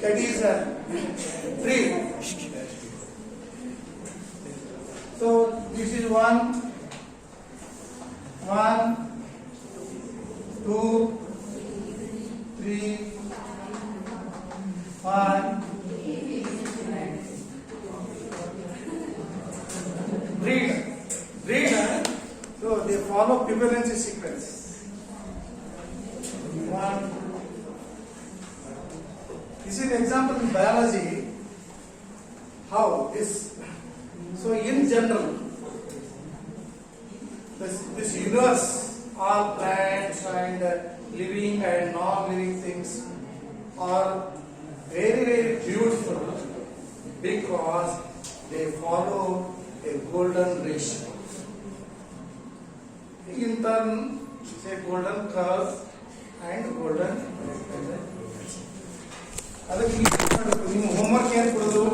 That is 3. So this is 1, 2, 3, 5. Breed. So they follow Fibonacci sequence. 1. This is an example in biology how this. So in general, this universe, all plants and living and non-living things are very, very beautiful because they follow a golden ratio. In turn, say golden curve and golden. ಅದಕ್ಕೆ ನೀವು ಹೋಮ್ವರ್ಕ್ ಏನು ಕೊಡೋದು,